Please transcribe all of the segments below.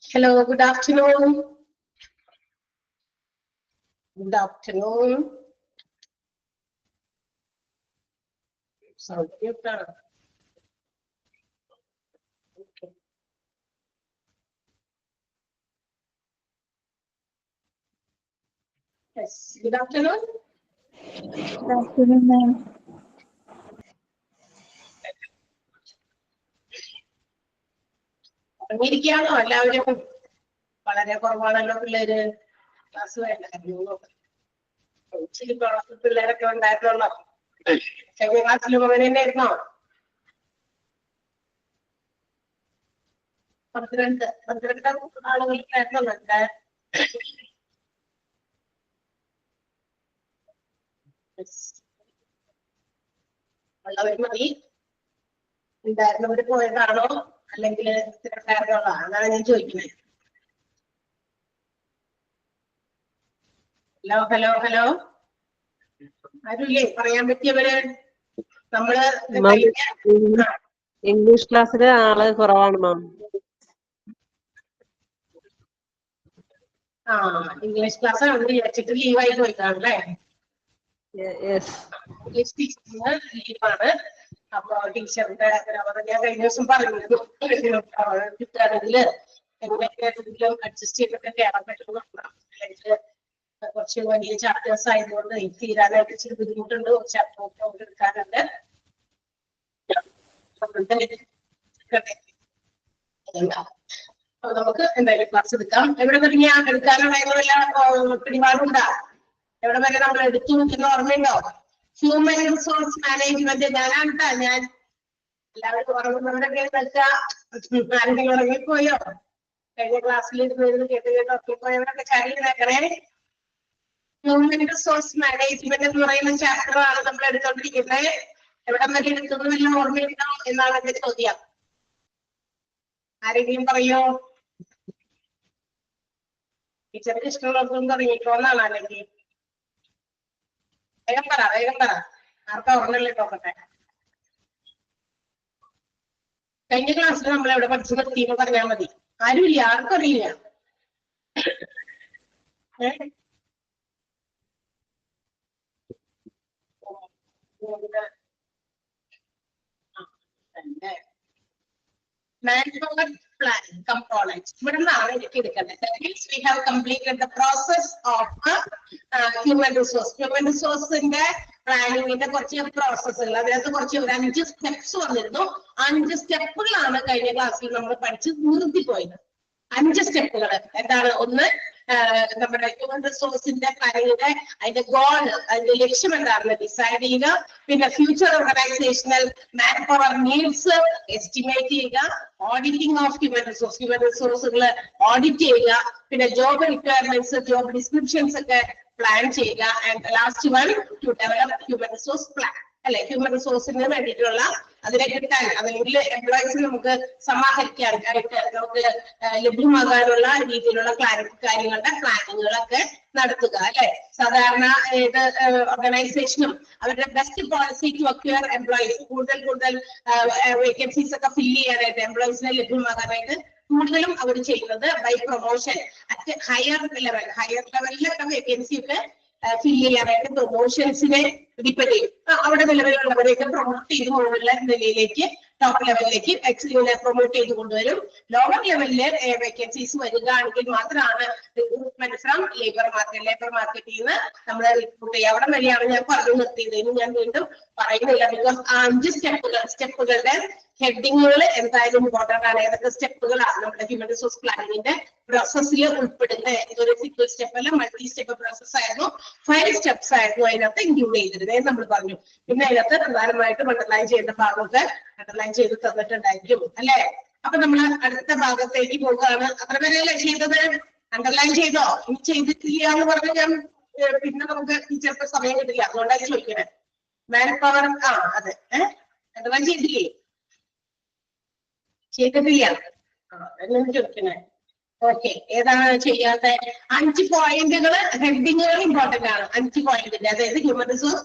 Hello, good afternoon. Good afternoon. Sound mute. Okay. Yes, good afternoon. Good afternoon, ma'am. അമേരിക്കയാണോ എല്ലാവരും? വളരെ കുറവാണല്ലോ പിള്ളേര്. Class വേണ്ടായിരുന്നു. ഇച്ചിരി പിള്ളേരൊക്കെ ഉണ്ടായിരുന്നല്ലോ. കഴിഞ്ഞ ക്ലാസ്സിലും അങ്ങനെ തന്നെയായിരുന്നോ? 12 ആളുകളുണ്ടായിരുന്നല്ലോ. ഉള്ളവർ മതി. ഉണ്ടായിരുന്നവര് പോയതാണോ അല്ലെങ്കിൽ ഉണ്ടായിരുന്നോളാ? അതാണ് ഞാൻ ചോദിക്കുന്നത്. ഹലോ ഹലോ ഹലോ, ആരുല്ലേ പറയാൻ പറ്റിയവര്? നമ്മള് ഇംഗ്ലീഷ് ക്ലാസ്സില് ആള് കുറവാണ് മാം. ഇംഗ്ലീഷ് ക്ലാസ് ആണ് വിചാരിച്ചിട്ട് ലീവായി പോയിട്ടാണല്ലേ? ഇംഗ്ലീഷ് ടീച്ചറിന് ലീവാണ്. അപ്പൊ ടീച്ചറിന്റെ ഞാൻ കഴിഞ്ഞ ദിവസം പറഞ്ഞിരുന്നു കിട്ടുകയാണെങ്കില് എങ്ങനെയെങ്കിലും അഡ്ജസ്റ്റ് ചെയ്തിട്ട് കയറാൻ പറ്റുന്നുണ്ടോ? അല്ലെങ്കിൽ കുറച്ച് വലിയ ചാപ്റ്റേഴ്സ് ആയതുകൊണ്ട് തീരാനായിട്ട് ഇച്ചിരി ബുദ്ധിമുട്ടുണ്ട്. ചാപ്റ്റർ എടുക്കാനുണ്ട്. നമുക്ക് എന്തായാലും ക്ലാസ് എടുക്കാം. എവിടെ തുടങ്ങിയാ എടുക്കാനുള്ള പിടിപാടുണ്ടാ? എവിടെ വരെ നമ്മൾ എടുത്തു എന്ന് ഓർമ്മയുണ്ടോ? Human resource management. ഞാനാണ് ഞാൻ. എല്ലാവരും ഉറങ്ങുന്നവരൊക്കെ ആരെങ്കിലും ഉറങ്ങിപ്പോയോ? കഴിഞ്ഞ ക്ലാസ്സിൽ ഇരുന്ന് കേട്ട് ഉറങ്ങിപ്പോയവരൊക്കെ ചാടിയിട്ടേ. ഹ്യൂമൻ റിസോഴ്സ് മാനേജ്മെന്റ് എന്ന് പറയുന്ന ചാപ്റ്ററാണ് നമ്മൾ എടുത്തോണ്ടിരിക്കുന്നത്. എവിടെ വരെ എടുക്കുന്നതെല്ലാം ഓർമ്മയുണ്ടോ എന്നാണ് എന്റെ ചോദ്യം. ആരെങ്കിലും പറയോ? ടീച്ചർക്ക് ഇഷ്ടമുള്ളവർക്കൊന്നും തുടങ്ങിക്കോന്നാണ്. അല്ലെങ്കിൽ വേഗം പറ, വേഗം പറ. ആർക്കാ ഓർമ്മയില്ലേ നോക്കട്ടെ. കഴിഞ്ഞ ക്ലാസ്സിൽ നമ്മൾ എവിടെ പഠിച്ചു നിർത്തിയെന്ന് പറഞ്ഞാൽ മതി. ആരുമില്ല, ആർക്കും അറിയില്ല. Manpower planning components. ഇവിടെ നിന്നാണ് എനിക്ക് എടുക്കേണ്ടത്. That means we have completed the process of human resource. Human resourceന്റെ പ്ലാനിങ്ങിന്റെ കുറച്ച് പ്രോസസ്സുകൾ, അതിനകത്ത് കുറച്ച് 5 സ്റ്റെപ്സ് വന്നിരുന്നു. 5 സ്റ്റെപ്പുകളാണ് കഴിഞ്ഞ ക്ലാസ്സിൽ നമ്മൾ പഠിച്ച് നിർത്തിപ്പോയത്. 5 സ്റ്റെപ്പുകൾ എന്താണ്? ഒന്ന്, നമ്മുടെ ഹ്യൂമൻ റിസോഴ്സിന്റെ പ്ലാനിങ്ങിന്റെ അതിന്റെ ഗോൾ, അതിന്റെ ലക്ഷ്യം എന്താണെന്ന് ഡിസൈഡ് ചെയ്യുക. പിന്നെ future organisational manpower needs estimate ചെയ്യുക. ഓഡിറ്റിംഗ് ഓഫ് ഹ്യൂമൻ റിസോഴ്സുകൾ ഓഡിറ്റ് ചെയ്യുക. പിന്നെ ജോബ് റിക്വയർമെന്റ്സ്, ജോബ് ഡിസ്ക്രിപ്ഷൻസ് ഒക്കെ പ്ലാൻ ചെയ്യുക. And last one, to develop human resource plan. അല്ലെ, ഹ്യൂമൻ റിസോഴ്സിന് വേണ്ടിയിട്ടുള്ള അതിനെ കിട്ടാൻ, അല്ലെങ്കിൽ എംപ്ലോയീസിന് നമുക്ക് സമാഹരിക്കാൻ നമുക്ക് ലഭ്യമാകാനുള്ള രീതിയിലുള്ള കാര്യങ്ങളുടെ പ്ലാനിങ്ങുകളൊക്കെ നടത്തുക. അല്ലെ, സാധാരണ ഏത് ഓർഗനൈസേഷനും അവരുടെ best policy to acquire employees, കൂടുതൽ വേക്കൻസീസ് ഒക്കെ ഫില്ല് ചെയ്യാനായിട്ട്, എംപ്ലോയീസിനെ ലഭ്യമാകാനായിട്ട് കൂടുതലും അവർ ചെയ്യുന്നത് ബൈ പ്രൊമോഷൻ അറ്റ് ഹയർ ലെവലിലൊക്കെ വേക്കൻസി ഒക്കെ ഫില്ല് ചെയ്യാനായിട്ട് പ്രൊമോഷൻസിനെ ഡിപ്പെൻഡ് ചെയ്യും. അവിടെ നിലവിലുള്ളവരെയൊക്കെ പ്രൊമോട്ട് ചെയ്ത് മുകളിലെ നിലയിലേക്ക്, ടോപ്പ് ലെവലിലേക്ക് പ്രൊമോട്ട് ചെയ്ത് കൊണ്ടുവരും. ലോവർ ലെവലില് വേക്കൻസീസ് വരികയാണെങ്കിൽ മാത്രമാണ് റിക്രൂട്ട്മെന്റ് ഫ്രം ലേബർ മാർക്കറ്റിൽ നിന്ന് നമ്മൾ റിക്രൂട്ട് ചെയ്യുക. അവിടെ വരെയാണ് ഞാൻ പറഞ്ഞു നിർത്തിയത്. ഇനി ഞാൻ വീണ്ടും പറയുന്നില്ല. ബിക്കോസ് 5 സ്റ്റെപ്പുകളുടെ ഹെഡിങ്ങുകൾ എന്തായാലും ഇമ്പോർട്ടന്റ് ആണ്. ഏതൊക്കെ സ്റ്റെപ്പുകളാണ് നമ്മുടെ ഹ്യൂമൻ റിസോഴ്സ് പ്ലാനിങ്ങിന്റെ പ്രോസസ്സിൽ ഉൾപ്പെടുന്നത്? ഇതൊരു സിംഗിൾ സ്റ്റെപ്പ് അല്ല, മൾട്ടി സ്റ്റെപ്പ് പ്രോസസ് ആയിരുന്നു. 5 സ്റ്റെപ്സ് ആയിരുന്നു അതിനകത്ത് ഇൻക്ലൂഡ് ചെയ്തിരുന്നത് നമ്മൾ പറഞ്ഞു. പിന്നെ അതിനകത്ത് പ്രധാനമായിട്ടും അണ്ടർലൈൻ ചെയ്യേണ്ട ഭാഗമൊക്കെ അണ്ടർലൈൻ ചെയ്ത് തന്നിട്ടുണ്ടായിരിക്കും അല്ലെ? അപ്പൊ നമ്മൾ അടുത്ത ഭാഗത്തേക്ക് പോകുകയാണ്. അത്ര പേരല്ലേ ചെയ്തത്? അണ്ടർലൈൻ ചെയ്തോ? ഇനി ചെയ്തിട്ടില്ല എന്ന് പറഞ്ഞാൽ ഞാൻ പിന്നെ നമുക്ക് ചിലപ്പോൾ സമയം കിട്ടില്ല. അതുകൊണ്ടാണ് ചോദിക്കണേ. മാൻ പവർ, അതെ, അണ്ടർലൈൻ ചെയ്തില്ലേ? ചെയ്തിട്ടില്ല. എന്നു ചോദിക്കണേ. ഓക്കെ, ഏതാണ് ചെയ്യാത്ത 5 പോയിന്റുകൾ ഹെഡിങ്ങുകൾ ഇമ്പോർട്ടന്റ് ആണ്. 5 പോയിന്റിന്റെ, അതായത് ഹ്യൂമൻ റിസോഴ്സ്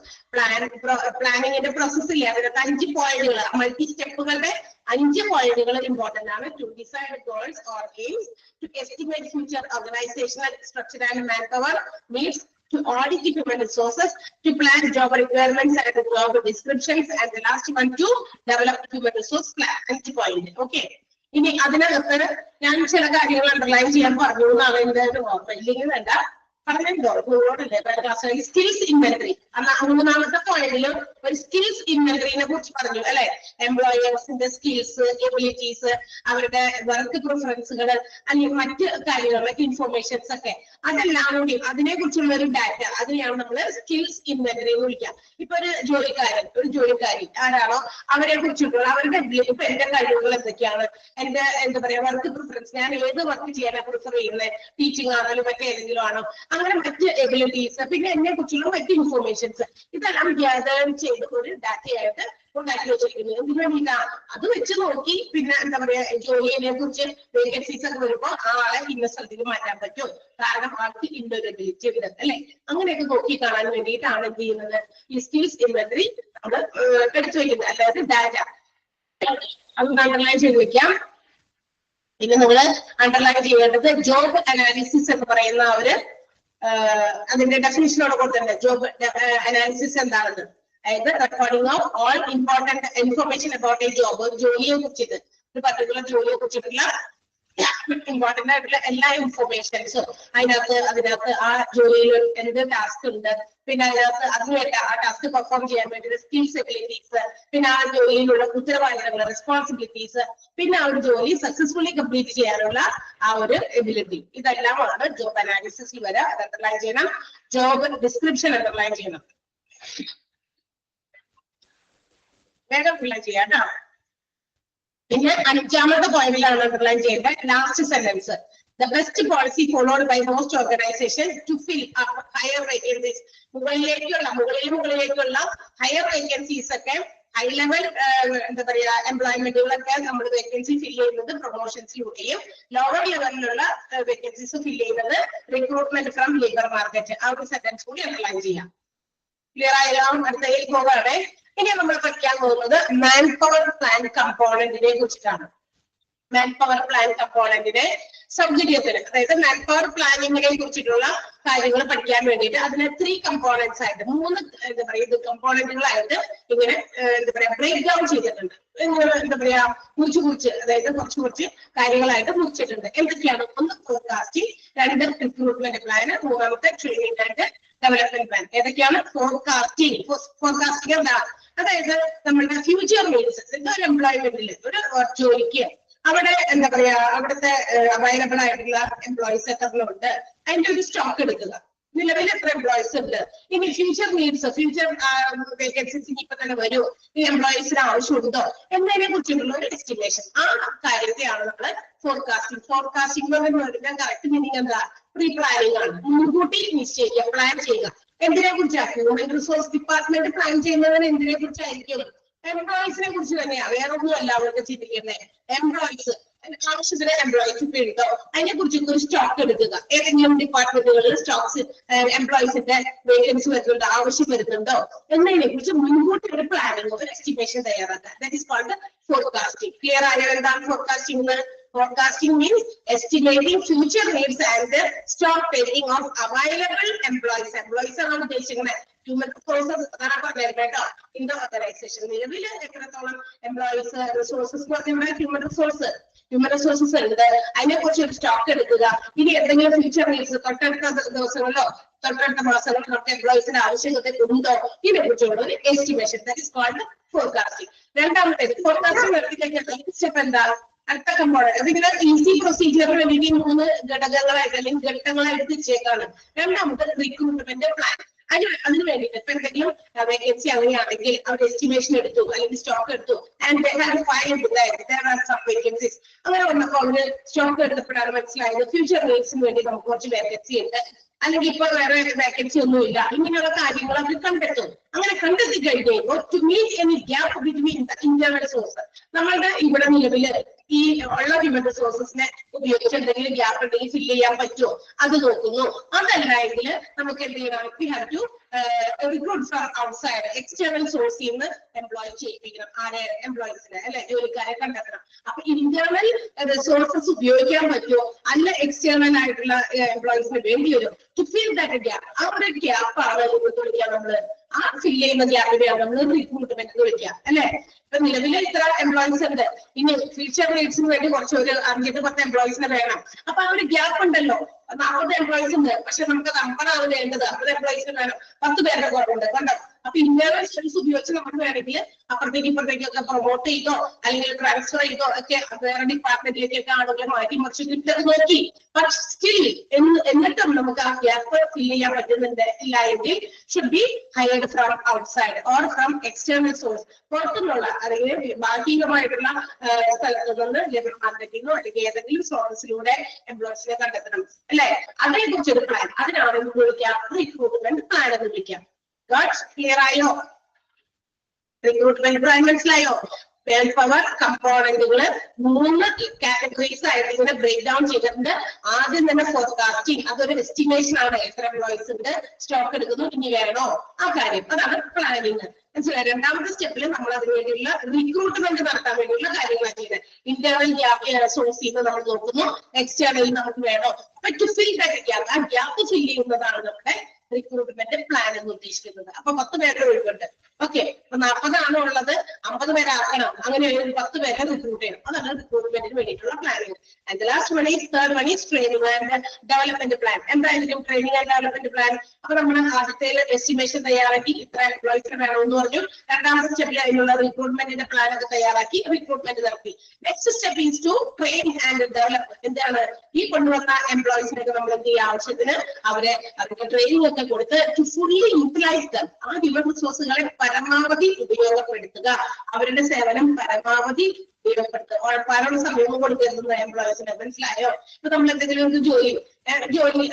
പ്ലാനിങ്ങിന്റെ പ്രോസസ് ഇല്ല, അതിനകത്ത് 5 പോയിന്റുകൾ, മൾട്ടി സ്റ്റെപ്പുകളുടെ 5 പോയിന്റുകൾ ഇമ്പോർട്ടന്റ് ആണ്. To decide goals or aims, to estimate future organisational structure and manpower needs, to audit the human resources, to plan job requirements and job descriptions, and the last one to develop human resource plan. 5 point. Okay. ഇനി അതിനകത്ത് ഞാൻ ചില കാര്യങ്ങൾ underline ചെയ്യാൻ പറഞ്ഞു എന്നാണ് എന്റെ ഓർമ്മ, ഇല്ലെങ്കിൽ വേണ്ട പറഞ്ഞോ. സ്കിൽസ് ഇൻവെന്ററി, 3ാമത്തെ പോയിന്റിൽ ഒരു സ്കിൽസ് ഇൻവെന്ററിനെ കുറിച്ച് പറഞ്ഞു അല്ലെ. എംപ്ലോയേഴ്സിന്റെ സ്കിൽസ്, എബിലിറ്റീസ്, അവരുടെ വർക്ക് പ്രിഫറൻസുകൾ, അല്ലെങ്കിൽ മറ്റ് കാര്യങ്ങളിലൊക്കെ ഇൻഫോർമേഷൻസ് ഒക്കെ, അതെല്ലാം കൂടി അതിനെ കുറിച്ചുള്ള ഒരു ഡാറ്റ, അതിനെയാണ് നമ്മൾ സ്കിൽസ് ഇൻവെന്ററി എന്ന് വിളിക്കുക. ഇപ്പൊ ഒരു ജോലിക്കാരി ആരാണോ അവരെ കുറിച്ചിട്ടുള്ള അവരുടെ ഇപ്പൊ എന്റെ കഴിവുകൾ എന്തൊക്കെയാണ്, എന്റെ എന്താ പറയാ വർക്ക് പ്രിഫറൻസ്, ഞാൻ ഏത് വർക്ക് ചെയ്യാനാണ് പ്രിഫർ ചെയ്യുന്നത്, ടീച്ചിങ് ആണോ അല്ലെങ്കിൽ മറ്റേതെങ്കിലും ആണോ, അങ്ങനെ മറ്റ് എബിലിറ്റീസ്, പിന്നെ എന്നെ കുറിച്ചുള്ള മറ്റ് ഇൻഫോർമേഷൻസ്, ഇതെല്ലാം ഗ്യാദർ ചെയ്ത് ഒരു ഡാറ്റയായിട്ട് ഉണ്ടാക്കി വെച്ചിരിക്കുന്നത്. എന്തിനു വേണ്ടിയിട്ടാണ്? അത് വെച്ച് നോക്കി പിന്നെ എന്താ പറയാ ജോലിയെ കുറിച്ച് വേക്കൻസീസ് ഒക്കെ വരുമ്പോൾ ആ ആളെ ഇന്ന സ്ഥലത്തേക്ക് മാറ്റാൻ പറ്റും, കാരണം ആൾക്ക് ഇന്നൊരു എബിലിറ്റി ഉണ്ട് അല്ലെ. അങ്ങനെയൊക്കെ നോക്കി കാണാൻ വേണ്ടിയിട്ടാണ് എന്ത് ചെയ്യുന്നത്, ഈ സ്കിൽസ് ഇൻവെന്ററി നമ്മൾ എടുത്തു വയ്ക്കുന്നത്, അതായത് ഡാറ്റ. അത് അണ്ടർലൈൻ ചെയ്ത് വെക്കാം. പിന്നെ നിങ്ങൾ അണ്ടർലൈൻ ചെയ്യേണ്ടത് ജോബ് അനാലിസിസ് എന്ന് പറയുന്ന അതിന്റെ ഡെഫിനിഷനോട് കൊടുത്തിട്ടുണ്ട്. ജോബ് അനാലിസിസ് എന്താണെന്ന്, അതായത് recording of all important information about A job, ഒരു ജോലിയെ കുറിച്ചിട്ട്, ഒരു പർട്ടിക്കുലർ ജോലിയെ കുറിച്ചിട്ടുള്ള ഇമ്പോർട്ടന്റ് ആയിട്ടുള്ള എല്ലാ ഇൻഫർമേഷൻസും അതിനകത്ത് ആ ജോലിയിൽ എന്ത് ടാസ്ക് ഉണ്ട്, പിന്നെ അതിനുവേണ്ട ആ ടാസ്ക് പെർഫോം ചെയ്യാൻ വേണ്ടി സ്കിൽസ്, എബിലിറ്റീസ്, പിന്നെ ആ ജോലിയിലുള്ള ഉത്തരവാദിത്തങ്ങൾ, റെസ്പോൺസിബിലിറ്റീസ്, പിന്നെ ആ ഒരു ജോലി സക്സസ്ഫുള്ളി കംപ്ലീറ്റ് ചെയ്യാനുള്ള ആ ഒരു എബിലിറ്റി, ഇതെല്ലാമാണ് ജോബ് അനാലിസിസിൽ വരെ. അത് അണ്ടർലൈൻ ചെയ്യണം. ജോബ് ഡിസ്ക്രിപ്ഷൻ അണ്ടർലൈൻ ചെയ്യണം. വേഗം ഫിൽ ചെയ്യാം കേട്ടോ. പിന്നെ 5ാമത്തെ പോയിന്റിലാണ് അണ്ടർലൈൻ ചെയ്യേണ്ടത് last sentence. The best policy followed by most organizations to fill up higher vacancies. മുകളിലേക്കുള്ള ഹയർ വേക്കൻസീസ് ഒക്കെ, ഹൈ ലെവൽ എന്താ പറയാ എംപ്ലോയ്മെന്റുകളൊക്കെ നമ്മൾ വേക്കൻസി ഫിൽ ചെയ്യുന്നത് പ്രൊമോഷൻസിലൂടെയും, ലോവർ ലെവലിലുള്ള വേക്കൻസീസ് ഫിൽ ചെയ്യുന്നത് റിക്രൂട്ട്മെന്റ് ഫ്രം ലേബർ മാർക്കറ്റ്. ആ ഒരു സെന്റൻസ് കൂടി അണ്ടർലൈൻ ചെയ്യാം. ക്ലിയർ ആയാലും അടുത്തതിൽ പോകാതെ. ഇനി നമ്മൾ പഠിക്കാൻ പോകുന്നത് മാൻ പവർ പ്ലാൻ കമ്പോണന്റിനെ കുറിച്ചിട്ടാണ്. മാൻ പവർ പ്ലാൻ കമ്പോണന്റിനെ സൗകര്യത്തിന്, അതായത് മാൻ പവർ പ്ലാനിങ്ങിനെ കുറിച്ചിട്ടുള്ള കാര്യങ്ങൾ പഠിക്കാൻ വേണ്ടിയിട്ട് അതിനെ 3 കമ്പോണന്റ്സ് ആയിട്ട്, 3 എന്താ പറയുക കമ്പോണന്റുകളായിട്ട് ഇങ്ങനെ എന്താ പറയാ ബ്രേക്ക് ഡൗൺ ചെയ്തിട്ടുണ്ട്. എന്താ പറയാ മുറിച്ച് അതായത് കുറച്ച് കാര്യങ്ങളായിട്ട് മുറിച്ചിട്ടുണ്ട്. എന്തൊക്കെയാണ്? 1 ഫോർകാസ്റ്റിംഗ്, 2 റിക്രൂട്ട്മെന്റ് പ്ലാൻ, 3ാമത്തെ ട്രെയിനിങ് ആൻഡ് ഡെവലപ്മെന്റ് പ്ലാൻ. ഏതൊക്കെയാണ്? ഫോർകാസ്റ്റിംഗ് എന്താ? അതായത് നമ്മളുടെ ഫ്യൂച്ചർ നീഡ്സ്, ഒരു എംപ്ലോയ്മെന്റിൽ ഒരു ജോലിക്ക് അവിടെ എന്താ പറയാ അവിടുത്തെ അവൈലബിൾ ആയിട്ടുള്ള എംപ്ലോയീസ് എത്രയുണ്ട്, അതിന്റെ ഒരു സ്റ്റോക്ക് എടുക്കുക. നിലവിൽ എത്ര എംപ്ലോയീസ് ഉണ്ട്, ഇനി ഫ്യൂച്ചർ നീഡ്സ്, ഫ്യൂച്ചർ വേക്കൻസീസ് ഇപ്പൊ തന്നെ വരൂ, ഈ എംപ്ലോയീസിന് ആവശ്യമുണ്ടോ എന്നതിനെ കുറിച്ചുള്ള ഒരു എസ്റ്റിമേഷൻ. ആ കാര്യത്തെയാണ് നമ്മൾ ഫോർകാസ്റ്റിംഗ് എന്ന് പറയുന്നത്. കറക്റ്റ് മീനിങ് എന്താ? പ്രീ പ്ലാനിങ് ആണ്. മുൻകൂട്ടി നിശ്ചയിക്കുക, പ്ലാൻ ചെയ്യുക. എന്തിനെ കുറിച്ചാണ്? ഹ്യൂമൻ റിസോഴ്സ് ഡിപ്പാർട്ട്മെന്റ് പ്ലാൻ ചെയ്യുന്നതിന് എന്തിനെ കുറിച്ചായിരിക്കും? എംപ്ലോയീസിനെ കുറിച്ച് തന്നെയാണ്, വേറെ ഒന്നുമല്ല അവർക്ക് ചിന്തിക്കുന്നത്. എംപ്ലോയീസ് ആവശ്യത്തിന് എംപ്ലോയീസ് ഉണ്ടോ, അതിനെ കുറിച്ച് ഒരു സ്റ്റോക്ക് എടുക്കുക. ഏതെങ്കിലും ഡിപ്പാർട്ട്മെന്റുകളിൽ സ്റ്റോക്സ് എംപ്ലോയീസിന്റെ വേക്കൻസി വരുന്നുണ്ടോ, ആവശ്യം വരുന്നുണ്ടോ എന്നതിനെ കുറിച്ച് മുൻകൂട്ടി ഒരു പ്ലാനിങ്, ഒരു എസ്റ്റിമേഷൻ തയ്യാറാക്കുക. That is called forecasting. Clear ആയാൽ എന്താണ് forecasting? Forecasting means estimating future needs and the stock taking of available employees. Employees are not uddeshikkunne human resources in the organization. നിലവിൽ എത്രത്തോളം employees resources human resources ഉണ്ട്, അതിനെ കുറിച്ച് ഒരു stock എടുക്കുക. ഇനി എന്തെങ്കിലും ഫ്യൂച്ചർ നീഡ്സ് തൊട്ടടുത്ത ദിവസങ്ങളിലോ തൊട്ടടുത്ത മാസങ്ങളിലോ എംപ്ലോയീസിന്റെ ആവശ്യകത ഉണ്ടോ, ഇതിനെ കുറിച്ചുള്ള ഒരു estimation. That is called forecasting. 2ാമത്തേത് ഫോർകാസ്റ്റിംഗ് നടത്തിക്കഴിഞ്ഞാൽ സ്റ്റെപ്പ് എന്താ? അടുത്ത കമ്പോണന്റ്. അതിങ്ങനെ ഈസി പ്രൊസീജിയറിന് വേണ്ടി 3 ഘടകങ്ങളായിട്ട് അല്ലെങ്കിൽ ഘട്ടങ്ങളായിട്ട് തിരിച്ചേക്കാണ്. 2ാമത്തെ റിക്രൂട്ട്മെന്റ് പ്ലാൻ. അതിന് വേണ്ടിയിട്ട് ഇപ്പൊ എന്തെങ്കിലും വേക്കൻസി അങ്ങനെയാണെങ്കിൽ അവർ എസ്റ്റിമേഷൻ എടുത്തു അല്ലെങ്കിൽ സ്റ്റോക്ക് എടുത്തു, ആൻഡ് വേക്കൻസീസ് അങ്ങനെ വന്നപ്പോൾ അവര് സ്റ്റോക്ക് എടുത്തപ്പോഴാണ് മനസ്സിലായത് ഫ്യൂച്ചർ നീഡ്സിന് വേണ്ടി നമുക്ക് കുറച്ച് വേക്കൻസി ഉണ്ട്, അല്ലെങ്കിൽ ഇപ്പൊ വേറെ വേക്കൻസി ഒന്നുമില്ല. ഇങ്ങനെയുള്ള കാര്യങ്ങൾ അവർ കണ്ടെത്തും. അങ്ങനെ കണ്ടെത്തി കഴിഞ്ഞപ്പോൾ to meet any gap between the internal source, നമ്മളുടെ ഇവിടെ നിലവില് ഈ ഉള്ള ഹ്യൂമൻ റിസോഴ്സസിനെ ഉപയോഗിച്ച് എന്തെങ്കിലും ഗ്യാപ്പ് ഉണ്ടെങ്കിൽ ഫില്ല് ചെയ്യാൻ പറ്റുമോ അത് നോക്കുന്നു. അതല്ല എങ്കിൽ നമുക്ക് എന്ത് ചെയ്യണം, we have to recruit from outside, external സോഴ്സിൽ നിന്ന് എംപ്ലോയ് ചെയ്യിപ്പിക്കണം. ആരെ? എംപ്ലോയീസിനെ, അല്ലെ, ജോലിക്കാരെ കണ്ടെത്തണം. അപ്പൊ ഇന്റേണൽ റിസോഴ്സസ് ഉപയോഗിക്കാൻ പറ്റുമോ, അല്ല എക്സ്റ്റേണൽ ആയിട്ടുള്ള എംപ്ലോയീസിന് വേണ്ടി വരും ടു ഫിൽ ദാറ്റ് ഗ്യാപ്പ്. ആ ഒരു ഗ്യാപ്പാണ് വിളിക്കുക നമ്മള്, ആ ഫിൽ ചെയ്യുന്ന ഗ്യാപ്പിനെയാണ് നമ്മൾ റിക്രൂട്ട്മെന്റ് എന്ന് വിളിക്കുക, അല്ലെ. ഇപ്പൊ നിലവിൽ ഇത്ര എംപ്ലോയീസ് ഉണ്ട്, ഇനി ഫ്യൂച്ചർ നീഡ്സിന് വേണ്ടി കുറച്ച് ഒരു 5-10 എംപ്ലോയീസിനെ വേണം. അപ്പൊ ആ ഒരു ഗ്യാപ്പ് ഉണ്ടല്ലോ, 40 എംപ്ലോയീസ് ഉണ്ട്, പക്ഷെ നമുക്ക് 50 വേണ്ടത്, 50 എംപ്ലോയീസിന് വേണം, 10 പേരുടെ കുറവുണ്ട്, കണ്ടോ. അപ്പൊ ഇന്റേണൽ സ്ട്രെങ്സ് ഉപയോഗിച്ച് നമുക്ക് വേണമെങ്കിൽ അപ്പുറത്തേക്ക് ഇപ്പുറത്തേക്കൊക്കെ പ്രൊമോട്ട് ചെയ്തോ അല്ലെങ്കിൽ ട്രാൻസ്ഫർ ചെയ്തോ ഒക്കെ വേറെ ഡിപ്പാർട്ട്മെന്റിലേക്കൊക്കെ ആളുകളെ മാറ്റി മറിച്ച് കിട്ടത് നോക്കി. പക്ഷെ സ്റ്റിൽ എന്നിട്ടും നമുക്ക് ആ ഗ്യാപ്പ് ഫിൽ ചെയ്യാൻ പറ്റുന്നുണ്ട് ഇല്ല എങ്കിൽ should be hired from outside or from external source, പുറത്തുനിന്നുള്ള അല്ലെങ്കിൽ ഭാഗികമായിട്ടുള്ള സ്ഥലത്ത് നിന്ന് ലേബർ മാർക്കറ്റിംഗോ അല്ലെങ്കിൽ ഏതെങ്കിലും സോഴ്സിലൂടെ എംപ്ലോയീസിനെ കണ്ടെത്തണം, അല്ലെ. അതേക്കുറിച്ചൊരു പ്ലാൻ, അതിനാണ് വിളിക്കാം റിക്രൂട്ട്മെന്റ് പ്ലാൻ എന്ന് വിളിക്കാം. ക്ലിയർ ആയോ? റിക്രൂട്ട്മെന്റ് പ്ലാൻ മനസ്സിലായോ? മാൻ പവർ കമ്പോണന്റുകൾ 3 കാറ്റഗറീസ് ആയിട്ട് ഇങ്ങനെ ബ്രേക്ക് ഡൗൺ ചെയ്തിട്ടുണ്ട്. ആദ്യം തന്നെ ഫോർകാസ്റ്റിംഗ്, അതൊരു എസ്റ്റിമേഷൻ ആണ്, എത്ര എംപ്ലോയീസ് ഉണ്ട്, സ്റ്റോക്ക് എടുക്കുന്നു, ഇനി വേണോ, ആ കാര്യം, അതാണ് പ്ലാനിങ്. മനസ്സിലായി? രണ്ടാമത്തെ സ്റ്റെപ്പിൽ നമ്മൾ അതിന് വേണ്ടിയുള്ള റിക്രൂട്ട്മെന്റ് നടത്താൻ വേണ്ടിയുള്ള കാര്യങ്ങളാണ് ചെയ്യുന്നത്. ഇന്റേണൽ സോഴ്സിൽ നിന്ന് നമ്മൾ നോക്കുന്നു, എക്സ്റ്റേണൽ നമുക്ക് വേണോ, ടു ഫിൽ ദാറ്റ് ഗ്യാപ്പ്, ആ ഗ്യാപ്പ് ഫിൽ ചെയ്യുന്നതാണ് നമ്മുടെ റിക്രൂട്ട്മെന്റ് പ്ലാൻ എന്ന് ഉദ്ദേശിക്കുന്നത്. അപ്പൊ 10 പേരുടെ ഒഴിവുണ്ട്, ഓക്കെ. അപ്പൊ 40 ആണ് ഉള്ളത്, 50 പേരെ ആക്കണം, അങ്ങനെ 10 പേരെ റിക്രൂട്ട് ചെയ്യണം. അതാണ് റിക്രൂട്ട്മെന്റിന് വേണ്ടിയിട്ടുള്ള planning. And the last one is third one is training and development plan. എന്തായിരിക്കും ട്രെയിനിങ് ആൻഡ് ഡെവലപ്മെന്റ് പ്ലാൻ? അപ്പൊ നമ്മൾ ആദ്യത്തെ എസ്റ്റിമേഷൻ തയ്യാറാക്കി, ഇത്ര എംപ്ലോയീസിന് വേണമെന്ന് പറഞ്ഞു. രണ്ടാമത്തെ സ്റ്റെപ്പിൽ അതിനുള്ള റിക്രൂട്ട്മെന്റിന്റെ പ്ലാൻ ഒക്കെ തയ്യാറാക്കി റിക്രൂട്ട്മെന്റ് നടത്തി. Next step is to train and develop. എന്താണ് ഈ കൊണ്ടുവന്ന എംപ്ലോയീസിനൊക്കെ നമ്മൾ എന്ത് ചെയ്യുക, ആവശ്യത്തിന് അവരെ അതിന്റെ ട്രെയിനിങ് ഒക്കെ കൊടുത്ത് ടു ഫുള്ളി യൂട്ടിലൈസ് ദം, ആ ഹ്യൂമൻ റിസോഴ്സുകളെ പരമാവധി ഉപയോഗപ്പെടുത്തുക, അവരുടെ സേവനം പരമാവധി ഉപയോഗപ്പെടുത്തുക. ഉഴപ്പാനുള്ള സമയവും കൊടുക്കരുത് എംപ്ലോയീസിന്. മനസ്സിലായോ? ഇപ്പൊ നമ്മൾ എന്തെങ്കിലും ഒരു ജോലി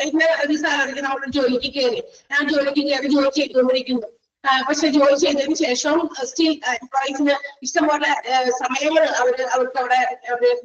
ഇന്ന ഒരു സാലറിക്ക് നമ്മൾ ജോലിക്ക് കയറി, ആ ജോലിക്ക് കയറി ജോലി ചെയ്തുകൊണ്ടിരിക്കുന്നു. പക്ഷെ ജോലി ചെയ്തതിനു ശേഷം സ്റ്റിൽ എംപ്ലോയീസിന് ഇഷ്ടംപോലെ സമയങ്ങൾ അവർക്ക് അവിടെ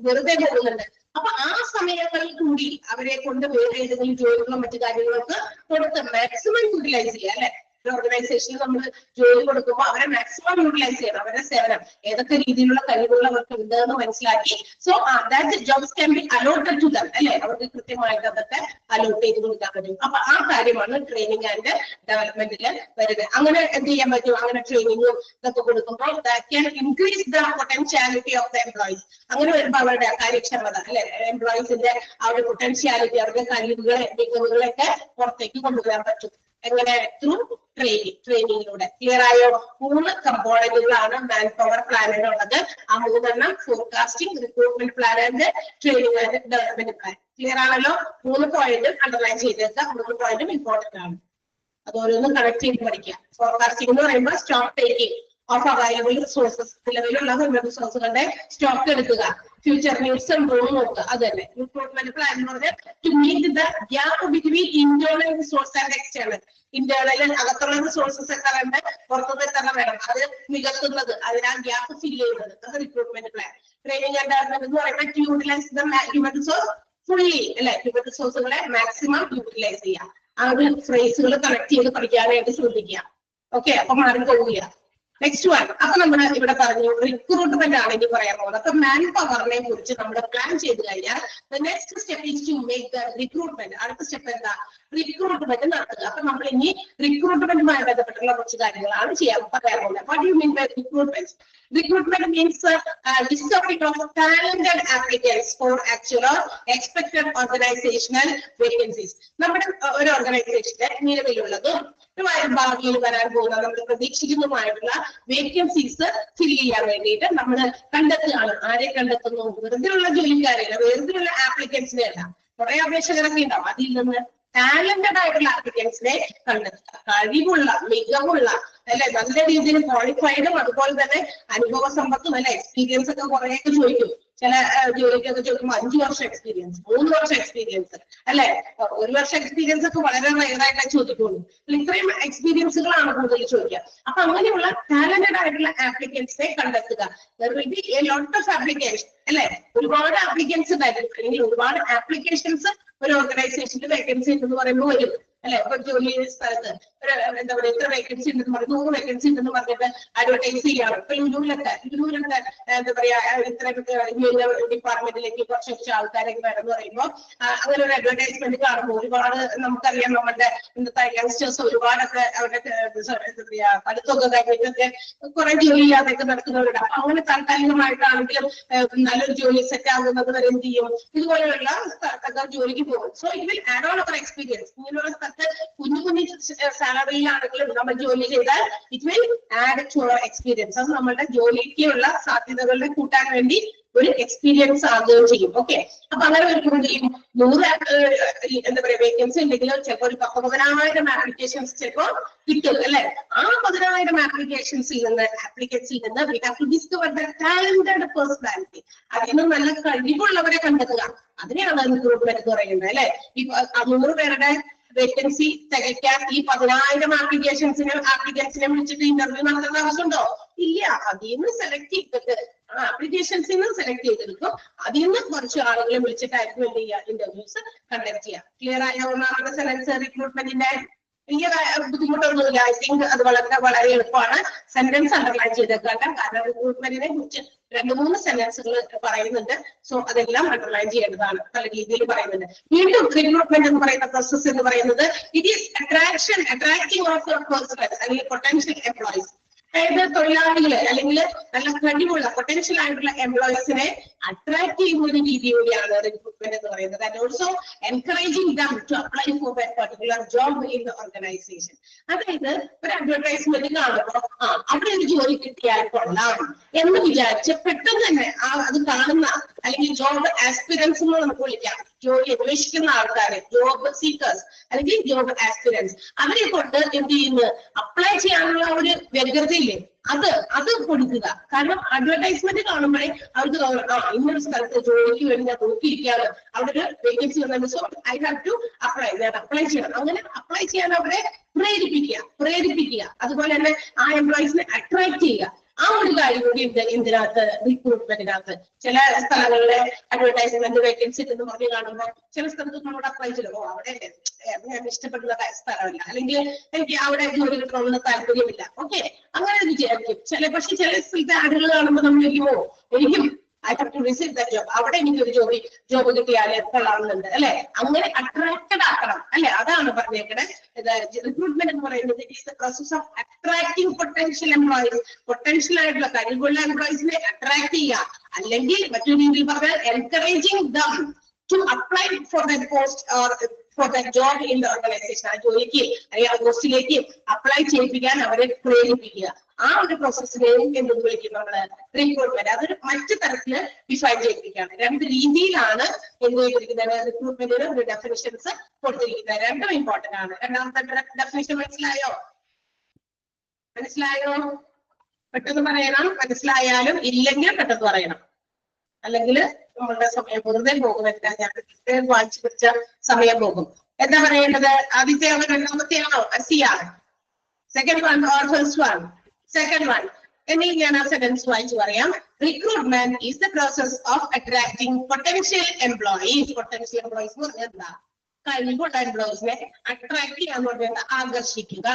വെറുതെ പോകുന്നുണ്ട്. അപ്പൊ ആ സമയങ്ങളിൽ കൂടി അവരെ കൊണ്ട് വേറെ ഏതെങ്കിലും ജോലികളോ മറ്റു കാര്യങ്ങളൊക്കെ കൊടുത്ത് മാക്സിമം യൂട്ടിലൈസ് ചെയ്യുക, അല്ലെ. ഓർഗനൈസേഷനിൽ നമ്മൾ ജോലി കൊടുക്കുമ്പോൾ അവരെ മാക്സിമം യൂട്ടിലൈസ് ചെയ്യണം, അവരുടെ സേവനം ഏതൊക്കെ രീതിയിലുള്ള കഴിവുള്ളവർക്ക് ഉണ്ട് എന്ന് മനസ്സിലാക്കി. So that jobs can be allotted to them, അല്ലെ. അവർക്ക് കൃത്യമായിട്ട് അതൊക്കെ അലോട്ട് ചെയ്ത് കൊടുക്കാൻ പറ്റും. അപ്പൊ ആ കാര്യമാണ് ട്രെയിനിങ് ആൻഡ് ഡെവലപ്മെന്റിൽ വരുന്നത്. അങ്ങനെ എന്ത് ചെയ്യാൻ പറ്റും, അങ്ങനെ ട്രെയിനിങ്ങും ഇതൊക്കെ കൊടുക്കുമ്പോൾ that can increase the potentiality of the employees. അങ്ങനെ വരുമ്പോൾ അവരുടെ കാര്യക്ഷമത, അല്ലെ, എംപ്ലോയീസിന്റെ ആ ഒരു പൊട്ടൻഷ്യാലിറ്റി, അവരുടെ മികവുകളൊക്കെ പുറത്തേക്ക് കൊണ്ടുവരാൻ പറ്റും. എങ്ങനെ? ത്രൂ ട്രെയിനിങ്ങിലൂടെ. ക്ലിയർ ആയോ? 3 കമ്പോണന്റുകളാണ് മാൻ പവർ പ്ലാനിനുള്ളത്. ആ 3 forecasting, recruitment plan and training and development plan. Clear ആണല്ലോ? 3 പോയിന്റും അണ്ടർലൈൻ ചെയ്തേക്കുക. 3 പോയിന്റും ഇമ്പോർട്ടന്റ് ആണ്. അത് ഓരോന്നും കണക്ട് ചെയ്ത് പഠിക്കുക. ഫോർകാസ്റ്റിംഗ് എന്ന് പറയുമ്പോൾ stock taking of available resources, നിലവിലുള്ള റിസോഴ്സുകളുടെ സ്റ്റോക്ക് എടുക്കുക, ഫ്യൂച്ചർ നീഡ്സ് ഇംപ്രൂവ് നോക്കുക. അത് തന്നെ റിക്രൂട്ട്മെന്റ് പ്ലാൻ എന്ന് പറഞ്ഞാൽ to meet the gap between internal resource and external. Internal അകത്തുള്ള റിസോഴ്സസ് എത്ര ഉണ്ട്, പുറത്തുനിന്ന് എത്ര വേണം, അത് നികത്തുന്നത്, അതിനാ ഗ്യാപ്പ് ഫിൽ ചെയ്യുന്നത്, അത് recruitment plan. Training and development എന്ന് പറയുമ്പോൾ to utilise the human resource fully, അല്ലെ. ഹ്യൂമൻ റിസോഴ്സുകളെ മാക്സിമം യൂട്ടിലൈസ് ചെയ്യുക. ആ ഒരു ഫ്രേസുകൾ കണക്ട് ചെയ്ത് പഠിക്കാനായിട്ട് ശ്രദ്ധിക്കുക. ഓക്കെ, അപ്പൊ മാറിക്കൊള്ളുക. Next one. അപ്പൊ നമ്മൾ ഇവിടെ പറഞ്ഞു റിക്രൂട്ട്മെന്റ് ആണ് ഇനി പറയാൻ പോകുന്നത്. അപ്പൊ മാൻ പവറിനെ കുറിച്ച് നമ്മൾ പ്ലാൻ ചെയ്ത് കഴിഞ്ഞാൽ next step is to make the recruitment. അടുത്ത സ്റ്റെപ്പ് എന്താ? റിക്രൂട്ട്മെന്റ് നടത്തുക. അപ്പൊ നമ്മൾ ഇനി റിക്രൂട്ട്മെന്റുമായി ബന്ധപ്പെട്ടുള്ള കുറച്ച് കാര്യങ്ങളാണ് പറയാൻ പോകുന്നത്. What do you mean by recruitment? Recruitment means discovery of talented applicants for actual or expected organizational vacancies. നമ്മുടെ ഒരു ഓർഗനൈസേഷന്റെ നിലവിലുള്ളതും ഭാവിയിൽ വരാൻ പോകുന്ന നമ്മൾ പ്രതീക്ഷിക്കുന്നതുമായിട്ടുള്ള വേക്കൻസീസ് ഫിൽ ചെയ്യാൻ വേണ്ടിയിട്ട് നമ്മൾ കണ്ടെത്തുകയാണ്. ആരെ കണ്ടെത്തുന്നു? വെറുതെയുള്ള ജോലിക്കാരെയല്ല, വെറുതെയുള്ള ആപ്ലിക്കൻസിനെ അല്ല. കുറെ അപേക്ഷകരൊക്കെ ഉണ്ടാവും. അതിൽ നിന്ന് ടാലന്റഡ് ആയിട്ടുള്ള ആപ്ലിക്കൻസിനെ കണ്ടെത്തുക. കഴിവുള്ള, മികവുള്ള, അല്ലെ, നല്ല രീതിയിൽ ക്വാളിഫൈഡും അതുപോലെ തന്നെ അനുഭവ സമ്പത്തും, അല്ലെ, എക്സ്പീരിയൻസ് ഒക്കെ കുറെയൊക്കെ ചോദിക്കും. ചില ജോലിക്കൊക്കെ ചോദിക്കുമ്പോൾ 5 വർഷം എക്സ്പീരിയൻസ്, 3 വർഷം എക്സ്പീരിയൻസ് അല്ലെ, 1 വർഷം എക്സ്പീരിയൻസ് ഒക്കെ വളരെ റയറായിട്ടേ ചോദിക്കുള്ളൂ. ഇത്രയും എക്സ്പീരിയൻസുകളാണ് കൂടുതൽ ചോദിക്കുക. അപ്പൊ അങ്ങനെയുള്ള ടാലന്റഡ് ആയിട്ടുള്ള ആപ്ലിക്കൻസിനെ കണ്ടെത്തുക. There will be a lot of applications അല്ലെ, ഒരുപാട് ആപ്ലിക്കൻസ് ഉണ്ടായിരിക്കും, അല്ലെങ്കിൽ ഒരുപാട് ആപ്ലിക്കേഷൻസ് ഒരു ഓർഗനൈസേഷനിൽ വേക്കൻസി ഉണ്ടെന്ന് പറയുമ്പോൾ വരും അല്ലെ. ഇപ്പൊ ജോലി സ്ഥലത്ത് എന്താ പറയുക, ഇത്ര വേക്കൻസി ഉണ്ടെന്ന് പറഞ്ഞു, 100 വേക്കൻസി ഉണ്ടെന്ന് പറഞ്ഞിട്ട് അഡ്വർടൈസ് ചെയ്യാണ്. ഇപ്പൊ ലുലുവിലൊക്കെ എന്താ പറയാ, ഇത്ര ഡിപ്പാർട്ട്മെന്റിലേക്ക് കുറച്ച് ആൾക്കാരൊക്കെ വേണമെന്ന് പറയുമ്പോൾ അങ്ങനെ ഒരു അഡ്വർടൈസ്മെന്റ് കാണുമ്പോൾ ഒരുപാട് നമുക്കറിയാം, നമ്മുടെ ഇന്നത്തെ യങ്സ്റ്റേഴ്സ് ഒരുപാടൊക്കെ അവരുടെ എന്താ പറയാ പഠിത്തമൊക്കെ കഴിഞ്ഞിട്ടൊക്കെ കുറെ ജോലി ചെയ്യാതെയൊക്കെ നടക്കുന്നവരുണ്ട്. അപ്പൊ അങ്ങനെ താൽക്കാലികമായിട്ടാണെങ്കിലും നല്ലൊരു ജോലി സെറ്റ് ആകുന്നത് വരെ എന്ത് ചെയ്യും, ഇതുപോലെയുള്ള സ്ഥലത്തൊക്കെ ജോലിക്ക് പോകും. So it will add on our experience. ഇങ്ങനെയുള്ള സ്ഥലത്ത് കുഞ്ഞു കുഞ്ഞു സാലറിയിലാണെങ്കിലും നമ്മൾ ജോലി ചെയ്താൽ it will add to our experience. അത് നമ്മുടെ ജോലിക്കുള്ള സാധ്യതകളെ കൂട്ടാൻ വേണ്ടി ഒരു എക്സ്പീരിയൻസ് ആകുകയും ചെയ്യും. ഓക്കെ, അപ്പൊ അങ്ങനെ വരുമ്പോൾ എന്ത് ചെയ്യും, 100 എന്താ പറയാ വേക്കൻസി ഉണ്ടെങ്കിൽ ചിലപ്പോൾ ഒരു 10,000 ആപ്ലിക്കേഷൻസ് ചിലപ്പോൾ കിട്ടും അല്ലെ. ആ 10,000 ആപ്ലിക്കേഷൻസിൽ നിന്ന് we have to discover the talented personality. അതിൽ നിന്ന് നല്ല കഴിവുള്ളവരെ കണ്ടെത്തുക. അതിനെയാണ് റിക്രൂട്ട്മെന്റ് എന്ന് പറയുന്നത് അല്ലെ. ഈ 100 പേരുടെ വേക്കൻസി തികയ്ക്കാൻ ഈ 10,000 ആപ്ലിക്കൻസിനെ വിളിച്ചിട്ട് ഇന്റർവ്യൂ നടത്തേണ്ട ആവശ്യമുണ്ടോ? ഇല്ല. അതിൽ നിന്ന് സെലക്ട് ചെയ്തിട്ട് ആപ്ലിക്കേഷൻസിൽ നിന്ന് സെലക്ട് ചെയ്തെടുക്കും. അതിൽ നിന്ന് കുറച്ച് ആളുകളെ വിളിച്ചിട്ടായിരിക്കും എന്ത് ചെയ്യുക, ഇന്റർവ്യൂസ് കണ്ടക്ട് ചെയ്യുക. ക്ലിയർ ആവുന്ന സെലക്ട് റിക്രൂട്ട്മെന്റിന്റെ വലിയ ബുദ്ധിമുട്ടൊന്നുമില്ല. ഐ തിങ്ക് അത് വളരെ എളുപ്പമാണ്. സെന്റൻസ് അണ്ടർലൈൻ ചെയ്തേക്കാം, കാരണം റിക്രൂട്ട്മെന്റിനെ കുറിച്ച് 2-3 സെന്റൻസുകൾ പറയുന്നുണ്ട്. സോ അതെല്ലാം അണ്ടർലൈൻ ചെയ്യേണ്ടതാണ്, പല രീതിയിൽ പറയുന്നുണ്ട്. വീണ്ടും റിക്രൂട്ട്മെന്റ് എന്ന് പറയുന്ന പ്രോസസ് എന്ന് പറയുന്നത് it is attracting of personnels അല്ലെങ്കിൽ പൊട്ടൻഷ്യൽ എംപ്ലോയീസ്. അതായത് തൊഴിലാളികള് അല്ലെങ്കിൽ നല്ല കഴിവുള്ള പൊട്ടൻഷ്യൽ ആയിട്ടുള്ള എംപ്ലോയീസിനെ അട്രാക്ട് ചെയ്യുന്ന ഒരു രീതി കൂടിയാണ് റിക്രൂട്ട്മെന്റ് എന്ന് പറയുന്നത്. And also encouraging them to apply for the particular job in the organisation. അതായത് ഒരു അഡ്വർടൈസ്മെന്റ് കാണുമ്പോൾ അവിടെ ഒരു ജോലി കിട്ടിയാൽ കൊള്ളാം എന്ന് വിചാരിച്ച് പെട്ടെന്ന് തന്നെ അത് കാണുന്ന അല്ലെങ്കിൽ ജോബ് ആസ്പിരൻസ് എന്ന് നമുക്ക് വിളിക്കാം, ജോലി അന്വേഷിക്കുന്ന ആൾക്കാരെ, ജോബ് സീക്കേഴ്സ് അല്ലെങ്കിൽ ജോബ് ആസ്പിരൻസ്, അവരെ കൊണ്ട് എന്ത് ചെയ്യുന്നു, അപ്ലൈ ചെയ്യാനുള്ള ഒരു വ്യഗ്രതയില്ലേ, അത് കൊടുക്കുക. കാരണം അഡ്വർടൈസ്മെന്റ് കാണുമ്പോഴേ അവർക്ക് തോന്നണം, ഇന്നൊരു സ്ഥലത്ത് ജോലിക്ക് വേണ്ടി ഞാൻ നോക്കിയിരിക്കുകയാണ്, അവിടെ ഒരു വേക്കൻസി വന്നിട്ട് so I have to apply, ഞാൻ അപ്ലൈ ചെയ്യണം. അങ്ങനെ അപ്ലൈ ചെയ്യാൻ അവരെ പ്രേരിപ്പിക്കുക. അതുപോലെ തന്നെ ആ എംപ്ലോയീസിനെ അട്രാക്ട് ചെയ്യുക. ആ ഒരു കാര്യം കൂടി ഇതിനകത്ത് റിക്രൂട്ട്മെന്റിനകത്ത്. ചില സ്ഥലങ്ങളിലെ അഡ്വർടൈസ്മെന്റ് വേക്കൻസി എന്ന് പറഞ്ഞ് കാണുമ്പോൾ ചില സ്ഥലത്ത് നമ്മളോട് അപ്ലൈ ചെയ്തു, അവിടെ ഞാൻ ഇഷ്ടപ്പെടുന്ന സ്ഥലമല്ല, അല്ലെങ്കിൽ എനിക്ക് അവിടെ ജോലി കിട്ടണമെന്ന് താല്പര്യമില്ല. ഓക്കെ, അങ്ങനെ വിചാരിക്കും. പക്ഷെ ചില സ്ഥലത്തെ ആടുകൾ കാണുമ്പോൾ നമ്മൾ എനിക്കും I have to receive that job. അവിടെ എനിക്ക് ഒരു ജോബ് കിട്ടിയാലേ കൊള്ളാവുന്നുണ്ട് അല്ലെ. അങ്ങനെ അട്രാക്റ്റഡ് ആക്കണം അല്ലെ. അതാണ് പറഞ്ഞേക്കണേ. റിക്രൂട്ട്മെന്റ് എന്ന് പറയുന്നത് it is the process of attracting potential employees. Potential ആയിട്ടുള്ള കഴിവുള്ള എംപ്ലോയീസിനെ അട്രാക്ട് ചെയ്യുക, അല്ലെങ്കിൽ മറ്റൊരു രീതിയിൽ പറഞ്ഞാൽ encouraging them to apply for the post or for the job in the organisation. ആ ജോലിക്ക് അല്ലെങ്കിൽ ആ പോസ്റ്റിലേക്ക് അപ്ലൈ ചെയ്യിപ്പിക്കാൻ അവരെ പ്രേരിപ്പിക്കുക. ആ ഒരു പ്രോസസ്സിനെയും എന്ന് വിളിക്കും നമ്മള് റിക്രൂട്ട്മെന്റ്. അതൊരു മറ്റു തരത്തില് ഡിഫൈൻ ചെയ്തിരിക്കുകയാണ്. 2 രീതിയിലാണ് എന്ത് ചെയ്തിരിക്കുന്നത്, റിക്രൂട്ട്മെന്റിന് ഒരു ഡെഫിനിഷൻസ് കൊടുത്തിരിക്കുന്നത്. രണ്ടും ഇമ്പോർട്ടന്റ് ആണ്. രണ്ടാമത്തെ ഡെഫിനിഷൻ മനസ്സിലായോ? പെട്ടെന്ന് പറയണം. മനസ്സിലായാലും ഇല്ലെങ്കിൽ പെട്ടെന്ന് പറയണം, അല്ലെങ്കിൽ നമ്മളുടെ സമയം വെറുതെ പോകും. ഞാൻ വായിച്ചു പിടിച്ച സമയം പോകും. എന്താ പറയേണ്ടത്? ആദ്യത്തെയാണോ രണ്ടാമത്തെയാണോ? സിയാണ്. Second one or first one? Second one. Any sentence വായിച്ചു പറയാം. Recruitment is the process of attracting potential employees. Potential employees എന്ന് പറഞ്ഞാൽ എന്താ? കഴിവുള്ള എംപ്ലോയീസിനെ അട്രാക്ട് ചെയ്യാന്ന് പറഞ്ഞാൽ ആകർഷിക്കുക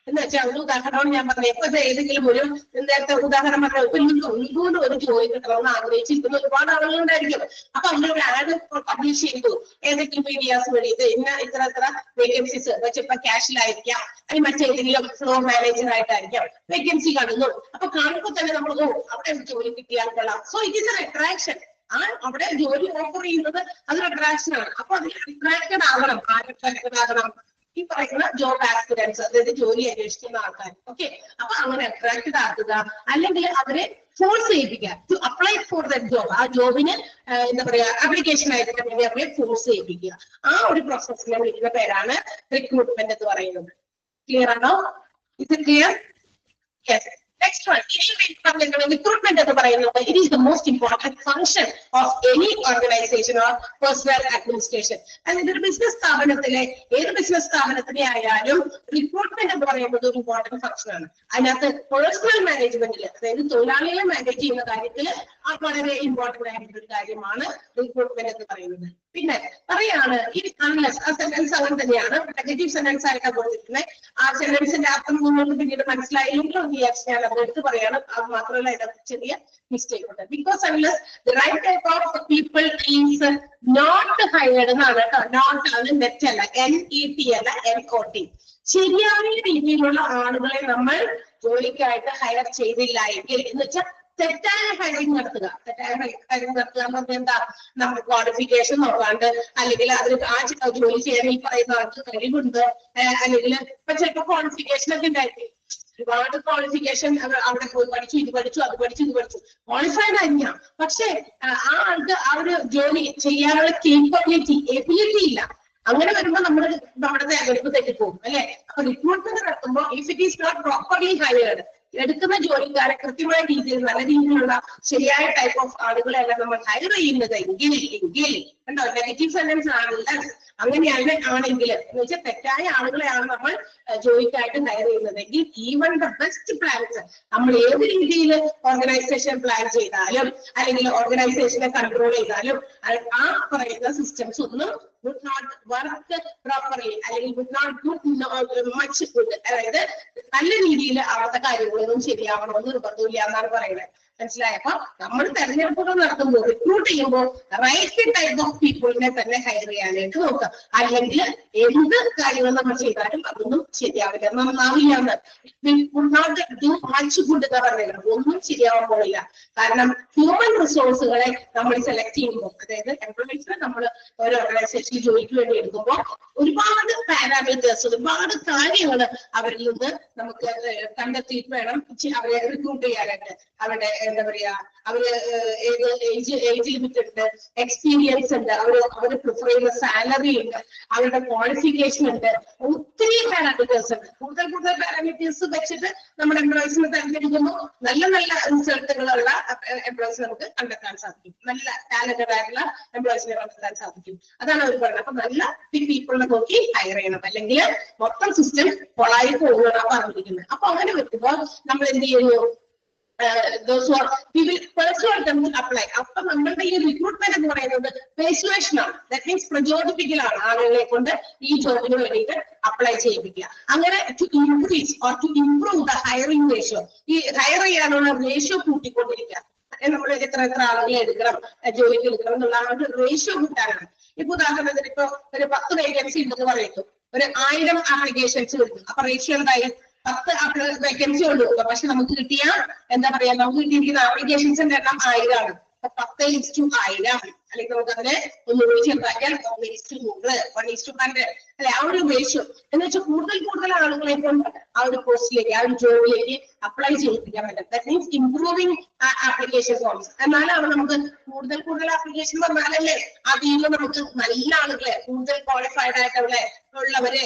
എന്ന് വെച്ചാൽ ഒരു ഉദാഹരണം ഞാൻ പറഞ്ഞു. ഇപ്പൊ ഏതെങ്കിലും ഒരു നേരത്തെ ഉദാഹരണം പറഞ്ഞാൽ ഇതുകൊണ്ട് ഒരു ജോലി കിട്ടണമെന്ന് ആഗ്രഹിച്ചിരിക്കുന്ന ഒരുപാട് ആളുകളുണ്ടായിരിക്കും. അപ്പൊ അങ്ങനെ ഒരു ആഡ് പബ്ലിഷ് ചെയ്തു ഏതെങ്കിലും മീഡിയാസ് വഴി, ഇത്ര വേക്കൻസീസ് വെച്ചിപ്പോ ക്യാഷിലായിരിക്കാം, അല്ലെങ്കിൽ മറ്റേതെങ്കിലും ഫ്ലോർ മാനേജർ ആയിട്ടായിരിക്കാം വേക്കൻസി കാണുന്നു. അപ്പൊ കാണുമ്പോൾ തന്നെ നമ്മൾ അവിടെ ജോലി കിട്ടിയാൽ കൊള്ളാം. So it is N attraction. അവിടെ ജോലി ഓഫർ ചെയ്യുന്നത് അതൊരു അട്രാക്ഷൻ ആണ്. അപ്പൊ അതിൽ അട്രാക്റ്റഡ് ആകണം. അട്രാക്റ്റഡ് ആകണം ഈ പറയുന്ന ജോബ് ആസ്പിരൻസ്, അതായത് ജോലി അന്വേഷിക്കുന്ന ആൾക്കാർ. ഓക്കെ, അപ്പൊ അങ്ങനെ അട്രാക്റ്റഡ് ആക്കുക, അല്ലെങ്കിൽ അവരെ ഫോഴ്സ് ചെയ്യിപ്പിക്കുക to apply for the job. ആ ജോബിന് എന്താ പറയാ ആപ്ലിക്കേഷൻ ആയിട്ട് വേണ്ടി അവരെ ഫോഴ്സ് ചെയ്യിപ്പിക്കുക. ആ ഒരു പ്രോസസ്സിനെ വിളിക്കുന്ന പേരാണ് റിക്രൂട്ട്മെന്റ് എന്ന് പറയുന്നത്. ക്ലിയർ ആണോ? ഇത് clear? Yes. Next one, recruitment എന്ന് പറയുന്നത് it is the most important function of any organization or personal administration. And ഒരു ബിസിനസ് സ്ഥാപനത്തിലെ ഏത് ബിസിനസ് സ്ഥാപനത്തിനെ ആയാലും റിക്രൂട്ട്മെന്റ് എന്ന് പറയുന്നത് ഒരു ഇമ്പോർട്ടന്റ് ഫംഗ്ഷൻ ആണ്. അതിനകത്ത് പേഴ്സണൽ മാനേജ്മെന്റിൽ, അതായത് തൊഴിലാളികളെ മാനേജ് ചെയ്യുന്ന കാര്യത്തിൽ വളരെ ഇമ്പോർട്ടന്റ് ആയിട്ടുള്ള ഒരു കാര്യമാണ് റിക്രൂട്ട്മെന്റ് എന്ന് പറയുന്നത്. പിന്നെ പറയാണ് ഈ അൺലെസ് ആ സെന്റൻസ് അങ്ങനെ തന്നെയാണ്, നെഗറ്റീവ് സെന്റൻസ് ആയിട്ടാണ് കൊടുത്തിരിക്കുന്നത്. ആ സെന്റൻസിന്റെ അർത്ഥം നിങ്ങൾക്ക് പിന്നീട് മനസ്സിലായില്ലെങ്കിലും ഞാൻ അത് എടുത്ത് പറയാണ്. അത് മാത്രമല്ല ഇതിനകത്ത് ചെറിയ മിസ്റ്റേക്ക് ഉണ്ട്. Because unless the right type of people is not hired എന്നാണ് കേട്ടോ. നോട്ട് ആണ്, നെറ്റ് അല്ല, NET അല്ല, NOT. ശരിയായ രീതിയിലുള്ള ആളുകളെ നമ്മൾ ജോലിക്കായിട്ട് ഹയർ ചെയ്തില്ല എങ്കിൽ എന്ന് വെച്ചാൽ തെറ്റായ ഹയറിംഗ് നടത്തുക. തെറ്റായ ഹയറിംഗ് നടത്തുക എന്ന് പറഞ്ഞാൽ എന്താ, നമ്മൾ ക്വാളിഫിക്കേഷൻ നോക്കാണ്ട്, അല്ലെങ്കിൽ അതിൽ ആ ജോലി ചെയ്യാൻ ഈ പറയുന്ന ആൾക്ക് കഴിവുണ്ട്, അല്ലെങ്കിൽ ഇപ്പൊ ചിലപ്പോ ക്വാളിഫിക്കേഷൻ ഒക്കെ ഉണ്ടായിരിക്കും. ഒരുപാട് ക്വാളിഫിക്കേഷൻ അവിടെ പോയി പഠിച്ചു, ഇത് പഠിച്ചു, അത് പഠിച്ചു, ഇത് പഠിച്ചു, ക്വാളിഫൈഡ് ആയിരിക്കാം. പക്ഷെ ആ ആൾക്ക് ആ ഒരു ജോലി ചെയ്യാനുള്ള കേപ്പബിലിറ്റി, എബിലിറ്റി ഇല്ല. അങ്ങനെ വരുമ്പോ നമ്മുടെ തെരഞ്ഞെടുപ്പ് തെറ്റിപ്പോകും അല്ലെ. അപ്പൊ റിക്രൂട്ട്മെന്റ് നടത്തുമ്പോൾ if it is not properly hired, എടുക്കുന്ന ജോലിക്കാരെ കൃത്യമായ രീതിയിൽ നല്ല രീതിയിലുള്ള ശരിയായ ടൈപ്പ് ഓഫ് ആളുകളെല്ലാം നമ്മൾ ഹയർ ചെയ്യുന്നത് എങ്കിൽ കണ്ടോ, നെഗറ്റീവ് സെന്റൻസ് ആണല്ല. ആണെങ്കിൽ എന്ന് വെച്ചാൽ തെറ്റായ ആളുകളെയാണ് നമ്മൾ ജോലിക്കായിട്ട് ഹയർ ചെയ്യുന്നതെങ്കിൽ ഈവൻ ദ ബെസ്റ്റ് പ്ലാൻസ് നമ്മൾ ഏത് രീതിയിൽ ഓർഗനൈസേഷൻ പ്ലാൻ ചെയ്താലും അല്ലെങ്കിൽ ഓർഗനൈസേഷനെ കൺട്രോൾ ചെയ്താലും ആ പറയുന്ന സിസ്റ്റംസ് ഒന്നും would not work properly അല്ലെങ്കിൽ would not do much good. അതായത് നല്ല രീതിയിൽ അവിടുത്തെ കാര്യങ്ങളൊന്നും ശരിയാവണമെന്ന് നിർബന്ധമില്ല എന്നാണ് പറയുന്നത്. മനസ്സിലായ? അപ്പൊ നമ്മൾ തെരഞ്ഞെടുപ്പുകൾ നടത്തുമ്പോൾ റിക്രൂട്ട് ചെയ്യുമ്പോൾ റൈറ്റ് ടൈപ്പ് ഓഫ് പീപ്പിളിനെ തന്നെ ഹയർ ചെയ്യാനായിട്ട് നോക്കുക. അല്ലെങ്കിൽ എന്ത് കാര്യങ്ങൾ നമ്മൾ ചെയ്താലും അതൊന്നും ശരിയാവില്ല, നന്നാവില്ല എന്ന്. മച്ച് ഗുഡ് എന്ന് പറഞ്ഞില്ല, ഒന്നും ശരിയാവാൻ പോകില്ല. കാരണം ഹ്യൂമൻ റിസോഴ്സുകളെ നമ്മൾ സെലക്ട് ചെയ്യുമ്പോൾ, അതായത് എംപ്ലോയീസിനെ നമ്മൾ ഒരു ഓർഗനൈസേഷനിൽ ജോലിക്ക് വേണ്ടി എടുക്കുമ്പോൾ ഒരുപാട് പാരാമീറ്റേഴ്സ്, ഒരുപാട് കാര്യങ്ങൾ അവരിൽ നിന്ന് നമുക്ക് കണ്ടെത്തിയിട്ട് വേണം അവരെ റിക്രൂട്ട് ചെയ്യാനായിട്ട്. അവരുടെ എന്താ പറയാ, അവര് ഏത് ഏജ് ലിമിറ്റ് ഉണ്ട്, എക്സ്പീരിയൻസ് ഉണ്ട്, അവര് പ്രിഫർ ചെയ്യുന്ന സാലറി ഉണ്ട്, അവരുടെ ക്വാളിഫിക്കേഷൻ ഉണ്ട്, ഒത്തിരി പാരാമീറ്റേഴ്സ് ഉണ്ട്. കൂടുതൽ പാരാമീറ്റേഴ്സ് വെച്ചിട്ട് നമ്മുടെ എംപ്ലോയീസിനെ തെരഞ്ഞെടുക്കുമ്പോൾ നല്ല റിസൾട്ടുകളുള്ള എംപ്ലോയീസ് നമുക്ക് കണ്ടെത്താൻ സാധിക്കും, നല്ല ടാലന്റഡ് ആയിട്ടുള്ള എംപ്ലോയീസിനെ കണ്ടെത്താൻ സാധിക്കും. അതാണ് അവർ പറയുന്നത്. അപ്പൊ നല്ല പീപ്പിളിനെ നോക്കി ഹയർ ചെയ്യണം, അല്ലെങ്കിൽ മൊത്തം സിസ്റ്റം കൊളായി പോകുന്നതാണ് പറഞ്ഞിരിക്കുന്നത്. അപ്പൊ അങ്ങനെ വെക്കുമ്പോൾ നമ്മൾ എന്ത് ചെയ്യുന്നു, those who are we will persuade them to apply. അപ്പൊ നമ്മളുടെ ഈ റിക്രൂട്ട്മെന്റ് എന്ന് പറയുന്നത് പെർസുവേഷൻ ആണ്. ദാറ്റ് മീൻസ് പ്രചോദിപ്പിക്കലാണ് ആളുകളെ കൊണ്ട് ഈ ജോബിന് വേണ്ടിയിട്ട് അപ്ലൈ ചെയ്യിപ്പിക്കുക. അങ്ങനെ to increase or to improve the hiring ratio, ഈ ഹയർ ചെയ്യാനുള്ള റേഷ്യോ കൂട്ടിക്കൊണ്ടിരിക്കുക. നമ്മൾ എത്ര ആളുകളെ എടുക്കണം, ജോലിക്ക് എടുക്കണം എന്നുള്ള ആ ഒരു റേഷ്യോ കൂട്ടാനാണ്. ഇപ്പൊ ഉദാഹരണത്തിന് ഇപ്പൊ ഒരു 10 വേക്കൻസി ഉണ്ടെന്ന് പറയുന്നു, ഒരു 1000 ആപ്ലിക്കേഷൻസ് വരുന്നു. അപ്പൊ റേഷ്യോ എന്തായി, 10 വേക്കൻസി ഉള്ളൂ. പക്ഷെ നമുക്ക് കിട്ടിയ എന്താ പറയാ, നമുക്ക് കിട്ടിയിരിക്കുന്ന ആപ്ലിക്കേഷൻസിന്റെ എണ്ണം 1000 ആണ്. 10:1000, അല്ലെങ്കിൽ നമുക്ക് അതിനെ ഒന്നുകൂടി ചെറുതാക്കിയാൽ 1:100, 1:100 അല്ലെ. ആ ഒരു റേഷ്യോ എന്ന് വെച്ചാൽ കൂടുതൽ ആളുകളെ കൊണ്ട് ആ ഒരു പോസ്റ്റിലേക്ക്, ആ ഒരു ജോബിലേക്ക് അപ്ലൈ ചെയ്യിപ്പിക്കാൻ പറ്റും. That means improving application forms. എന്നാലാണ് നമുക്ക് കൂടുതൽ ആപ്ലിക്കേഷൻ വന്നാലല്ലേ അതിൽ നിന്ന് നമുക്ക് നല്ല ആളുകളെ, കൂടുതൽ ക്വാളിഫൈഡ് ആയിട്ടുള്ളവരെ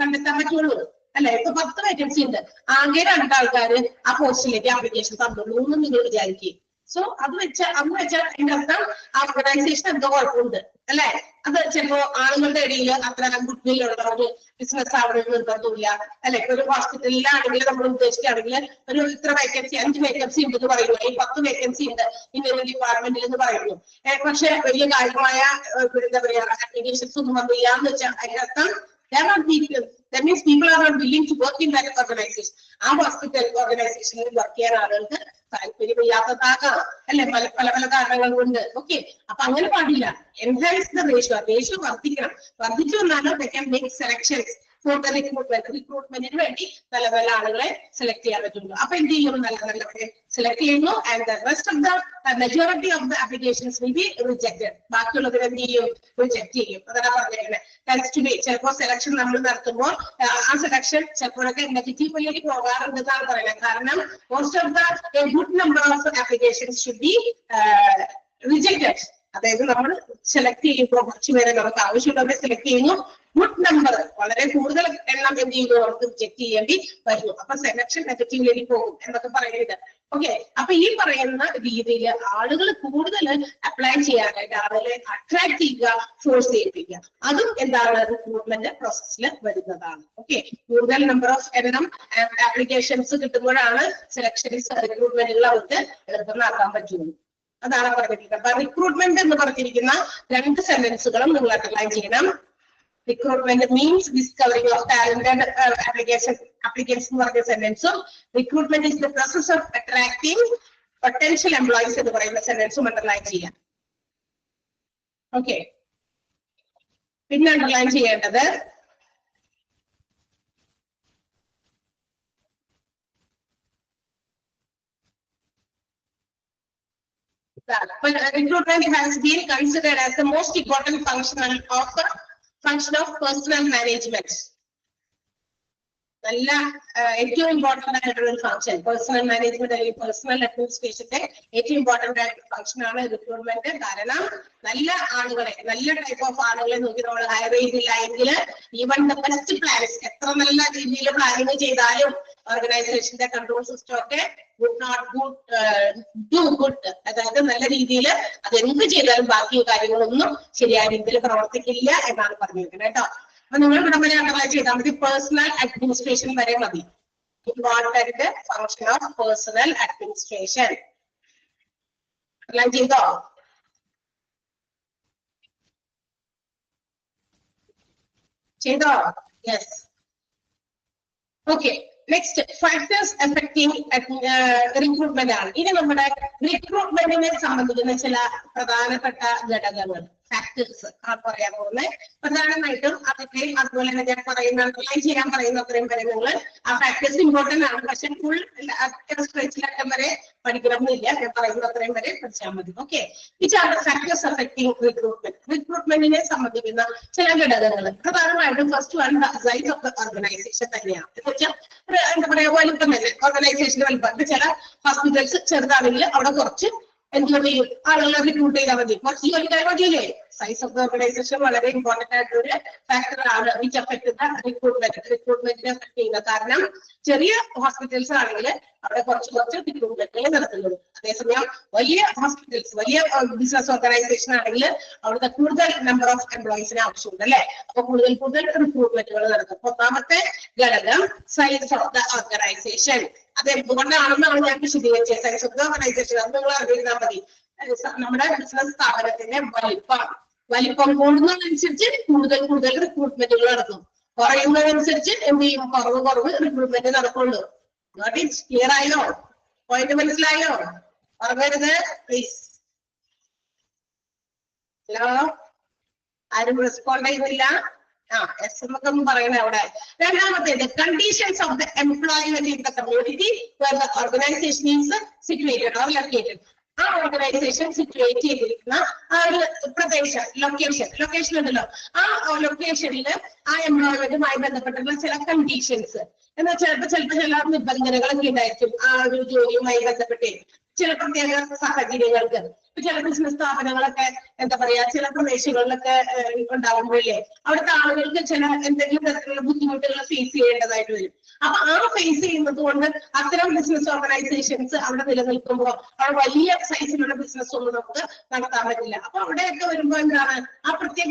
കണ്ടെത്താൻ പറ്റുള്ളൂ അല്ലെ. ഇപ്പൊ 10 വേക്കൻസി ഉണ്ട്, ആകെ 2 ആൾക്കാര് ആ പോസ്റ്റിലേക്ക് ആപ്ലിക്കേഷൻ തന്നുള്ളൂ എന്ന് നിങ്ങൾ വിചാരിക്കുക. സോ അത് വെച്ചാൽ അതിന്റെ അർത്ഥം ആ ഓർഗനൈസേഷൻ എന്തോ കുഴപ്പമുണ്ട് അല്ലെ. അത് ചിലപ്പോ ആളുകളുടെ ഇടയിൽ അത്ര ഗുഡ് വിൽ ഉള്ള ഒരു ബിസിനസ് ആവണമെന്ന് നിർബന്ധമില്ല അല്ലെ. ഒരു ഹോസ്പിറ്റലിലാണെങ്കിൽ നമ്മൾ ഉദ്ദേശിക്കുകയാണെങ്കിൽ ഒരു ഇത്ര വേക്കൻസി, 5 വേക്കൻസി ഉണ്ടെന്ന് പറയുന്നു, ഈ 10 വേക്കൻസി ഉണ്ട് ഇന്നൊരു ഡിപ്പാർട്ട്മെന്റിൽ എന്ന് പറയുന്നു. പക്ഷെ വലിയ കാര്യമായ എന്താ പറയാ ആപ്ലിക്കേഷൻസ് ഒന്നും വന്നില്ല എന്ന് വെച്ചാൽ അതിന്റെ അർത്ഥം that means people are not willing to work in that organization. ആ ഹോസ്പിറ്റൽ ഓർഗനൈസേഷനിൽ വർക്ക് ചെയ്യാൻ ആളുകൾക്ക് താല്പര്യമില്ലാത്തതാകാം അല്ലെ, പല കാരണങ്ങൾ കൊണ്ട്. ഓക്കെ, അപ്പൊ അങ്ങനെ പാടില്ല. എൻഹാൻസ് ദ റേഷ്യോ വർദ്ധിക്കണം. വർദ്ധിച്ചു വന്നാലും they can make selections for the റിക്രൂട്ട്മെന്റിന് വേണ്ടി നല്ല ആളുകളെ സെലക്ട് ചെയ്യാൻ പറ്റുള്ളൂ. അപ്പൊ എന്ത് ചെയ്യും, നല്ലവരെ സെലക്ട് ചെയ്യുന്നു. And the rest of the majority of the applications will be rejected. ബാക്കിയുള്ളവർ എന്ത് ചെയ്യും, റിജക്ട് ചെയ്യും. അതാണ് പറഞ്ഞിരിക്കുന്നത്. ടെൻസ് ടു ബി, ചിലപ്പോൾ സെലക്ഷൻ നമ്മൾ നടത്തുമ്പോൾ ആ സെലക്ഷൻ ചിലപ്പോഴൊക്കെ നെഗറ്റീവ് വഴിയേക്ക് പോകാറുണ്ടെന്നാണ് പറയുന്നത്. കാരണം most of the good number of applications should be rejected. അതായത് നമ്മൾ സെലക്ട് ചെയ്യുമ്പോൾ കുറച്ചുപേരെ നമുക്ക് ആവശ്യമുള്ളവരെ സെലക്ട് ചെയ്യുന്നു, ഗുഡ് നമ്പർ വളരെ കൂടുതൽ എണ്ണം എന്ത് ചെയ്യുന്നു നമുക്ക് റിജക്ട് ചെയ്യേണ്ടി വരുന്നു. അപ്പൊ സെലക്ഷൻ നെഗറ്റീവിലേക്ക് പോകും എന്നൊക്കെ പറയുന്നത്. ഓക്കെ, അപ്പൊ ഈ പറയുന്ന രീതിയിൽ ആളുകൾ കൂടുതൽ അപ്ലൈ ചെയ്യാനായിട്ട് ആളുകളെ അട്രാക്ട് ചെയ്യുക, ഫോഴ്സ് ചെയ്യിപ്പിക്കുക, അതും എന്താണ് റിക്രൂട്ട്മെന്റ് പ്രോസസ്സിൽ വരുന്നതാണ്. ഓക്കെ, കൂടുതൽ നമ്പർ ഓഫ് എണ്ണം ആപ്ലിക്കേഷൻസ് കിട്ടുമ്പോഴാണ് സെലക്ഷൻസ് റിക്രൂട്ട്മെന്റുകൾ അവർക്ക് എളുപ്പമാക്കാൻ പറ്റുള്ളൂ. അതാണ് പറഞ്ഞിരിക്കുന്നത്. അപ്പൊ റിക്രൂട്ട്മെന്റ് എന്ന് പറഞ്ഞിരിക്കുന്ന രണ്ട് സെന്റൻസുകളും നിങ്ങൾ അണ്ടർലൈൻ ചെയ്യണം. Recruitment means discovering of talented applicants എന്ന് പറഞ്ഞ സെന്റൻസും, recruitment is the process of attracting potential employees എന്ന് പറയുന്ന സെന്റൻസും അണ്ടർലൈൻ ചെയ്യാം. ഓക്കെ, പിന്നെ അണ്ടർലൈൻ ചെയ്യേണ്ടത് recruitment has been considered as the most important function of personal management. നല്ല ഏറ്റവും ഇമ്പോർട്ടന്റ് ആയിട്ടുള്ള ഒരു ഫംഗ്ഷൻ പേഴ്സണൽ മാനേജ്മെന്റ് അല്ലെങ്കിൽ പേഴ്സണൽ അഡ്മിനിസ്ട്രേഷന്റെ ഏറ്റവും ഇമ്പോർട്ടന്റ് ആയിട്ടുള്ള ഫംഗ്ഷൻ ആണ് റിക്രൂട്ട്മെന്റ്. കാരണം നല്ല ആളുകളെ, നല്ല ടൈപ്പ് ഓഫ് ആളുകളെ നോക്കി നമ്മൾ ഹയർ ചെയ്തില്ല എങ്കിൽ ഈവൻ ദ ബെസ്റ്റ് പ്ലാൻസ്, എത്ര നല്ല രീതിയിൽ പ്ലാനിങ് ചെയ്താലും ഓർഗനൈസേഷന്റെ കൺട്രോൾ സിസ്റ്റം ഒക്കെ അതായത് നല്ല രീതിയിൽ അതെന്ത് ചെയ്താലും ബാക്കി കാര്യങ്ങളൊന്നും ശരിയായ രീതിയിൽ പ്രവർത്തിക്കില്ല എന്നാണ് പറഞ്ഞിരിക്കുന്നത് കേട്ടോ. അപ്പൊ നിങ്ങൾ ഇവിടെ വരെ അണ്ടർലൈൻ ചെയ്താൽ മതി, പേഴ്സണൽ അഡ്മിനിസ്ട്രേഷൻ വരെ മതി. Important function of personal administration underline ചെയ്തോ? ചെയ്തോ? Yes. Okay, next factors affecting recruitment ആണ്. ഇനി നമ്മുടെ റിക്രൂട്ട്മെന്റിനെ സംബന്ധിക്കുന്ന ചില പ്രധാനപ്പെട്ട ഘടകങ്ങൾ ഫാക്ടേഴ്സ് ആണ് പറയാൻ പോകുന്നത്. പ്രധാനമായിട്ടും അതിന്റെയും അതുപോലെ തന്നെ ഞാൻ പറയുന്ന അണ്ടർലൈൻ ചെയ്യാൻ പറയുന്ന അത്രയും വരെ നിങ്ങൾ ആ ഫാക്ടേഴ്സ് ഇമ്പോർട്ടന്റ് ആണ്. പക്ഷെ ഫുൾ സ്ട്രെച്ചിലറ്റം വരെ പഠിക്കണമെന്നില്ല, ഞാൻ പറയുന്ന അത്രയും വരെ പഠിച്ചാൽ മതി. Okay, which are the factors affecting recruitment. റിക്രൂട്ട്മെന്റിനെ സംബന്ധിക്കുന്ന ചില ഘടകങ്ങൾ പ്രധാനമായിട്ടും first one size of the organisation തന്നെയാണ്. എന്ന് വെച്ചാൽ എന്താ പറയാ, വലുപ്പം തന്നെ, ഓർഗനൈസേഷന്റെ വലുപ്പം. ചില ഹോസ്പിറ്റൽസ് ചെറുതാണെങ്കിൽ അവിടെ കുറച്ച് എന്ത് ചെയ്യും, ആളുകളെ റിക്രൂട്ട് ചെയ്താൽ മതി, കുറച്ച് ജോലിക്കാർ മതിയല്ലേ. സൈസ് ഓഫ് ദ ഓർഗനൈസേഷൻ വളരെ ഇമ്പോർട്ടന്റ് ആയിട്ടുള്ള ഫാക്ടർ ആണ് വിച്ച് അഫക്ട് ദ റിക്രൂട്ട്മെന്റിനെ അഫക്ട് ചെയ്യുന്നത്. കാരണം ചെറിയ ഹോസ്പിറ്റൽസ് ആണെങ്കിൽ അവിടെ കുറച്ച് റിക്രൂട്ട്മെന്റുകൾ നടത്തുന്നത്. അതേസമയം വലിയ ഹോസ്പിറ്റൽസ്, വലിയ ബിസിനസ് ഓർഗനൈസേഷൻ ആണെങ്കിൽ അവിടുത്തെ കൂടുതൽ നമ്പർ ഓഫ് എംപ്ലോയീസിന് ആവശ്യമുണ്ട് അല്ലെ. അപ്പൊ കൂടുതൽ റിക്രൂട്ട്മെന്റുകൾ നടത്തും. ഒന്നാമത്തെ ഘടകം സൈസ് ഓഫ് ദ ഓർഗനൈസേഷൻ. അത് എന്തുകൊണ്ടാണെന്നാണ് ഞാൻ വിശദീകരിച്ചത്. സൈസ് ഓഫ് ദ ഓർഗനൈസേഷൻ അത് നിങ്ങൾ അറിഞ്ഞിരുന്നാൽ മതി. നമ്മുടെ ബിസിനസ് സ്ഥാപനത്തിന്റെ വലിപ്പം കൂടുന്നതനുസരിച്ച് കൂടുതൽ റിക്രൂട്ട്മെന്റുകൾ നടക്കും. കുറയുന്നതനുസരിച്ച് എന്ത് ചെയ്യും, കുറവ് റിക്രൂട്ട്മെന്റ് നടക്കുള്ളൂ. ക്ലിയർ ആയോ? പോയിന്റ് മനസ്സിലായോ? മറക്കരുത് പ്ലീസ്. ഹലോ, ആരും റെസ്പോണ്ട് ചെയ്യുന്നില്ല? എസ് എന്നൊക്കെ പറയണേ അവിടെ. രണ്ടാമത്തേത് conditions of the employment in the community where the organisation is situated or located. ആ ഓർഗനൈസേഷൻ സിറ്റുവേറ്റ് ചെയ്തിരിക്കുന്ന ആ ഒരു പ്രദേശം, ലൊക്കേഷൻ ഉണ്ടല്ലോ, ആ ലൊക്കേഷനിൽ ആ എംപ്ലോയ്മെന്റുമായി ബന്ധപ്പെട്ടുള്ള ചില കണ്ടീഷൻസ് എന്നാൽ ചിലപ്പോൾ ചില നിബന്ധനകളൊക്കെ ഉണ്ടായിരിക്കും ആ ഒരു ജോലിയുമായി ബന്ധപ്പെട്ട്. ചില പ്രത്യേക സാഹചര്യങ്ങൾക്ക് ചില ബിസിനസ് സ്ഥാപനങ്ങളൊക്കെ എന്താ പറയാ ചില പ്രദേശങ്ങളിലൊക്കെ ഉണ്ടാകുമ്പോഴേ അവിടുത്തെ ആളുകൾക്ക് ചില എന്തെങ്കിലും തരത്തിലുള്ള ബുദ്ധിമുട്ടുകൾ ഫേസ് ചെയ്യേണ്ടതായിട്ട് വരും. അപ്പൊ ആ ഫേസ് ചെയ്യുന്നത് കൊണ്ട് അത്തരം ബിസിനസ് ഓർഗനൈസേഷൻസ് അവിടെ നിലനിൽക്കുമ്പോൾ അവിടെ വലിയ സൈസിലുള്ള ബിസിനസ് ഒന്നും നമുക്ക് നടത്താൻ പറ്റില്ല. അപ്പൊ അവിടെയൊക്കെ വരുമ്പോൾ എന്താണ് ആ പ്രത്യേക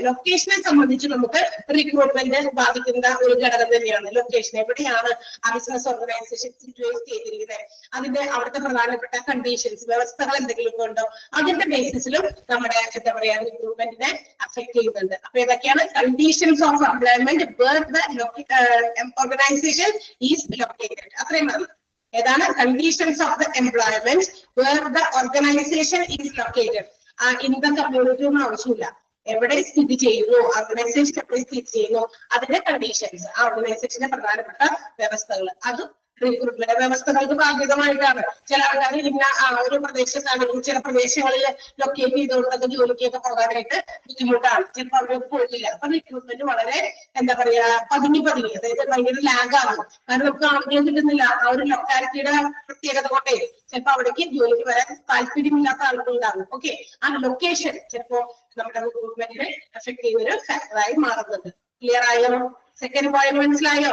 ലൊക്കേഷനെ സംബന്ധിച്ച് നമുക്ക് റിക്രൂട്ട്മെന്റ് ബാധിക്കുന്ന ഒരു ഘടകം തന്നെയാണ് ലൊക്കേഷൻ. എവിടെയാണ് ആ ബിസിനസ് ഓർഗനൈസേഷൻ സിറ്റുവേറ്റ് ചെയ്തിരിക്കുന്നത്, അതിന്റെ അവിടുത്തെ പ്രധാനപ്പെട്ട കണ്ടീഷൻസ്, വ്യവസ്ഥകൾ എന്തെങ്കിലും ഉണ്ടോ, അതിന്റെ ബേസിസിലും നമ്മുടെ എന്താ പറയാ റിക്രൂട്ട്മെന്റിനെ അഫക്ട് ചെയ്യുന്നുണ്ട്. അപ്പൊ ഇതൊക്കെയാണ് conditions of employment where the organisation is located. അത്രയും മതി. ഏതാണ് conditions of the employment where the organisation is located. In the community ഒന്നും ആവശ്യമില്ല, എവിടെ സ്ഥിതി ചെയ്യുന്നു, ഓർഗനൈസേഷൻ എവിടെ സ്ഥിതി ചെയ്യുന്നു, അതിന്റെ കണ്ടീഷൻസ്, ആ ഓർഗനൈസേഷന്റെ പ്രധാനപ്പെട്ട വ്യവസ്ഥകൾ, അതും റിക്രൂട്ട്മെന്റ് വ്യവസ്ഥകൾക്ക് ബാധ്യതമായിട്ടാണ്. ചില ആൾക്കാർ ഇന്ന ഒരു പ്രദേശത്താണെങ്കിൽ ചില പ്രദേശങ്ങളിൽ ലൊക്കേറ്റ് ചെയ്തുകൊണ്ടൊക്കെ ജോലിക്കൊക്കെ പോകാനായിട്ട് ബുദ്ധിമുട്ടാണ്. ചിലപ്പോൾ അവർക്ക് പോയിട്ടില്ല. അപ്പൊ റിക്രൂട്ട്മെന്റ് വളരെ എന്താ പറയാ പതുങ്ങി അതായത് ഭയങ്കര ലാഗാണ്. കാരണം നമുക്ക് ആളുകളെ കിട്ടുന്നില്ല. ആ ഒരു ലൊക്കാലിറ്റിയുടെ പ്രത്യേകത കൊണ്ടേ ചിലപ്പോൾ അവിടേക്ക് ജോലിക്ക് വരാൻ താല്പര്യമില്ലാത്ത ആളുകളുണ്ടാകും. ഓക്കെ, ആ ലൊക്കേഷൻ ചിലപ്പോ നമ്മുടെ റിക്രൂട്ട്മെന്റിനെ എഫക്ട് ചെയ്യുന്ന ഒരു ഫാക്ടറായി മാറുന്നുണ്ട്. ക്ലിയർ ആയോ? സെക്കൻഡ് പോയിന്റ് മനസ്സിലായോ?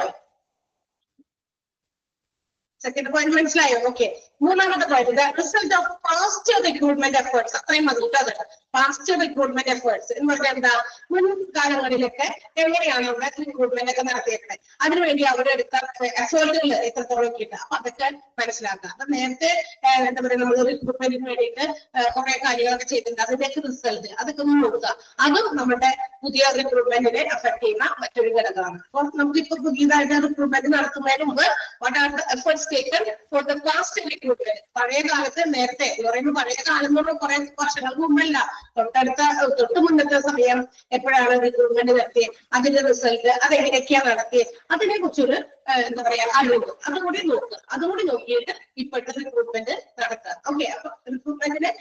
സെക്കൻഡ് പോയിന്റ് മനസ്സിലായോ? ഓക്കെ. മൂന്നാമത്തെ point result of past recruitment efforts. അത്രയും മതി കേട്ടോ. പാസ്റ്റ് റിക്രൂട്ട്മെന്റ് എഫേർട്സ് എന്ന് പറഞ്ഞാൽ എന്താ? മുൻകാലങ്ങളിലൊക്കെ എങ്ങനെയാണ് അവിടെ റിക്രൂട്ട്മെന്റ് ഒക്കെ നടത്തിയേക്കുന്നത്, അതിനുവേണ്ടി അവരെടുത്ത എഫേർട്ടുകൾ എത്രത്തോളം കിട്ടുക, അപ്പൊ അതൊക്കെ മനസ്സിലാക്കുക. അപ്പൊ നേരത്തെ എന്താ പറയുക, നമ്മൾ റിക്രൂട്ട്മെന്റിന് വേണ്ടിയിട്ട് കുറെ കാര്യങ്ങളൊക്കെ ചെയ്തിട്ടുണ്ട്, അതിന്റെയൊക്കെ റിസൾട്ട് അതൊക്കെ ഒന്ന് നോക്കുക. അതും നമ്മുടെ പുതിയ റിക്രൂട്ട്മെന്റിനെ അഫക്ട് ചെയ്യുന്ന മറ്റൊരു ഘടകമാണ്. അപ്പൊ നമുക്കിപ്പോ പുതിയതായിട്ട് റിക്രൂട്ട്മെന്റ് നടത്തുന്നതിന് മുമ്പ് what are the efforts taken for the past recruitment. പഴയ കാലത്ത് നേരത്തെ പറയുമ്പോൾ പഴയ കാലം എന്ന് പറഞ്ഞാൽ കുറെ വർഷങ്ങൾക്ക് മുമ്പല്ല, തൊട്ട് മുന്നത്തെ സമയം എപ്പോഴാണ് റിക്രൂട്ട്മെന്റ് നടത്തിയത്, അതിന്റെ റിസൾട്ട് അതെങ്ങനെയൊക്കെയാണ് നടത്തിയത്, അതിനെ കുറിച്ചൊരു എന്താ പറയാ അറിവ് അതുകൂടി നോക്കുക. അതുകൂടി നോക്കിയിട്ട് ഇപ്പോഴത്തെ റിക്രൂട്ട്മെന്റ് നടത്തുക. ഓക്കെ, അപ്പൊ റിക്രൂട്ട്മെന്റിനെ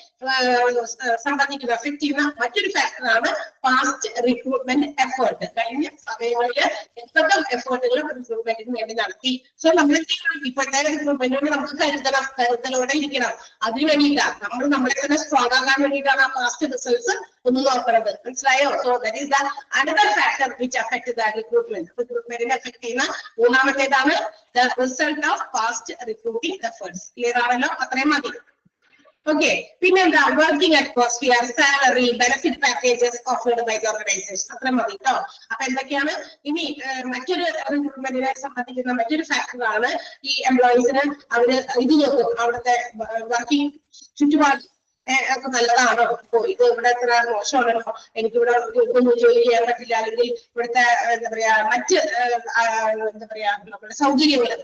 സംബന്ധിക്കുന്ന എഫക്ട് ചെയ്യുന്ന മറ്റൊരു ഫാക്ടറാണ് പാസ്റ്റ് റിക്രൂട്ട്മെന്റ് എഫേർട്ട്. കഴിഞ്ഞ സമയങ്ങളിൽ എന്തൊക്കെ എഫേർട്ടുകൾ റിക്രൂട്ട്മെന്റിന് വേണ്ടി നടത്തി. സോ നമ്മൾ ഇപ്പോഴത്തെ റിക്രൂട്ട്മെന്റിന് നമുക്ക് കരുതലോടെ ഇരിക്കണം. അതിന് വേണ്ടിയിട്ടാണ് നമ്മളെ തന്നെ സ്ട്രോങ് ആകാൻ വേണ്ടിയിട്ടാണ് ആ പാസ്റ്റ് റിസൾട്ട്സ് ഒന്ന് നോക്കുന്നത്. മനസ്സിലായോ? So that is the another factor which affect the recruitment. റിക്രൂട്ട്മെന്റിനെ അഫക്ട് ചെയ്യുന്ന മൂന്നാമത്തേതാണ് the result of past recruiting efforts. Clear ആണല്ലോ? അത്രയും മതി. ഓക്കെ, പിന്നെന്താ? Working atmosphere, salary, benefit packages offered by the organisation. അത്ര മതി കേട്ടോ. അപ്പൊ എന്തൊക്കെയാണ് ഇനി മറ്റൊരു റിക്രൂട്ട്മെന്റിനെ സംബന്ധിക്കുന്ന മറ്റൊരു ഫാക്ടറാണ് ഈ എംപ്ലോയീസിന് അവര് ഇത് നോക്കും, അവിടുത്തെ വർക്കിംഗ് ചുറ്റുപാട് ഒക്കെ നല്ലതാണോ, ഇത് ഇവിടെ എത്ര മോശമാണോ, എനിക്കിവിടെ ഒന്നും ജോലി ചെയ്യാൻ പറ്റില്ല, അല്ലെങ്കിൽ ഇവിടുത്തെ എന്താ പറയാ മറ്റ് എന്താ പറയാ നമ്മുടെ സൗകര്യങ്ങള്,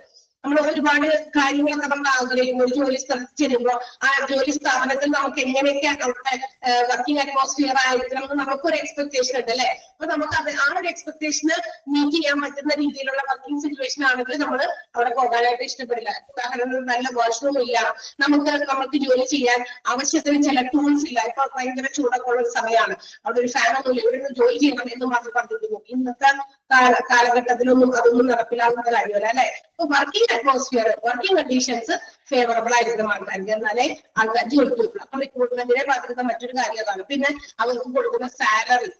നമ്മൾ ഒരുപാട് കാര്യങ്ങളൊക്കെ നമ്മൾ ആഗ്രഹിക്കുമ്പോൾ ഒരു ജോലി സ്ഥലത്ത് ചെല്ലുമ്പോൾ ആ ജോലി സ്ഥാപനത്തിൽ നമുക്ക് എങ്ങനെയൊക്കെ നമ്മുടെ വർക്കിംഗ് അറ്റ്മോസ്ഫിയർ ആയിരിക്കണം എന്ന് നമുക്കൊരു എക്സ്പെക്ടേഷൻ ഉണ്ട് അല്ലെ. അപ്പൊ നമുക്ക് അത് ആ ഒരു എക്സ്പെക്ടേഷന് മീറ്റ് ചെയ്യാൻ പറ്റുന്ന രീതിയിലുള്ള വർക്കിംഗ് സിറ്റുവേഷൻ ആണെങ്കിൽ നമ്മൾ അവിടെ പോകാനായിട്ട് ഇഷ്ടപ്പെടില്ല. ഉദാഹരണത്തിന് നല്ല വാഷ്റൂം ഇല്ല, നമുക്ക് ജോലി ചെയ്യാൻ ആവശ്യത്തിന് ചില ടൂൾസ് ഇല്ല. ഇപ്പൊ ഭയങ്കര ചൂടൊക്കെ ഉള്ള ഒരു സമയമാണ്, അവിടെ ഒരു ഫാനൊന്നും ഇല്ല, ഇവിടെ ജോലി ചെയ്യണം എന്ന് മാത്രം പറഞ്ഞിരിക്കുന്നു. ഇന്നത്തെ കാലഘട്ടത്തിലൊന്നും അതൊന്നും നടപ്പിലാകുന്ന കാര്യമല്ല അല്ലെ. അപ്പൊ working atmosphere, working conditions favourable ആയിരിക്കും ആൾക്കാർക്ക്, എന്നാലേ ആൾക്കാർ ജോലി കൊടുക്കും. അപ്പൊ റിക്രൂട്ട്മെന്റിനെ ബാധിക്കുന്ന മറ്റൊരു കാര്യം അതാണ്. പിന്നെ അവർക്ക് കൊടുക്കുന്ന സാലറി,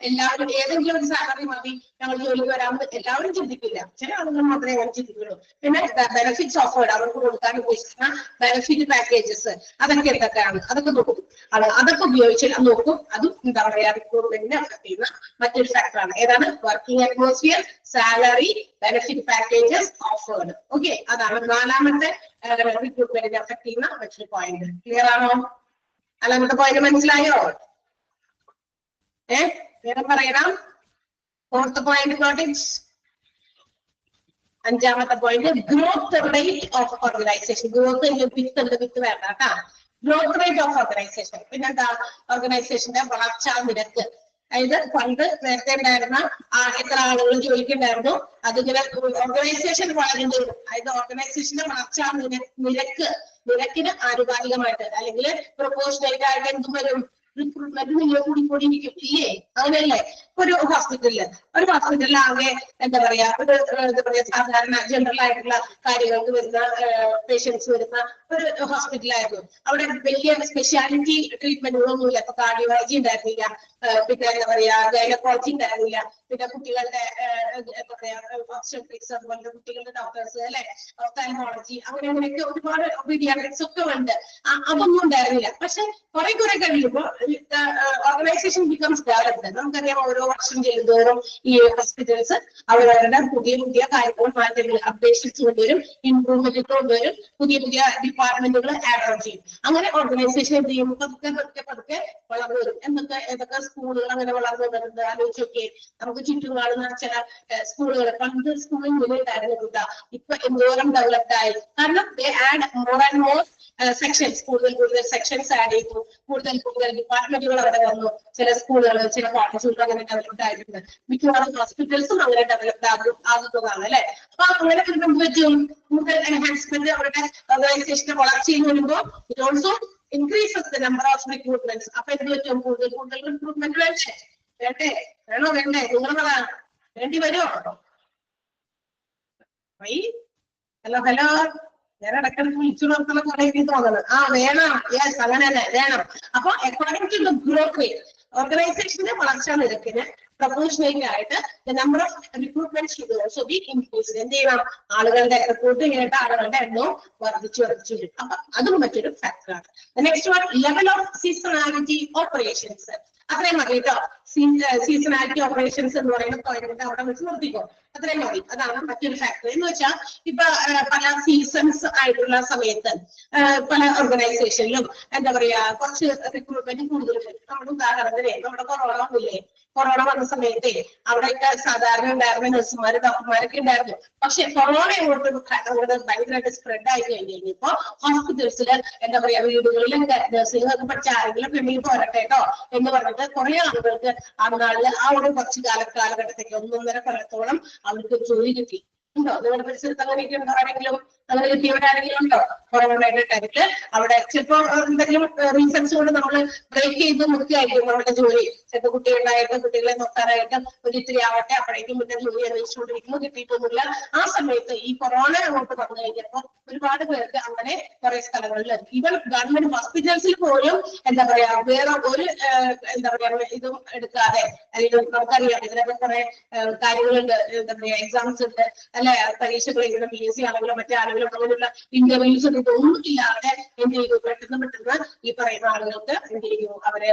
എല്ലാവരും ഏതെങ്കിലും ഒരു സാലറി മതി ഞങ്ങൾ ജോലിക്ക് വരാമെന്ന് എല്ലാവരും ചിന്തിക്കില്ല, ചില ആളുകൾ മാത്രമേ അങ്ങനെ ചിന്തിക്കുള്ളൂ. പിന്നെ ബെനിഫിറ്റ്സ് ഓഫേർഡ്, അവർക്ക് കൊടുക്കാൻ ഉദ്ദേശിക്കുന്ന ബെനിഫിറ്റ് പാക്കേജസ് അതൊക്കെ എന്തൊക്കെയാണ് അതൊക്കെ നോക്കും. അതൊക്കെ ഉപയോഗിച്ച് നോക്കും. അതും എന്താ പറയാ റിക്രൂട്ട്മെന്റിനെ അഫക്ട് ചെയ്യുന്ന മറ്റൊരു ഫാക്ടറാണ്. ഏതാണ്? Working atmosphere, salary, benefit packages offered. Okay, അതാണ് നാലാമത്തെ റിക്രൂട്ട്മെന്റിനെ അഫക്ട് ചെയ്യുന്ന മറ്റൊരു പോയിന്റ്. ക്ലിയർ ആണോ? നാലാമത്തെ പോയിന്റ് മനസ്സിലായോ? വേറെ പറയണം. ഫോർത്ത് പോയിന്റ് നോട്ടിച്ച്. അഞ്ചാമത്തെ point growth rate of organisation. Growth with വേണ്ട കേട്ടാ. Growth rate of organisation. പിന്നെന്താ? ഓർഗനൈസേഷന്റെ വളർച്ചാ നിരക്ക്. അതായത് പണ്ട് നേരത്തെ ഉണ്ടായിരുന്ന എത്ര ആളുകൾ ജോലിക്കുണ്ടായിരുന്നു, അതിങ്ങനെ ഓർഗനൈസേഷൻ വളരുന്നു, അതായത് ഓർഗനൈസേഷന്റെ വളർച്ചാ നിരക്കിന് ആനുപാതികമായിട്ട് അല്ലെങ്കിൽ പ്രൊപ്പോഷണേറ്റ് ആയിട്ട് എന്തും വരും, റിക്രൂട്ട്മെന്റ് നിങ്ങൾ കൂടിക്കൊണ്ടിരിക്കും ഇല്ലേ? അങ്ങനെയല്ലേ? ഒരു ഹോസ്പിറ്റലിൽ ആകെ എന്താ പറയാ സാധാരണ ജനറൽ ആയിട്ടുള്ള കാര്യങ്ങൾക്ക് വരുന്ന പേഷ്യൻസ് വരുന്ന ഒരു ഹോസ്പിറ്റലായിരുന്നു. അവിടെ വലിയ സ്പെഷ്യാലിറ്റി ട്രീറ്റ്മെന്റുകളൊന്നുമില്ല. ഇപ്പൊ കാർഡിയോളജി ഉണ്ടായിരുന്നില്ല, പിന്നെ എന്താ പറയാ ഗൈനക്കോളജി ഉണ്ടായിരുന്നില്ല, പിന്നെ കുട്ടികളുടെ എന്താ പറയാ ഒബ്സ്റ്റെട്രിക്സ്, അതുപോലെ കുട്ടികളുടെ ഡോക്ടേഴ്സ് അല്ലെ, ഒഫ്താൽമോളജി, അങ്ങനെയൊക്കെ ഒരുപാട് പീഡിയാട്രിക്സ് ഒക്കെ ഉണ്ട്. അതൊന്നും ഉണ്ടായിരുന്നില്ല. പക്ഷെ കുറെ കഴിയുമ്പോൾ ഓർഗനൈസേഷൻ ബിക്കംസ് ഡെവലപ്ഡ്. നമുക്കറിയാം ഓരോ വർഷം ചെയ്യുന്നതോറും ഈ ഹോസ്പിറ്റൽസ് അവരുടെ പുതിയ കാര്യങ്ങൾ, മാറ്റങ്ങൾ, അപ്ഡേഷൻസ് കൊണ്ടുവരും, ഇംപ്രൂവ്മെന്റ് കൊണ്ടുവരും, പുതിയ ഡിപ്പാർട്ട്മെന്റുകൾ ആഡ് ഓൺ ചെയ്യും. അങ്ങനെ ഓർഗനൈസേഷൻ എന്ത് ചെയ്യും? പതുക്കെ വളർന്നു വരും. ഏതൊക്കെ സ്കൂളുകൾ അങ്ങനെ വളർന്നു വരുന്നത് ആലോചിച്ചൊക്കെ. നമുക്ക് ചുറ്റും കാണുന്ന ചില സ്കൂളുകൾ, പണ്ട് സ്കൂളിൽ ഉണ്ടായിരുന്നു കൂട്ടാ, ഇപ്പൊ എന്തോരം ഡെവലപ്ഡ് ആയി. കാരണം they add more and more sections, കൂടുതൽ സെക്ഷൻസ് ആഡ് ചെയ്തു, കൂടുതൽ ഡിപ്പാർട്ട്മെന്റുകൾ അവിടെ വന്നു. ചില സ്കൂളുകൾ, ചില കോളേജുകൾ അങ്ങനെ ഡെവലപ്ഡ് ആയിട്ടുണ്ട്. മിക്കവാറും ഹോസ്പിറ്റൽസും അങ്ങനെ ഡെവലപ്ഡ് ആകുന്നതാണ് അല്ലെ. അപ്പൊ അങ്ങനെ വരുമ്പോൾ എന്ത് പറ്റും, കൂടുതൽ എൻഹാൻസ്മെന്റ് അവരുടെ ഓർഗനൈസേഷന്റെ വളർച്ചയിൽ വരുമ്പോൾ it also increases the number of recruitments. അപ്പൊ എന്ത് പറ്റും, കൂടുതൽ റിക്രൂട്ട്മെന്റ് വേണ്ടേ വേണ്ടേ നിങ്ങൾ പറ, വേണ്ടി വരുമോ? ഹലോ ഞാൻ ഇടയ്ക്കിടയ്ക്ക് വിളിച്ചു നിർത്തുന്ന പോലെ എനിക്ക് തോന്നുന്നത്. വേണം, യെസ് അങ്ങനെ തന്നെ വേണം. അപ്പൊ according to the growth rate, ഓർഗനൈസേഷന്റെ വളർച്ചാ നിരക്കിന് പ്രൊപ്പോർഷനേറ്റ് ആയിട്ട് the number of recruitment should also be increased. എന്ത് ചെയ്യണം, ആളുകളുടെ റിക്രൂട്ട് ചെയ്യേണ്ട ആളുകളുടെ എണ്ണവും വർദ്ധിച്ചു വരും. അപ്പൊ അതും മറ്റൊരു ഫാക്ടറാണ്. Next one, level of seasonality operations. അത്രയും മതി കേട്ടോ. സീസണാലിറ്റി ഓപ്പറേഷൻസ് എന്ന് പറയുന്ന പോയിന്റ് അവിടെ വെച്ച് നിർത്തിക്കോ, അത്രയും മതി. അതാണ് മറ്റൊരു ഫാക്ടർ. എന്ന് വെച്ചാൽ ഇപ്പൊ പല സീസൺസ് ആയിട്ടുള്ള സമയത്ത് പല ഓർഗനൈസേഷനിലും എന്താ പറയാ കുറച്ച് റിക്രൂട്ട്മെന്റ് കൂടുതൽ വരും. നമ്മുടെ ഉദാഹരണത്തിന് നമ്മുടെ കൊറോണ വന്ന സമയത്തെ അവിടെയൊക്കെ സാധാരണ ഉണ്ടായിരുന്ന നഴ്സുമാര് ഡോക്ടർമാരൊക്കെ ഉണ്ടായിരുന്നു. പക്ഷെ കൊറോണ അങ്ങോട്ട് ഭയങ്കരമായിട്ട് സ്പ്രെഡ് ആയി കഴിഞ്ഞപ്പോ ഹോസ്പിറ്റൽസിൽ എന്താ പറയാ വീടുകളിലൊക്കെ നഴ്സിംഗ് പഠിച്ച ആരെങ്കിലും പെണ്ണിൽ പോരട്ടെ കേട്ടോ എന്ന് പറഞ്ഞിട്ട് കുറെ ആളുകൾക്ക് അന്നാളിൽ ആ ഒരു കുറച്ച് കാലഘട്ടത്തേക്ക് 1.5 കൊല്ലത്തോളം അവർക്ക് ജോലി കിട്ടി. ഉണ്ടോ നിങ്ങളുടെ പരിസരത്ത് അങ്ങനെയൊക്കെ ഉണ്ടോ? ആരെങ്കിലും അങ്ങനെ കിട്ടിയവരാരെങ്കിലും ഉണ്ടോ? കൊറോണയുടെ ടൈമില് അവിടെ ചിലപ്പോ എന്തെങ്കിലും റീസൺസ് കൊണ്ട് നമ്മൾ ബ്രേക്ക് ചെയ്ത് നിർത്തിയായിരിക്കും നമ്മുടെ ജോലി. ചിലപ്പോൾ കുട്ടികളായിട്ട് കുട്ടികളെ നോക്കാനായിട്ട് ഒരു ഇത്തിരി ആവട്ടെ, അപ്പോഴേക്കും പിന്നെ ജോലി അന്വേഷിച്ചുകൊണ്ടിരിക്കുന്നു, കിട്ടിയിട്ടൊന്നുമില്ല. ആ സമയത്ത് ഈ കൊറോണ അങ്ങോട്ട് വന്നു കഴിഞ്ഞപ്പോൾ ഒരുപാട് പേർക്ക് അങ്ങനെ കുറെ സ്ഥലങ്ങളിൽ ഈവൻ ഗവൺമെന്റ് ഹോസ്പിറ്റൽസിൽ പോലും എന്താ പറയാ വേറെ ഒരു എന്താ പറയാ ഇതും എടുക്കാതെ, അല്ലെങ്കിൽ നമുക്കറിയാം ഇതിനൊക്കെ കുറെ കാര്യങ്ങളുണ്ട്, എന്താ പറയാ എക്സാംസ് ഉണ്ട് അല്ലെ, പരീക്ഷകൾ എഴുതുന്ന PSC ആണെങ്കിലും മറ്റേ ആണെങ്കിലും അങ്ങനെയുള്ള ഇന്റർവ്യൂസ് ഒന്നും ഇല്ലാതെ എന്ത് ചെയ്തു, പെട്ടെന്ന് ഈ പറയുന്ന ആളുകൾക്ക് എന്ത് ചെയ്തു, അവരെ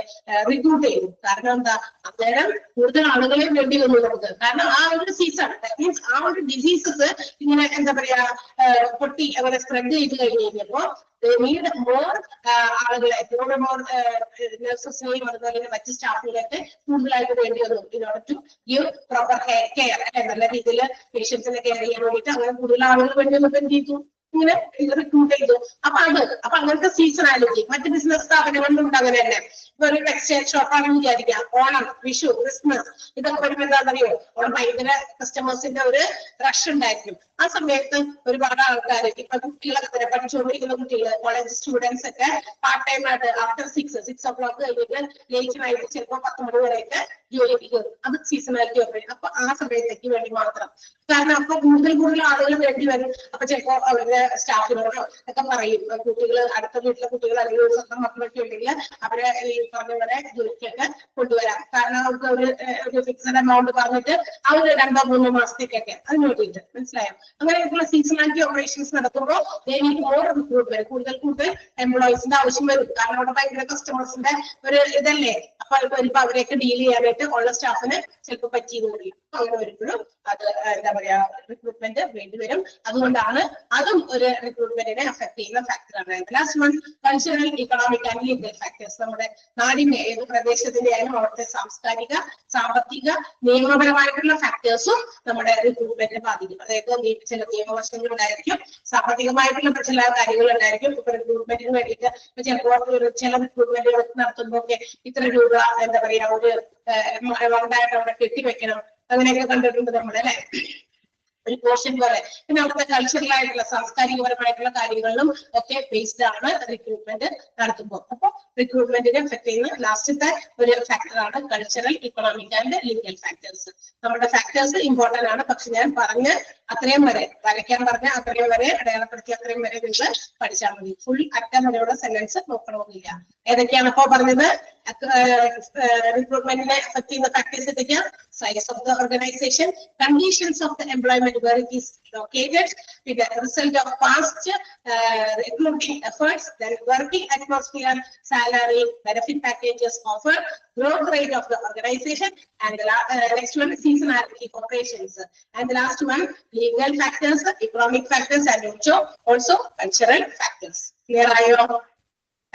റിക്രൂട്ട് ചെയ്തു. കാരണം എന്താ, അന്നേരം കൂടുതൽ ആളുകളെ വേണ്ടി വന്നു നമുക്ക്. കാരണം ആ ഒരു സീസൺ മീൻസ് ആ ഒരു ഡിസീസസ് ഇങ്ങനെ എന്താ പറയാ പൊട്ടി അങ്ങനെ സ്പ്രെഡ് ചെയ്ത് കഴിഞ്ഞപ്പോ നീഡ് മോർ ആളുകളെ, മോർ നഴ്സസിനെയും അതുപോലെ മറ്റ് സ്റ്റാഫുകളൊക്കെ കൂടുതലായിട്ട് വേണ്ടി വന്നു. In order to give proper care നല്ല രീതിയിൽ പേഷ്യൻസിനെ കെയർ ചെയ്യാൻ വേണ്ടിയിട്ട് അങ്ങനെ കൂടുതൽ ആളുകൾ വേണ്ടി വന്നപ്പോൾ എന്ത് ചെയ്തു, ഇങ്ങനെ റിക്രൂട്ട് ചെയ്തു. അപ്പൊ അങ്ങനത്തെ സീസണാലിറ്റി മറ്റ് ബിസിനസ് സ്ഥാപനങ്ങളിലുണ്ട്. അങ്ങനെ തന്നെ ഇപ്പൊ ഒരു ടെക്സ്റ്റൈൽ ഷോപ്പാണെന്ന് വിചാരിക്കാം, ഓണം, വിഷു, ക്രിസ്മസ് ഇതൊക്കെ വരുമ്പോൾ എന്താണെന്നറിയോ, അവിടെ ഭയങ്കര കസ്റ്റമേഴ്സിന്റെ ഒരു റഷ് ഉണ്ടായിരിക്കും. ആ സമയത്ത് ഒരുപാട് ആൾക്കാർ ഇപ്പൊ കുട്ടികളൊക്കെ പഠിച്ചുകൊണ്ടിരിക്കുന്ന കുട്ടികൾ, കോളേജ് സ്റ്റുഡൻസ് ഒക്കെ പാർട്ട് ടൈം ആയിട്ട് ആഫ്റ്റർ 6 o'clock കഴിഞ്ഞിട്ട് ലേറ്റ് നൈറ്റ് ചിലപ്പോൾ 10 മണി വരെയൊക്കെ ജോലിക്ക് കയറും. അത് സീസണാലിറ്റി ഓപ്പറേഷൻ. അപ്പൊ ആ സമയത്തേക്ക് വേണ്ടി മാത്രം. കാരണം അപ്പൊ കൂടുതൽ ആളുകൾ വേണ്ടി വരും. അപ്പൊ ചിലപ്പോ അവരുടെ സ്റ്റാഫിനോടോ ഒക്കെ പറയും, കുട്ടികൾ അടുത്ത വീട്ടിലെ കുട്ടികൾ അല്ലെങ്കിൽ ഒരു സ്വന്തം മക്കളൊക്കെ ഉണ്ടെങ്കിൽ അവരെ ഈ പറഞ്ഞ പോലെ ജോലിക്കൊക്കെ കൊണ്ടുവരാം. കാരണം അവർക്ക് ഒരു ഫിക്സഡ് എമൗണ്ട് പറഞ്ഞിട്ട് ആ ഒരു 2-3 മാസത്തേക്കൊക്കെ അതിന് വേണ്ടിയിട്ട്, മനസ്സിലായോ? അങ്ങനെയൊക്കെയുള്ള സീസണാലിറ്റി ഓപ്പറേഷൻസ് നടത്തുമ്പോൾ മോർ റിക്രൂട്ട്മെന്റ്, കൂടുതൽ എംപ്ലോയീസിന്റെ ആവശ്യം വരും. കാരണം അവിടെ ഭയങ്കര കസ്റ്റമേഴ്സിന്റെ ഒരു ഇതല്ലേ. അപ്പൊ ഇപ്പൊ അവരെയൊക്കെ ഡീൽ ചെയ്യാനായിട്ട് ഉള്ള സ്റ്റാഫിന് ചിലപ്പോൾ പറ്റിയെന്ന് പറയും. അങ്ങനെ വരുമ്പോഴും അത് എന്താ പറയാ റിക്രൂട്ട്മെന്റ് വേണ്ടി വരും. അതുകൊണ്ടാണ് അതും ഒരു റിക്രൂട്ട്മെന്റിനെ അഫക്ട് ചെയ്യുന്ന ഫാക്ടറാണ്. Last one, cultural, economic and legal factors. നമ്മുടെ നാടിന്റെ ഏത് പ്രദേശത്തിന്റെ ആയാലും അവിടുത്തെ സാംസ്കാരിക, സാമ്പത്തിക, നിയമപരമായിട്ടുള്ള ഫാക്ടേഴ്സും നമ്മുടെ റിക്രൂട്ട്മെന്റിനെ ബാധിക്കും. അതായത് ചില നിയമവശങ്ങളുണ്ടായിരിക്കും, സാമ്പത്തികമായിട്ടുള്ള ചില കാര്യങ്ങളുണ്ടായിരിക്കും. ഇപ്പൊ റിക്രൂട്ട്മെന്റിന് വേണ്ടിയിട്ട് ചിലപ്പോൾ ചില റിക്രൂട്ട്മെന്റുകൾ നടത്തുമ്പോൾ ഇത്ര രൂപ എന്താ പറയാ ഒരു എമൗണ്ടായിട്ട് അവിടെ കെട്ടിവെക്കണം, അങ്ങനെയൊക്കെ കണ്ടിട്ടുണ്ട് നമ്മൾ അല്ലെ, ഒരു പോർഷൻ പോലെ. പിന്നെ അവിടുത്തെ കൾച്ചറൽ ആയിട്ടുള്ള സാംസ്കാരികപരമായിട്ടുള്ള കാര്യങ്ങളിലും ഒക്കെ ബേസ്ഡ് ആണ് റിക്രൂട്ട്മെന്റ് നടത്തുമ്പോൾ. അപ്പൊ റിക്രൂട്ട്മെന്റിനെ എഫക്ട് ചെയ്യുന്ന ലാസ്റ്റത്തെ ഒരു ഫാക്ടറാണ് cultural, economic and legal factors. നമ്മുടെ ഫാക്ടേഴ്സ് ഇമ്പോർട്ടന്റ് ആണ്. പക്ഷെ ഞാൻ പറഞ്ഞ അത്രയും വരെ, വരയ്ക്കാൻ പറഞ്ഞ അത്രയും വരെ, അടയാളപ്പെടുത്തിയ അത്രയും വരെ നിങ്ങൾ പഠിച്ചാൽ മതി. ഫുൾ അറ്റം വരെയുള്ള സെന്റൻസ് നോക്കണമെന്നില്ല. ഏതൊക്കെയാണ് ഇപ്പോ പറഞ്ഞത്? റിക്രൂട്ട്മെന്റിനെ എഫക്ട് ചെയ്യുന്ന ഫാക്ടേഴ്സ് ഏതൊക്കെയാണ്? Size of the organisation, conditions of the employment where it is located, with the result of past recruiting efforts, then working atmosphere, salary, benefit packages offered, growth rate of the organization, and the next one, seasonality of operations, and the last one, legal factors, economic factors, and also cultural factors. Clear ayo?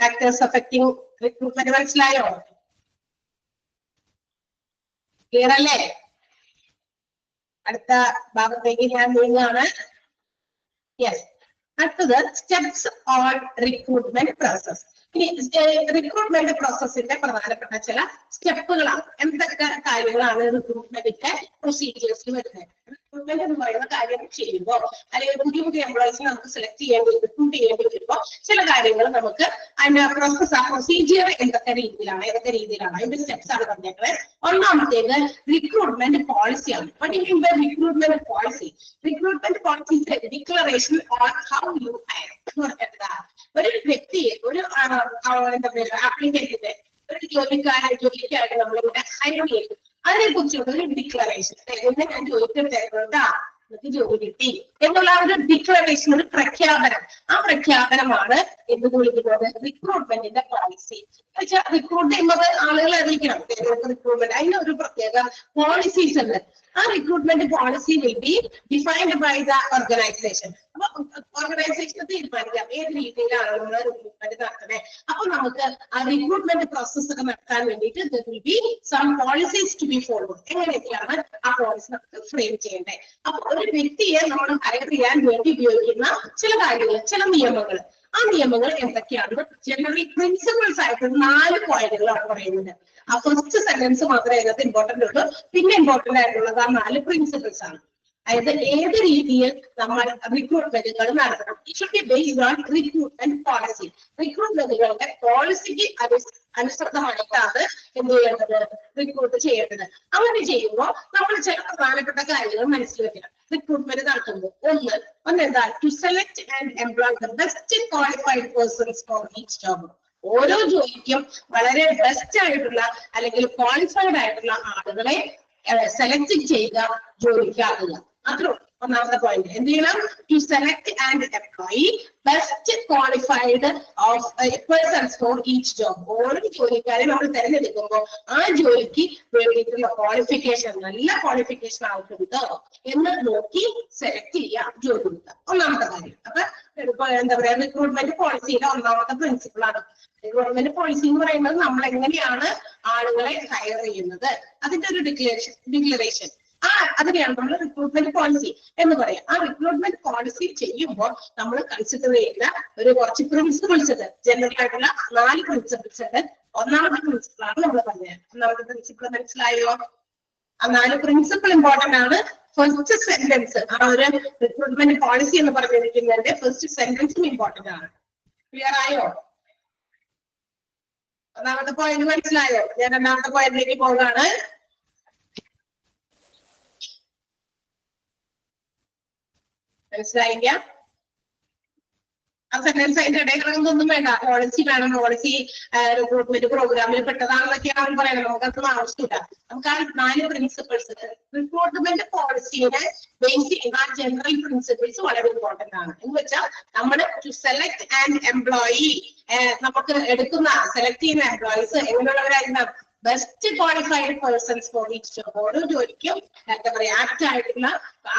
Factors affecting recruitment മനസ്സിലായോ? Clear അല്ലേ? അടുത്ത ഭാഗത്തേക്ക് ഞാൻ നീങ്ങുകയാണ്. Yes, അടുത്തത് steps on recruitment process. ഇനി recruitment പ്രോസസ്സിന്റെ പ്രധാനപ്പെട്ട ചില സ്റ്റെപ്പുകളാണ്. എന്തൊക്കെ കാര്യങ്ങളാണ് റിക്രൂട്ട്മെന്റിന്റെ പ്രൊസീജിയേഴ്സിൽ വരുന്നത്? റിക്രൂട്ട്മെന്റ് എന്ന് പറയുന്ന കാര്യം ചെയ്യുമ്പോൾ അല്ലെങ്കിൽ പുതിയ പുതിയ എംപ്ലോയീസിനെ നമുക്ക് സെലക്ട് റിക്രൂട്ട് ചെയ്യേണ്ടി വരുമ്പോൾ ചില കാര്യങ്ങൾ നമുക്ക് അതിന്റെ പ്രൊസീജിയർ എന്തൊക്കെ രീതിയിലാണ് അതിന്റെ സ്റ്റെപ്സ് ആണ് പറഞ്ഞേക്കുന്നത്. ഒന്നാമത്തേത് റിക്രൂട്ട്മെന്റ് പോളിസിയാണ്. Recruitment policy declaration on how you hire എന്ന് പറഞ്ഞാൽ ഒരു വ്യക്തിയെ ഒരു എന്താ പറയുക ആപ്ലിക്കന്റിന്റെ ഒരു ജോലിക്കായിട്ട് നമ്മളിവിടെ ഹയർ ചെയ്തു അതിനെ കുറിച്ചുള്ള ഒരു ഡിക്ലറേഷൻ. ഞാൻ ചോദിച്ചിട്ടുണ്ടായിരുന്നുണ്ടാ എനിക്ക് ജോലി കിട്ടി എന്നുള്ള ഒരു ഡിക്ലറേഷൻ, ഒരു പ്രഖ്യാപനം. ആ പ്രഖ്യാപനമാണ് എന്ത് വിളിക്കുന്നത്? റിക്രൂട്ട്മെന്റിന്റെ പോളിസി. റിക്രൂട്ട് ചെയ്യുമ്പോൾ ആളുകളെ അറിയിക്കണം റിക്രൂട്ട്മെന്റ്. അതിന് ഒരു പ്രത്യേക പോളിസീസ് ഉണ്ട്. ആ recruitment policy will be defined by the organisation. അപ്പൊ ഓർഗനൈസേഷൻ തീരുമാനിക്കാം ഏത് രീതിയിലാണ് നമ്മൾ റിക്രൂട്ട്മെന്റ് നടത്തുന്നത്. അപ്പൊ നമുക്ക് ആ റിക്രൂട്ട്മെന്റ് പ്രോസസ് ഒക്കെ നടത്താൻ വേണ്ടിയിട്ട് there will be some policies to be followed. എങ്ങനെയൊക്കെയാണ് ആ പോളിസി നമുക്ക് ഫ്രെയിം ചെയ്യേണ്ടത്? അപ്പൊ ഒരു വ്യക്തിയെ നമ്മൾ ഹയർ ചെയ്യാൻ വേണ്ടി ഉപയോഗിക്കുന്ന ചില കാര്യങ്ങൾ, ചില നിയമങ്ങൾ. ആ നിയമങ്ങൾ എന്തൊക്കെയാണ്? ജനറൽ പ്രിൻസിപ്പിൾസ് ആയിട്ട് 4 പോയിന്റുകളാണ് പറയുന്നത്. ആ ഫസ്റ്റ് സെന്റൻസ് മാത്രമേ അതിനകത്ത് ഇമ്പോർട്ടന്റ് ഉള്ളൂ. പിന്നെ ഇമ്പോർട്ടന്റ് ആയിട്ടുള്ളത് ആ 4 പ്രിൻസിപ്പിൾസ് ആണ്. അതായത് ഏത് രീതിയിൽ നമ്മൾ റിക്രൂട്ട്മെന്റുകൾ നടത്തണം. It should be based on recruitment policy. റിക്രൂട്ട്മെന്റുകളുടെ പോളിസിക്ക് അനുസൃതമായിട്ടാണ് എന്ത് ചെയ്യേണ്ടത്? റിക്രൂട്ട് ചെയ്യേണ്ടത്. അങ്ങനെ ചെയ്യുമ്പോൾ നമ്മൾ ചില പ്രധാനപ്പെട്ട കാര്യങ്ങൾ മനസ്സിൽ വെക്കണം. റിക്രൂട്ട്മെന്റ് നടത്തുമ്പോൾ ഒന്നെന്താ? To select and employ the best qualified persons for each job. ഓരോ ജോലിക്കും വളരെ ബെസ്റ്റ് ആയിട്ടുള്ള അല്ലെങ്കിൽ ക്വാളിഫൈഡ് ആയിട്ടുള്ള ആളുകളെ സെലക്ട് ചെയ്യുക, ജോലിക്കാകുക. മാത്രം ഒന്നാമത്തെ പോയിന്റ്. എന്ത് ചെയ്യണം? To select and employ best qualified of persons for each job. ഓരോ ജോലിക്കാരെ നമ്മൾ തിരഞ്ഞെടുക്കുമ്പോൾ ആ ജോലിക്ക് വേണ്ടിയിട്ടുള്ള ക്വാളിഫിക്കേഷൻ, നല്ല ക്വാളിഫിക്കേഷൻ ആവശ്യമുണ്ടോ എന്ന് നോക്കി സെലക്ട് ചെയ്യാം, ജോലി കൊടുക്കുക. ഒന്നാമത്തെ കാര്യം. അപ്പൊ എന്താ പറയാ, റിക്രൂട്ട്മെന്റ് പോളിസിയുടെ ഒന്നാമത്തെ പ്രിൻസിപ്പിൾ ആണ്. റിക്രൂട്ട്മെന്റ് പോളിസി എന്ന് പറയുന്നത് നമ്മൾ എങ്ങനെയാണ് ആളുകളെ ഹയർ ചെയ്യുന്നത് അതിന്റെ ഒരു ഡിക്ലറേഷൻ. അതിനെയാണ് നമ്മൾ റിക്രൂട്ട്മെന്റ് പോളിസി എന്ന് പറയാം. ആ റിക്രൂട്ട്മെന്റ് പോളിസി ചെയ്യുമ്പോൾ നമ്മൾ കൺസിഡർ ചെയ്യുന്ന കുറച്ച് പ്രിൻസിപ്പിൾസ് ഉണ്ട്. ജനറൽ ആയിട്ടുള്ള 4 പ്രിൻസിപ്പിൾസ് ഉണ്ട്. ഒന്നാമത്തെ പ്രിൻസിപ്പിൾ ആണ് നമ്മൾ പറഞ്ഞത്. ഒന്നാമത്തെ പ്രിൻസിപ്പിൾ മനസ്സിലായോ? ആ 4 പ്രിൻസിപ്പിൾ ഇമ്പോർട്ടന്റ് ആണ്. ഫസ്റ്റ് സെന്റൻസ്, ആ ഒരു റിക്രൂട്ട്മെന്റ് പോളിസി എന്ന് പറഞ്ഞിരിക്കുന്നതിന്റെ ഫസ്റ്റ് സെന്റൻസും ഇമ്പോർട്ടന്റ് ആണ്. ക്ലിയർ ആയോ? ഒന്നാമത്തെ പോയിന്റ് മനസ്സിലായോ? ഞാൻ രണ്ടാമത്തെ പോയിന്റിലേക്ക് പോകാണ്. മനസ്സിലായില്ല? ആ സെന്റൻസ് അതിന്റെ ഇടയിൽ കിടക്കുന്നൊന്നും വേണ്ട. പോളിസി വേണം, പോളിസി റിക്രൂട്ട്മെന്റ് പ്രോഗ്രാമിൽ പെട്ടതാണെന്നൊക്കെയാണ് അവർ പറയുന്നത്. നമുക്കതൊന്നും ആവശ്യമില്ല. നമുക്ക് ആ 4 പ്രിൻസിപ്പിൾസ്, റിക്രൂട്ട്മെന്റ് പോളിസിയുടെ ബേസ് ചെയ്യുന്ന ആ ജനറൽ പ്രിൻസിപ്പിൾസ് വളരെ ഇമ്പോർട്ടന്റ് ആണ്. എന്ന് വെച്ചാൽ നമ്മൾ ടു സെലക്ട് ആൻഡ് എംപ്ലോയി, നമുക്ക് സെലക്ട് ചെയ്യുന്ന എംപ്ലോയീസ് എങ്ങനെയുള്ളവരായിരുന്നാണ്? Best qualified persons for each job. ഓരോ ജോലിക്കും എന്താ പറയാ ആപ്റ്റ് ആയിട്ടുള്ള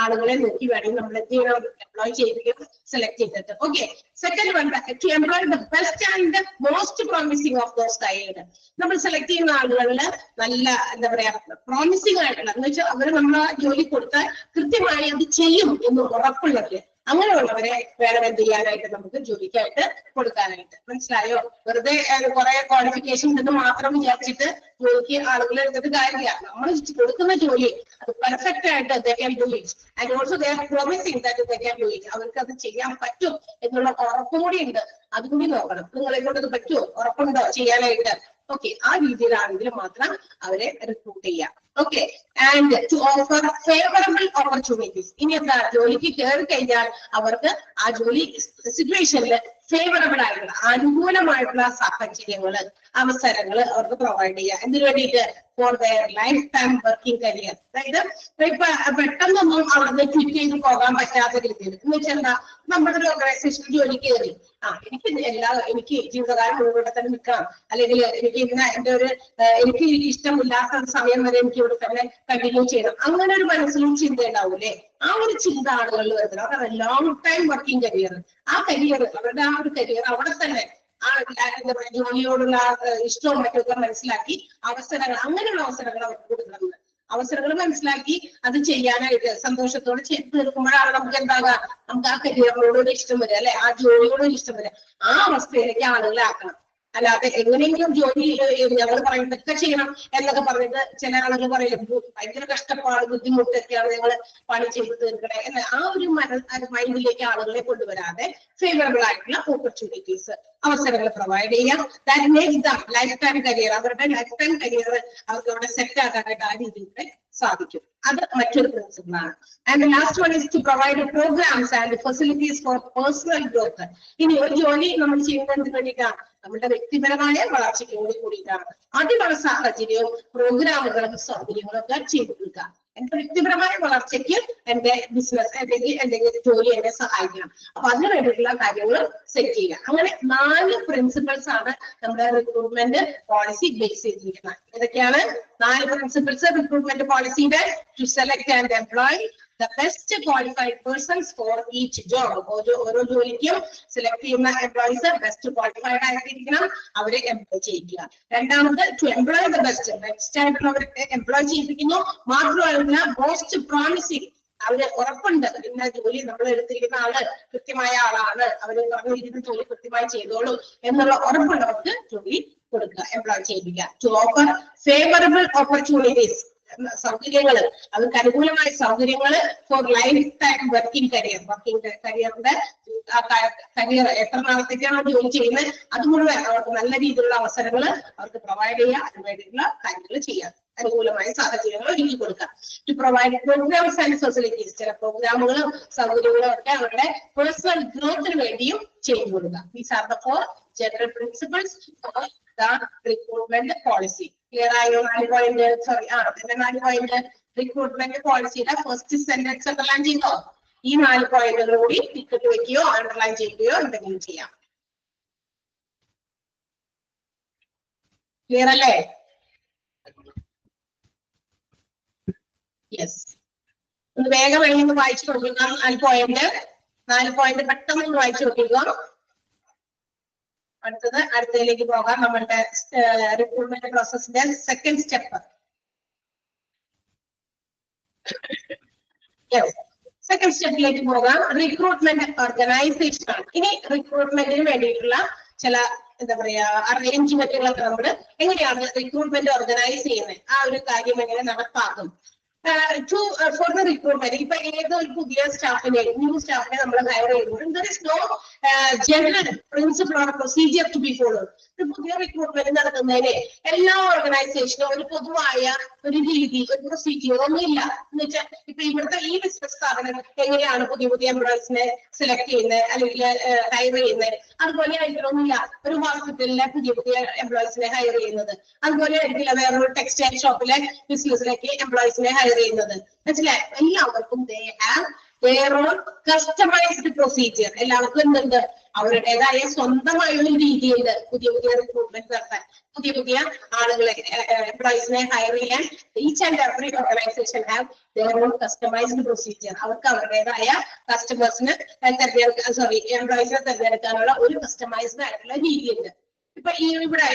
ആളുകളെ നോക്കി വേണം നമ്മൾ എന്ത് ചെയ്യണം? എംപ്ലോയ് ചെയ്തിട്ട് സെലക്ട് ചെയ്തിട്ട്. Okay. Second one, to employ the best and most promising of those kind. നമ്മൾ സെലക്ട് ചെയ്യുന്ന ആളുകളിൽ നല്ല എന്താ പറയാ പ്രോമിസിംഗ് ആയിട്ടുള്ള, എന്ന് വെച്ചാൽ അവർ നമ്മൾ ജോലി കൊടുത്താൽ കൃത്യമായി അത് ചെയ്യും എന്ന് ഉറപ്പുള്ളവര്, അങ്ങനെയുള്ളവരെ വേണം എന്ത് ചെയ്യാനായിട്ട്? നമുക്ക് ജോലിക്കായിട്ട് കൊടുക്കാനായിട്ട്. മനസ്സിലായോ? വെറുതെ കുറെ ക്വാളിഫിക്കേഷൻ ഉണ്ടെന്ന് മാത്രം വിചാരിച്ചിട്ട് ജോലിക്ക് ആളുകളെ എടുത്തിട്ട് കാര്യമില്ല. നമ്മൾ കൊടുക്കുന്ന ജോലി അത് പെർഫെക്റ്റ് ആയിട്ട് they can do it and also they are promising that they can do it. അവർക്ക് അത് ചെയ്യാൻ പറ്റും എന്നുള്ള ഉറപ്പും കൂടി ഉണ്ട്. അതുകൂടി നോക്കണം. നിങ്ങളെ കൊണ്ട് അത് പറ്റുമോ? ഉറപ്പുണ്ടോ ചെയ്യാനായിട്ട്? ഓക്കെ. ആ രീതിയിലാണെങ്കിൽ മാത്രം അവരെ റിക്രൂട്ട് ചെയ്യാം. Okay. And to offer favourable opportunities. ഇനി എന്താ? ജോലിക്ക് കയറി കഴിഞ്ഞാൽ അവർക്ക് ആ ജോലി സിറ്റുവേഷനിൽ ഫേവറബിൾ ആയിട്ടുള്ള, അനുകൂലമായിട്ടുള്ള സാഹചര്യങ്ങള്, അവസരങ്ങള് അവർക്ക് പ്രൊവൈഡ് ചെയ്യുക. എന്തിനു വേണ്ടിയിട്ട്? For their life time working career. അതായത് ഇപ്പൊ പെട്ടെന്നൊന്നും അവിടുന്ന് ക്വിറ്റ് ചെയ്ത് പോകാൻ പറ്റാത്ത രീതിയിൽ. എന്ന് വെച്ചാൽ എന്താ? നമ്മുടെ ഒരു ഓർഗനൈസേഷനിൽ ജോലി കയറി, എനിക്ക് ജീവിതകാലം ഇവിടെ തന്നെ നിൽക്കാം, അല്ലെങ്കിൽ എനിക്ക് എനിക്ക് ഇഷ്ടമില്ലാത്ത സമയം വരെ എനിക്ക് ഇവിടെ തന്നെ കണ്ടിന്യൂ ചെയ്യണം, അങ്ങനെ ഒരു മനസ്സിലും ചിന്ത ഉണ്ടാവൂലേ? ആ ഒരു ചിന്ത ആളുകളിൽ വരുന്നത്. അതാണ് ലോങ് ടൈം വർക്കിംഗ് കരിയർ. ആ കരിയർ, അവരുടെ ആ ഒരു കരിയർ അവിടെ തന്നെ ആ എന്താ പറയുക ജോലിയോടുള്ള ഇഷ്ടവും മറ്റൊക്കെ മനസ്സിലാക്കി അങ്ങനെയുള്ള അവസരങ്ങൾ അവർക്ക് കൊടുക്കുന്നത്. അവസരങ്ങൾ മനസ്സിലാക്കി അത് ചെയ്യാനായിട്ട് സന്തോഷത്തോടെ ചെയ്ത് തീർക്കുമ്പോഴാണ് നമുക്ക് എന്താകുക? നമുക്ക് ആ കരിയറിനോടൊരു ഇഷ്ടം വരിക, അല്ലെ? ആ ജോലിയോടൊരു ഇഷ്ടം വരിക. ആ അവസ്ഥയിലേക്ക് ആളുകളെ ആക്കണം. അല്ലാതെ എങ്ങനെയെങ്കിലും ജോലി ഞങ്ങൾ പറയുന്നതൊക്കെ ചെയ്യണം എന്നൊക്കെ പറഞ്ഞിട്ട് ചില ആളുകൾ പറയും ഭയങ്കര കഷ്ടപ്പാട് ബുദ്ധിമുട്ടൊക്കെയാണ് ഞങ്ങൾ പണി ചെയ്ത് തീർക്കണേ എന്ന ആ ഒരു മൈൻഡിലേക്ക് ആളുകളെ കൊണ്ടുവരാതെ ഫേവറബിൾ ആയിട്ടുള്ള ഓപ്പർച്യൂണിറ്റീസ് അവസരങ്ങൾ പ്രൊവൈഡ് ചെയ്യാം. That makes dum life time career, അവരുടെ ലൈഫ് ടൈം കരിയർ അവർക്ക് അവിടെ സെറ്റ് ആക്കാനായിട്ട് ആ രീതിയിലൂടെ സാധിക്കും. അത് മറ്റൊരു പ്രിൻസിപ്പിൾ ആണ്. And last one is to provide programmes and facilities for personal growth. ഇനി ഒരു ജോലി നമ്മൾ ചെയ്യുന്നതിന് വേണ്ടിയിട്ടാണ് നമ്മുടെ വ്യക്തിപരമായ വളർച്ചയ്ക്ക് കൂടിയിട്ടാണ് അതിനുള്ള സാഹചര്യവും പ്രോഗ്രാമുകളും സൗകര്യങ്ങളൊക്കെ ചെയ്തു കൊടുക്കുക. എന്റെ വ്യക്തിപരമായ വളർച്ചയ്ക്ക് എന്റെ ബിസിനസ് എന്തെങ്കിലും ജോലി എന്നെ സഹായിക്കണം. അപ്പൊ അതിന് വേണ്ടിയിട്ടുള്ള കാര്യങ്ങൾ സെറ്റ് ചെയ്യുക. അങ്ങനെ 4 പ്രിൻസിപ്പിൾസ് ആണ് നമ്മുടെ റിക്രൂട്ട്മെന്റ് പോളിസി ബേസ് ചെയ്തിരിക്കുന്നത്. ഏതൊക്കെയാണ് 4 പ്രിൻസിപ്പിൾസ് റിക്രൂട്ട്മെന്റ് പോളിസിയുടെ? To select and employ the best qualified persons for each job. ഓരോ ജോലിക്കും സെലക്ട് ചെയ്യുന്ന എംപ്ലോയീസ് ബെസ്റ്റ് ക്വാളിഫൈഡ് ആയിരിക്കണം, അവരെ എംപ്ലോയ് ചെയ്യിക്കുക. രണ്ടാമത് ടു എംപ്ലോയ് ദ ബെസ്റ്റ് ആയിട്ടുള്ളവരെ എംപ്ലോയ് ചെയ്യിപ്പിക്കുന്നു. മാത്രമല്ല മോസ്റ്റ് പ്രോമിസിംഗ്, അവര് ഉറപ്പുണ്ട് ഇന്ന ജോലി നമ്മൾ എടുത്തിരിക്കുന്ന ആള് കൃത്യമായ ആളാണ്, അവര് പറഞ്ഞിരിക്കുന്ന ജോലി കൃത്യമായി ചെയ്തോളൂ എന്നുള്ള ഉറപ്പുള്ളവർക്ക് ജോലി കൊടുക്കുക, എംപ്ലോയ് ചെയ്യിപ്പിക്കുക. ടു ഓഫർ ഫേവറബിൾ ഓപ്പർച്യൂണിറ്റീസ്, സൗകര്യങ്ങൾ, അവർക്ക് അനുകൂലമായ സൗകര്യങ്ങൾ ഫോർ ലൈഫ് ടൈം വർക്കിംഗ് കരിയറിന്റെ കരിയർ എത്ര നാളത്തേക്കാണ് ജോലി ചെയ്യുന്നത് അത് മുഴുവൻ അവർക്ക് നല്ല രീതിയിലുള്ള അവസരങ്ങൾ അവർക്ക് പ്രൊവൈഡ് ചെയ്യുക, അതിന് വേണ്ടിയിട്ടുള്ള കാര്യങ്ങൾ ചെയ്യാം, അനുകൂലമായ സാഹചര്യങ്ങൾ ഒരുക്കി കൊടുക്കുക. To provide programmes and facilities, ചില പ്രോഗ്രാമുകളും സൗകര്യങ്ങളും ഒക്കെ അവരുടെ പേഴ്സണൽ ഗ്രോത്തിന് വേണ്ടിയും ചെയ്തു കൊടുക്കുക. These are the 4 general principles of the recruitment policy. Clear ആയോ? 4 പോയിന്റ്, സോറി 4 പോയിന്റ് റിക്രൂട്ട്മെന്റ് പോളിസിയുടെ ഫസ്റ്റ് സെന്റൻസ് അണ്ടർലൈൻ ചെയ്തോ? ഈ 4 പോയിന്റുകൾ കൂടി ടിക്കറ്റ് വെക്കുകയോ അണ്ടർലൈൻ ചെയ്യുകയോ എന്തെങ്കിലും ചെയ്യാം. ക്ലിയർ അല്ലേ? യെസ്. ഒന്ന് വേഗം വേണമെന്ന് വായിച്ചു നോക്കുക. 4 പോയിന്റ് പെട്ടെന്ന് വായിച്ചു നോക്കുക. അടുത്തതിലേക്ക് പോകാം. നമ്മളുടെ റിക്രൂട്ട്മെന്റ് പ്രോസസ്സിന്റെ സെക്കൻഡ് സ്റ്റെപ്പ്. സെക്കൻഡ് സ്റ്റെപ്പിലേക്ക് പോകാം. റിക്രൂട്ട്മെന്റ് ഓർഗനൈസേഷൻ ആണ്. ഇനി റിക്രൂട്ട്മെന്റിന് വേണ്ടിയിട്ടുള്ള ചില എന്താ പറയാ അറേഞ്ച്മെന്റുകളൊക്കെ നമ്മൾ എങ്ങനെയാണ് റിക്രൂട്ട്മെന്റ് ഓർഗനൈസ് ചെയ്യുന്നത്, ആ ഒരു കാര്യം എങ്ങനെ നടപ്പാക്കും. ഫോർ ദ റിക്രൂട്ട്മെന്റ്, ഇപ്പൊ ഏതൊരു പുതിയ സ്റ്റാഫിനെ ന്യൂ സ്റ്റാഫിനെ നമ്മൾ ഹയർ ചെയ്യുമ്പോൾ there is no general principle or procedure to be followed. പുതിയ റിക്രൂട്ട്മെന്റ് നടത്തുന്നതിന് എല്ലാ ഓർഗനൈസേഷനും ഒരു പൊതുവായ ഒരു രീതി, ഒരു പ്രൊസീജിയർ ഒന്നുമില്ല. എന്ന് വെച്ചാൽ ഇപ്പൊ ഇവിടുത്തെ ഈ ബിസിനസ് സ്ഥാപനം എങ്ങനെയാണ് പുതിയ എംപ്ലോയീസിനെ സെലക്ട് ചെയ്യുന്നത് അല്ലെങ്കിൽ ഹയർ ചെയ്യുന്നത്, അതുപോലെ ആയിരിക്കണമെന്നില്ല ഒരു ഹോസ്പിറ്റലിലെ പുതിയ എംപ്ലോയീസിനെ ഹയർ ചെയ്യുന്നത്, അതുപോലെ ആയിരിക്കില്ല വേറൊരു ടെക്സ്റ്റൈൽ ഷോപ്പിലെ ബിസിനസ്സിലേക്ക് എംപ്ലോയീസിനെ ഹയർ ചെയ്യുന്നത്. മനസ്സിലായി? എല്ലാവർക്കും they have their own customized procedure. എല്ലാവർക്കും എന്തുണ്ട്? അവരുടേതായ സ്വന്തമായ ഒരു രീതിയുണ്ട് പുതിയ റിക്രൂട്ട്മെന്റ് നടത്താൻ, പുതിയ ആളുകളെ എംപ്ലോയീസിനെ ഹയർ ചെയ്യാൻ. Each and every organisation have their own customized procedure. അവർക്ക് അവരുടേതായ കസ്റ്റമേഴ്സിന് എംപ്ലോയീസിനെ തിരഞ്ഞെടുക്കാനുള്ള ഒരു കസ്റ്റമൈസ്ഡ് ആയിട്ടുള്ള രീതിയുണ്ട്. ഇപ്പൊ ഇവിടെ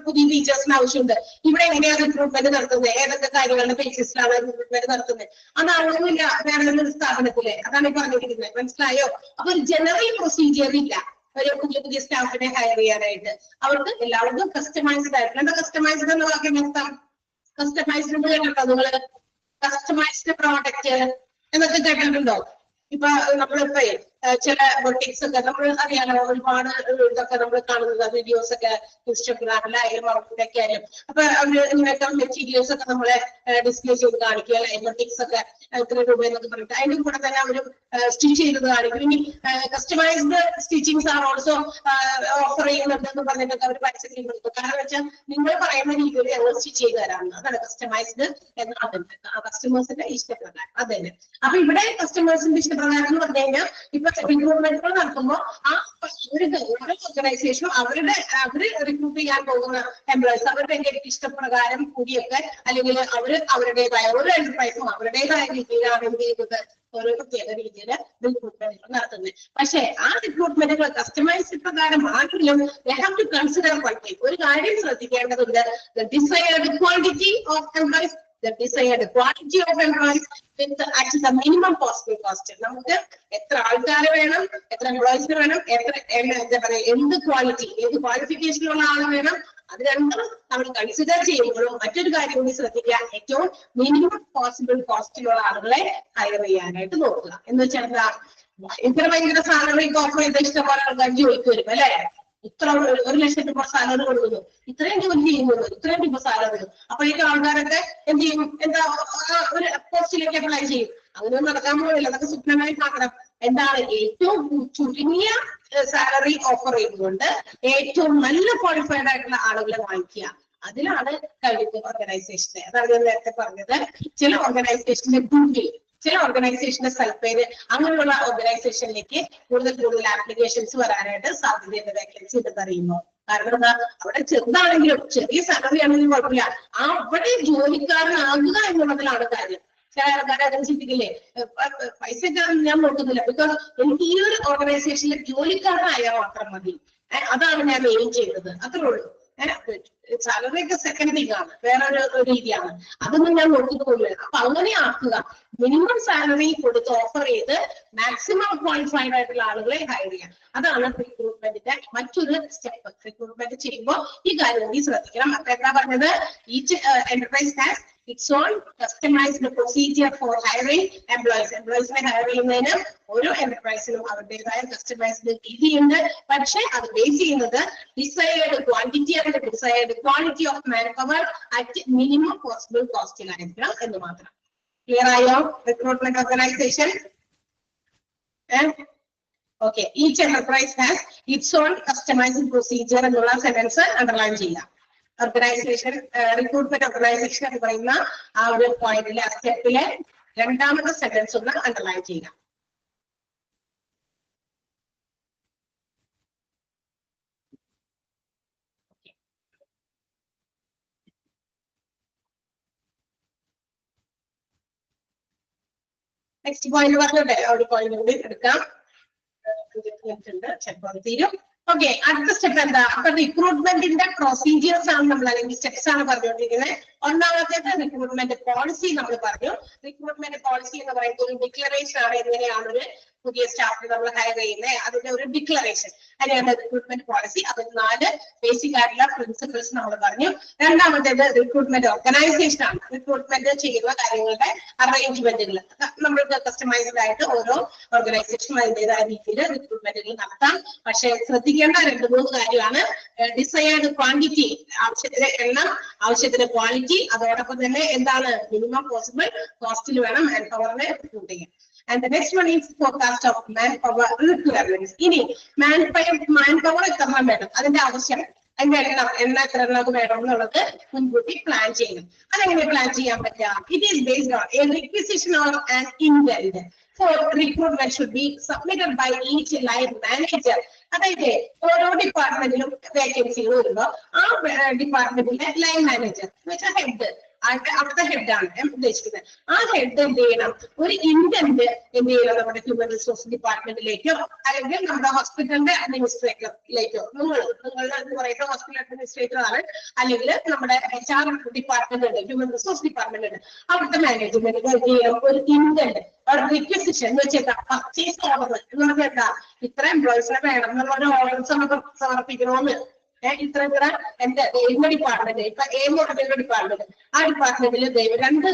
പുതിയ ടീച്ചേഴ്സിന് ആവശ്യമുണ്ട്. ഇവിടെ എങ്ങനെയാണ് റിക്രൂട്ട്മെന്റ് നടത്തുന്നത്, ഏതൊക്കെ കാര്യങ്ങളുടെ ബേസിസിലാണ് റിക്രൂട്ട്മെന്റ് നടത്തുന്നത്, അതാണെന്നില്ല വേറെ ഒരു സ്ഥാപനത്തില്. അതാണ് ഈ പറഞ്ഞിരിക്കുന്നത്. മനസ്സിലായോ? അപ്പൊ ഒരു ജനറൽ പ്രൊസീജിയർ ഇല്ല ഒരു പുതിയ സ്റ്റാഫിനെ ഹയർ ചെയ്യാനായിട്ട്. അവർക്ക് എല്ലാവർക്കും കസ്റ്റമൈസ്ഡ് ആയിട്ടുള്ള, എന്താ കസ്റ്റമൈസ്ഡ് എന്ന് പറഞ്ഞാൽ കസ്റ്റമൈസ്ഡ് കേട്ടോ നിങ്ങള്? കസ്റ്റമൈസ്ഡ് പ്രോഡക്റ്റ് എന്നൊക്കെ കേട്ടിട്ടുണ്ടോ? ഇപ്പൊ നമ്മളിപ്പോ ചില ബൊട്ടിക്സ് ഒക്കെ നമ്മൾ അറിയാലോ, ഒരുപാട് ഇതൊക്കെ നമ്മൾ കാണുന്നത് വീഡിയോസ് ഒക്കെ ഇൻസ്റ്റാഗ്രാമിലായാലും ഒക്കെ ആയാലും. അപ്പൊ അവര് ഇങ്ങനെയൊക്കെ മെറ്റീരിയൽസ് ഒക്കെ നമ്മളെ ഡിസ്പ്ലേ ചെയ്ത് കാണിക്കുക അല്ലെ, ബൊട്ടിക്സ് ഒക്കെ എത്ര രൂപ എന്നൊക്കെ പറഞ്ഞിട്ട് അതിന്റെ കൂടെ തന്നെ അവര് സ്റ്റിച്ച് ചെയ്തത് കാണിക്കും. ഇനി കസ്റ്റമൈസ്ഡ് സ്റ്റിച്ചിങ്സ് ആണ് ഓൾസോ ഓഫർ ചെയ്യുന്നുണ്ടെന്ന് പറഞ്ഞിട്ടൊക്കെ അവർ പരസ്യം കൊടുക്കും. കാരണം വെച്ചാൽ നിങ്ങൾ പറയുന്ന രീതിയിൽ ഞങ്ങൾ സ്റ്റിച്ച് ചെയ്ത് തരാമെന്ന്. അതാണ് കസ്റ്റമൈസ്ഡ് എന്ന് അതുണ്ട്, കസ്റ്റമേഴ്സിന്റെ ഇഷ്ടപ്രകാരം. അത് തന്നെ. അപ്പൊ ഇവിടെ കസ്റ്റമേഴ്സിന്റെ ഇഷ്ടപ്രകാരം എന്ന് പറഞ്ഞു കഴിഞ്ഞാൽ ഇപ്പൊ റിക്രൂട്ട്മെന്റുകൾ നടത്തുമ്പോൾ ആ ഓരോ ഓർഗനൈസേഷനും അവര് റിക്രൂട്ട് ചെയ്യാൻ പോകുന്ന എംപ്ലോയീസ് അവരുടെ ഇഷ്ടപ്രകാരം കൂടിയൊക്കെ അല്ലെങ്കിൽ അവരുടേതായ ഓരോ എന്റർപ്രൈസും അവരുടേതായ രീതിയിലാണ് എന്ത് ചെയ്യുന്നത്, ഓരോ പ്രത്യേക രീതിയിൽ റിക്രൂട്ട്മെന്റുകൾ നടത്തുന്നത്. പക്ഷെ ആ റിക്രൂട്ട്മെന്റുകൾ കസ്റ്റമൈസ് പ്രകാരം ആണെങ്കിലും they have to consider one thing. ഒരു കാര്യം ശ്രദ്ധിക്കേണ്ടതുണ്ട്. The desired quantity of employees, the desired quality of employees, with at the minimum possible cost. നമുക്ക് എത്ര ആൾക്കാരെ വേണം, എത്ര എംപ്ലോയീസിന് വേണം, എന്താ പറയുക, എന്ത് ക്വാളിറ്റി, ഏത് ക്വാളിഫിക്കേഷനുള്ള ആൾ വേണം, അത് രണ്ടും നമ്മൾ കൺസിഡർ ചെയ്യുമ്പോഴും മറ്റൊരു കാര്യം കൂടി ശ്രദ്ധിക്കുക, ഏറ്റവും മിനിമം പോസിബിൾ കോസ്റ്റിലുള്ള ആളുകളെ ഹയർ ചെയ്യാനായിട്ട് നോക്കുക. എന്ന് വെച്ചാൽ എന്താ, ഭയങ്കര സാലറി ഓഫർ ചെയ്ത ഇഷ്ടംപോലെ ആൾക്കാർ ജോലിക്ക് വരും അല്ലെ, ഇത്ര 1 ലക്ഷം രൂപ സാലറി കൊടുക്കുന്നു, ഇത്രയും ജോലി ചെയ്യുന്നുള്ളൂ, ഇത്രയും രൂപ സാലറി, അപ്പോഴേക്കും ആൾക്കാരൊക്കെ എന്ത് ചെയ്യും, എന്താ ഒരു പോസ്റ്റിലേക്ക് അപ്ലൈ ചെയ്യും. അങ്ങനെയൊന്നും നടക്കാൻ പോകില്ല, അതൊക്കെ സ്വപ്നമായി കാണണം. എന്താണ്, ഏറ്റവും ചുരുങ്ങിയ സാലറി ഓഫർ ചെയ്തുകൊണ്ട് ഏറ്റവും നല്ല ക്വാളിഫൈഡ് ആയിട്ടുള്ള ആളുകളെ വാങ്ങിക്കുക. അതിലാണ് കഴിവ് ഓർഗനൈസേഷന്. അതാണ് ഞാൻ നേരത്തെ പറഞ്ഞത്. ചില ഓർഗനൈസേഷന്റെ ഗുഡ്, ചില ഓർഗനൈസേഷന്റെ സൽപ്പേര്, അങ്ങനെയുള്ള ഓർഗനൈസേഷനിലേക്ക് കൂടുതൽ ആപ്ലിക്കേഷൻസ് വരാനായിട്ട് സാധ്യതയുണ്ട്, വേക്കൻസി ഉണ്ടെന്നറിയുന്നു. കാരണം എന്താ, അവിടെ ചെറുതാണെങ്കിലും ചെറിയ സാലറി ആണെങ്കിലും കുഴപ്പമില്ല, അവിടെ ജോലിക്കാരനാകുക എന്നുള്ളതിലാണ് കാര്യം. ചില ആൾക്കാരെ അങ്ങനെ ചിന്തിക്കില്ലേ, പൈസ ഞാൻ നോക്കുന്നില്ല, ബിക്കോസ് എനിക്ക് ഈ ഒരു ഓർഗനൈസേഷനിൽ ജോലിക്കാരനായാൽ മാത്രം മതി, അതാണ് ഞാൻ എയിം ചെയ്തത്, അത്രേ ഉള്ളൂ. സാലറി ഒക്കെ സെക്കൻഡ് തിങ് ആണ്, വേറെ ഒരു രീതിയാണ്, അതൊന്നും ഞാൻ നോക്കിയിട്ട് പോകില്ല. അപ്പൊ അങ്ങനെ ആക്കുക, മിനിമം സാലറി കൊടുത്ത് ഓഫർ ചെയ്ത് മാക്സിമം ക്വാളിഫൈഡ് ആയിട്ടുള്ള ആളുകളെ ഹയർ ചെയ്യാം. അതാണ് റിക്രൂട്ട്മെന്റിന്റെ മറ്റൊരു സ്റ്റെപ്പ്. റിക്രൂട്ട്മെന്റ് ചെയ്യുമ്പോൾ ഈ കാര്യം കൂടി ശ്രദ്ധിക്കണം. അപ്പൊ എന്താ പറഞ്ഞത്, each enterprise has its own customized procedure for hiring employees. Employees-നെ ഹയർ ചെയ്യുന്നതിന് ഓരോ എന്റർപ്രൈസിനും അവരുടേതായ കസ്റ്റമൈസ്ഡ് രീതിയുണ്ട്. പക്ഷെ അത് ബേസ് ചെയ്യുന്നത് desired quantity and desired quality of man power at minimum possible കോസ്റ്റിലായിരിക്കണം എന്ന് മാത്രം. ക്ലിയർ ആയോ? Recruitment organisation. Okay, each enterprise has its own customised procedure എന്നുള്ള സെന്റൻസ് അണ്ടർലൈൻ ചെയ്യാം. ഓർഗനൈസേഷൻ, റിക്രൂട്ട്മെന്റ് ഓർഗനൈസേഷൻ എന്ന് പറയുന്ന ആ ഒരു പോയിന്റിലെ, ആ സ്റ്റെപ്പിലെ രണ്ടാമത്തെ സെന്റൻസ് ഒന്ന് അണ്ടർലൈൻ ചെയ്യാം. നെക്സ്റ്റ് പോയിന്റ് പറഞ്ഞോട്ടെ, ആ ഒരു പോയിന്റ് കൂടി എടുക്കാം, ചിലപ്പോൾ തീരും. ഓക്കെ, അടുത്ത സ്റ്റെപ്പ് എന്താ, അപ്പൊ റിക്രൂട്ട്മെന്റിന്റെ പ്രൊസീജിയേഴ്സ് ആണ് നമ്മൾ, അല്ലെങ്കിൽ സ്റ്റെപ്സ് ആണ് പറഞ്ഞുകൊണ്ടിരിക്കുന്നത്. ഒന്നാമത്തേത് റിക്രൂട്ട്മെന്റ് പോളിസി നമ്മൾ പറഞ്ഞു. റിക്രൂട്ട്മെന്റ് പോളിസി എന്ന് പറയുന്നത് ഒരു ഡിക്ലറേഷൻ ആണ്, എങ്ങനെയാണ് ഒരു പുതിയ സ്റ്റാഫിനെ നമ്മൾ ഹയർ ചെയ്യുന്നത്, അതിന്റെ ഒരു ഡിക്ലറേഷൻ, അതിനാണ് റിക്രൂട്ട്മെന്റ് പോളിസി. അതിൽ 4 ബേസിക് ആയിട്ടുള്ള പ്രിൻസിപ്പിൾസ് നമ്മൾ പറഞ്ഞു. രണ്ടാമത്തേത് റിക്രൂട്ട്മെന്റ് ഓർഗനൈസേഷൻ ആണ്. റിക്രൂട്ട്മെന്റ് ചെയ്യുന്ന കാര്യങ്ങളുടെ അറേഞ്ച്മെന്റുകൾ നമ്മൾക്ക് കസ്റ്റമൈസ്ഡ് ആയിട്ട് ഓരോ ഓർഗനൈസേഷനും അതിൻ്റെതായ രീതിയിൽ റിക്രൂട്ട്മെന്റുകൾ നടത്താം. പക്ഷെ ശ്രദ്ധിക്കേണ്ട 2-3 കാര്യമാണ്. ഡിസൈർഡ് ക്വാണ്ടിറ്റി, ആവശ്യത്തിന് എണ്ണം, ആവശ്യത്തിന് ക്വാളിറ്റി, അതോടൊപ്പം തന്നെ എന്താണ്, മിനിമം പോസിബിൾ കോസ്റ്റിൽ വേണം മാൻ പവറിനെ റിക്രൂട്ട് ചെയ്യാൻ. And the next one is forecast of manpower requirements. ഇനി manpower എത്ര വേണം, അതിന്റെ ആവശ്യം, അതിന്റെ എണ്ണ എത്ര വേണം എന്നുള്ളത് മുൻകൂട്ടി പ്ലാൻ ചെയ്യണം. അതെങ്ങനെ പ്ലാൻ ചെയ്യാൻ പറ്റുക? It is based on a requisition or an intent for recruitment should be submitted by each line manager. അതായത് ഓരോ ഡിപ്പാർട്ട്മെന്റിലും വേക്കൻസികൾ വരുമ്പോൾ ആ ഡിപ്പാർട്ട്മെന്റിലെ ലൈൻ മാനേജർ എന്ന് വെച്ചാൽ ഹെഡ്, അവിടുത്തെ ഹെഡാണ് ഉദ്ദേശിക്കുന്നത്. ആ ഹെഡ് എന്ത് ചെയ്യണം, ഒരു ഇന്റന്റ് എന്ത് ചെയ്യണം, നമ്മുടെ ഹ്യൂമൻ റിസോഴ്സ് ഡിപ്പാർട്ട്മെന്റിലേക്കോ അല്ലെങ്കിൽ നമ്മുടെ ഹോസ്പിറ്റലിന്റെ അഡ്മിനിസ്ട്രേറ്ററിലേക്കോ, നിങ്ങൾ എന്ന് പറയുന്ന ഹോസ്പിറ്റൽ അഡ്മിനിസ്ട്രേറ്റർ ആണ്, അല്ലെങ്കിൽ നമ്മുടെ HR ഡിപ്പാർട്ട്മെന്റ് ഉണ്ട്, ഹ്യൂമൻ റിസോഴ്സ് ഡിപ്പാർട്ട്മെന്റ് ഉണ്ട്, അവിടുത്തെ മാനേജ്മെന്റ് എന്ത് ചെയ്യണം, ഒരു ഇന്റന്റ് റിക്വസിഷൻ എന്ന് വെച്ചാൽ പർച്ചേസ് ഓർഡർ എന്ന് പറഞ്ഞാൽ എന്താ, ഇത്ര എംപ്ലോയീസിനെ വേണം എന്നുള്ള ഒരു ഓർഡർ സമർപ്പിക്കണമെന്ന്. ഇത്ര എന്റെ ദൈവ ഡിപ്പാർട്ട്മെന്റ്, ഇപ്പൊ എന്റെ ഡിപ്പാർട്ട്മെന്റ്, ആ ഡിപ്പാർട്ട്മെന്റിൽ 2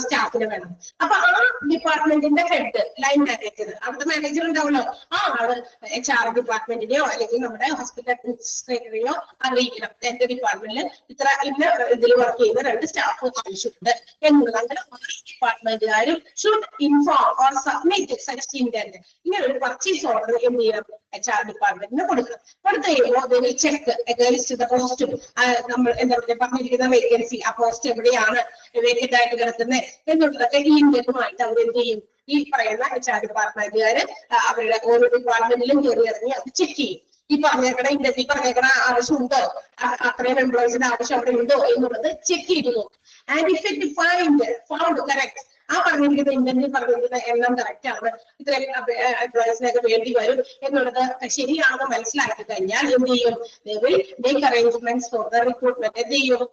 സ്റ്റാഫിന് വേണം. അപ്പൊ ആ ഡിപ്പാർട്ട്മെന്റിന്റെ ഹെഡ്, ലൈൻ മാനേജർ, അവിടുത്തെ മാനേജർ ഉണ്ടാവുമല്ലോ, ആ ആള് HR ഡിപ്പാർട്ട്മെന്റിനെയോ അല്ലെങ്കിൽ നമ്മുടെ ഹോസ്പിറ്റൽ അഡ്മിനിസ്ട്രേറ്ററെയോ അറിയിക്കണം, എന്റെ ഡിപ്പാർട്ട്മെന്റിൽ ഇത്ര ഇതിൽ വർക്ക് ചെയ്യുന്ന 2 സ്റ്റാഫ് ആവശ്യമുണ്ട് എന്നുള്ളത്. അങ്ങനെ ഓരോ ഡിപ്പാർട്ട്മെന്റുകാരും should inform or submit such intent. ഇങ്ങനെ ഒരു പർച്ചേസ് ഓർഡർ എന്ത് ചെയ്യണം, HR ഡിപ്പാർട്ട്മെന്റിന് കൊടുക്കുക. കൊടുത്തു കഴിയുമ്പോൾ ചെക്ക് against the post, നമ്മൾ എന്താ പറയുക പറഞ്ഞിരിക്കുന്ന വേക്കൻസി, ആ പോസ്റ്റ് എവിടെയാണ് വേക്കന്റ് ആയിട്ട് കിടക്കുന്നത് എന്നുള്ളതൊക്കെ ഈ ഇന്ത്യനുമായിട്ട് അവർ എന്ത് ചെയ്യും, ഈ പറയുന്ന HR ഡിപ്പാർട്ട്മെന്റുകാര് അവരുടെ ഓരോ ഡിപ്പാർട്ട്മെന്റിലും കയറി ഇറങ്ങി അത് ചെക്ക് ചെയ്യും. ഈ പറഞ്ഞേക്കണ ആവശ്യമുണ്ടോ, അത്രയും എംപ്ലോയീസിന്റെ ആവശ്യം അവിടെ ഉണ്ടോ എന്നുള്ളത് ചെക്ക് ചെയ്ത് നോക്കും. And if it found correct, ആ പറഞ്ഞിരിക്കുന്ന ഇന്റന്റിൽ പറഞ്ഞിരിക്കുന്ന എണ്ണം കറക്റ്റ് ആണ്, ഇത്രയും എംപ്ലോയീസിനൊക്കെ വേണ്ടി വരും എന്നുള്ളത് ശരിയാണെന്ന് മനസ്സിലാക്കി കഴിഞ്ഞാൽ എന്ത് ചെയ്യും? Make arrangements for the recruitment. എന്ത് ചെയ്യും?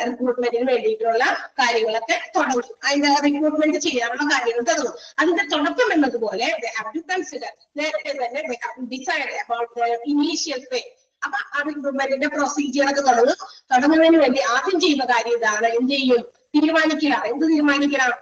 റിക്രൂട്ട്മെന്റിന് വേണ്ടിയിട്ടുള്ള കാര്യങ്ങളൊക്കെ തുടങ്ങും. അതിന്റെ റിക്രൂട്ട്മെന്റ് ചെയ്യാനുള്ള കാര്യങ്ങൾ തുടങ്ങും. അതിന്റെ തുടക്കം എന്നതുപോലെ നേരത്തെ തന്നെ ഡിസൈഡ് അബൌട്ട് ഇനീഷ്യൽ പേ. അപ്പൊ ആ റിക്രൂട്ട്മെന്റിന്റെ പ്രൊസീജിയർ ഒക്കെ തുടങ്ങുന്നതിന് വേണ്ടി ആദ്യം ചെയ്യുന്ന കാര്യം ഇതാണ്. എന്ത് ചെയ്യും? തീരുമാനിക്കുക. എന്ത് തീരുമാനിക്കണം?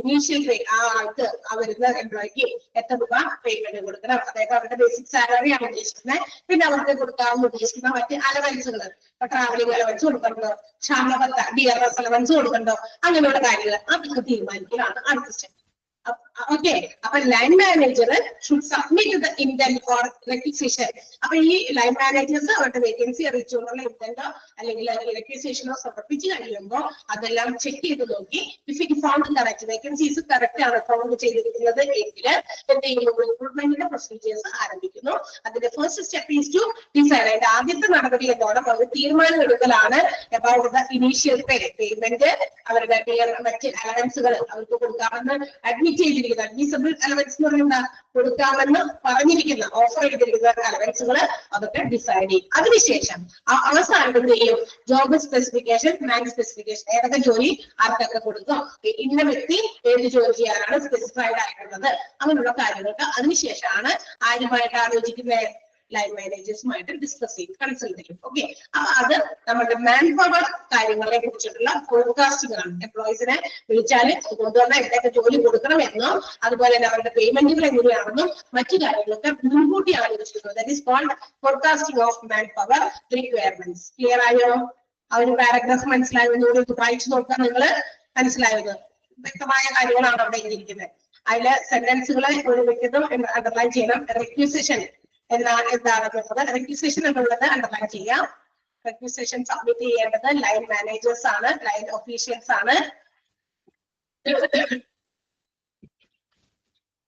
ഇനീഷ്യൽ പേ. ആ ആൾക്ക് വരുന്ന എംപ്ലോയിക്ക് എത്ര രൂപ പേയ്മെന്റ് കൊടുക്കണം, അതായത് അവരുടെ ബേസിക് സാലറിയാണ് ഉദ്ദേശിക്കുന്നത്. പിന്നെ അവർക്ക് കൊടുക്കാമെന്ന് ഉദ്ദേശിക്കുന്ന മറ്റ് അലവൻസുകൾ, ട്രാവലിംഗ് അലവൻസ് കൊടുക്കണ്ടോ, ക്ഷാമബത്ത DRS അലവൻസ് കൊടുക്കണ്ടോ, അങ്ങനെയുള്ള കാര്യങ്ങൾ അതൊക്കെ തീരുമാനിക്കലാണ് അടുത്ത സ്റ്റെപ്പ്. ഓക്കെ, അപ്പൊ line manager should submit the intent for requisition. അപ്പൊ ഈ ലൈൻ മാനേജേഴ്സ് അവരുടെ വേക്കൻസി അറിയിച്ചുകൊണ്ടുള്ള ഇന്റന്റോ അല്ലെങ്കിൽ റെക്വിസിഷനോ സമർപ്പിച്ച് കഴിയുമ്പോൾ അതെല്ലാം ചെക്ക് ചെയ്ത് നോക്കി if it found correct, vacancies correct ആണ് ഫൗണ്ട് ചെയ്തിരിക്കുന്നത് എങ്കിൽ എന്ത് ചെയ്യുന്നു? റിക്രൂട്ട്മെന്റിന്റെ പ്രൊസീജിയേഴ്സ് ആരംഭിക്കുന്നു. അതിന്റെ first step is to decide. അതിന്റെ ആദ്യത്തെ നടപടി എന്നോണം അവർ തീരുമാനം എടുക്കലാണ് അബൌട്ട് ദ ഇനീഷ്യൽ പേയ്മെന്റ്. അവരുടെ മറ്റ് അലവൻസുകൾ അവർക്ക് കൊടുക്കാമെന്ന് അഡ്മിറ്റ് ചെയ്തിരിക്കുന്നത് അഡ്മിസബിൾ അലവൻസ് എന്ന് പറയുന്നത് കൊടുക്കാമെന്ന് പറഞ്ഞിരിക്കുന്ന ഓഫർ ചെയ്തിരിക്കുന്ന അലവൻസുകൾ അതൊക്കെ ഡിസൈഡ് ചെയ്യും. അതിനുശേഷം അവസാനം എന്ത് ചെയ്യും? ജോബ് സ്പെസിഫിക്കേഷൻ, മാൻ സ്പെസിഫിക്കേഷൻ, ഏതൊക്കെ ജോലി ആർക്കൊക്കെ കൊടുക്കും, ഇന്ന വ്യക്തി ഏത് ജോലി ചെയ്യാനാണ് സ്പെസിഫൈഡ് ആയിട്ടുള്ളത്, അങ്ങനെയുള്ള കാര്യങ്ങൾക്ക് അതിനുശേഷമാണ് ആരുമായിട്ട് ആലോചിക്കുന്നത്? ലൈൻ മാനേജേഴ്സുമായിട്ട് ഡിസ്കസ് ചെയ്യും, കൺസൾട്ട് ചെയ്യും. ഓക്കെ, അപ്പൊ അത് നമ്മുടെ മാൻ പവർ കാര്യങ്ങളെ കുറിച്ചിട്ടുള്ള ഫോർകാസ്റ്റുകളാണ്. എംപ്ലോയീസിനെ വിളിച്ചാൽ കൊണ്ടുവന്ന എവിടെയൊക്കെ ജോലി കൊടുക്കണമെന്നോ അതുപോലെ തന്നെ അവരുടെ പേയ്മെന്റുകൾ എങ്ങനെയാണെന്നും മറ്റു കാര്യങ്ങളൊക്കെ മുൻകൂട്ടി ആലോചിക്കുന്നത്. That is called forecasting of man power requirements. Clear ആയോ? ആ ഒരു പാരഗ്രാഫ് മനസ്സിലായതുകൊണ്ട് ഇത് വായിച്ചു നോക്കാൻ നിങ്ങൾ മനസ്സിലായത് വ്യക്തമായ കാര്യങ്ങളാണ് അവിടെ ഇരിക്കുന്നത്. അതിലെ സെന്റൻസുകളെ ഒരു വ്യക്തിത്വം അണ്ടർലൈൻ ചെയ്യണം. റിക്വിസിഷൻ എന്താണെന്നുള്ളത്, റിക്വിസിഷൻ എന്നുള്ളത് അണ്ടർലൈൻ ചെയ്യാം. റിക്വിസിഷൻ സബ്മിറ്റ് ചെയ്യേണ്ടത് ലൈൻ മാനേജേഴ്സ് ആണ്, ലൈൻ ഒഫീഷ്യൽസ് ആണ്.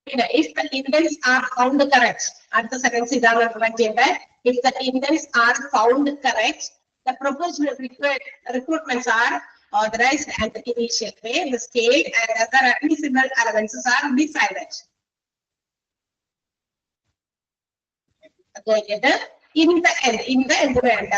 പിന്നെ if the intents are found correct, അടുത്ത സെന്റൻസ് ഇതാണ് അണ്ടർലൈൻ ചെയ്യേണ്ടത്. If the intents are found correct, the proposed recruitments are authorized and the initial pay, the scale and other admissible allowances are decided. In the end വേണ്ട.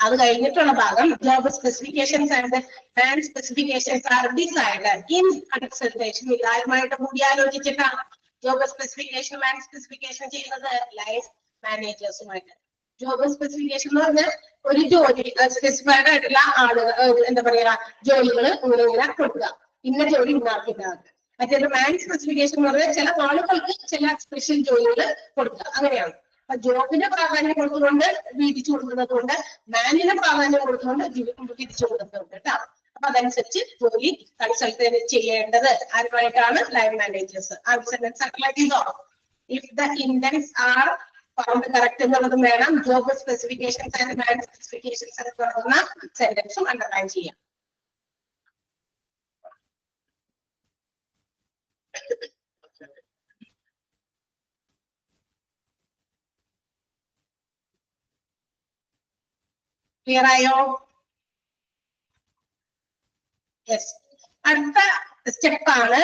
അത് കഴിഞ്ഞിട്ടുള്ള ഭാഗം job specifications and man specifications are decided in consultation. ഇതാരുമായിട്ട് കൂടിയാലോചിച്ചിട്ടാണ് job specification, man specification ചെയ്യുന്നത് line മാനേജേഴ്സുമായിട്ട്. Job specification എന്ന് പറഞ്ഞാൽ ഒരു ജോലി സ്പെസിഫൈഡ് ആയിട്ടുള്ള ആളുകൾ എന്താ പറയാ ജോലികൾ ഇങ്ങനെ കൊടുക്കുക, ഇന്ന ജോലി ഉണ്ടാക്കിയിട്ടാണ്. മറ്റേത് മാൻ സ്പെസിഫിക്കേഷൻ എന്ന് പറഞ്ഞാൽ ചില ആളുകൾക്ക് ചില സ്പെഷ്യൽ ജോലികൾ കൊടുക്കുക, അങ്ങനെയാണ്. അപ്പൊ ജോബിന് പ്രാധാന്യം കൊടുത്തുകൊണ്ട് വീതിച്ചു കൊടുക്കുന്നത് കൊണ്ട്, മാനിന് പ്രാധാന്യം കൊടുത്തുകൊണ്ട് വീതിച്ചു കൊടുക്കുന്നുണ്ട് കേട്ടോ. അപ്പൊ അതനുസരിച്ച് ജോലി കൺസൾട്ട് ചെയ്യേണ്ടത് ആരുമായിട്ടാണ്? Line managers. ചെയ്തോ? If the intents are found correct എന്നുള്ളതും വേണം. Job specifications and man specifications എന്ന് പറയുന്ന സെന്റൻസും അണ്ടർലൈൻ ചെയ്യാം. ക്ലിയർ ആയോ? യെസ്. അടുത്ത സ്റ്റെപ്പാണ്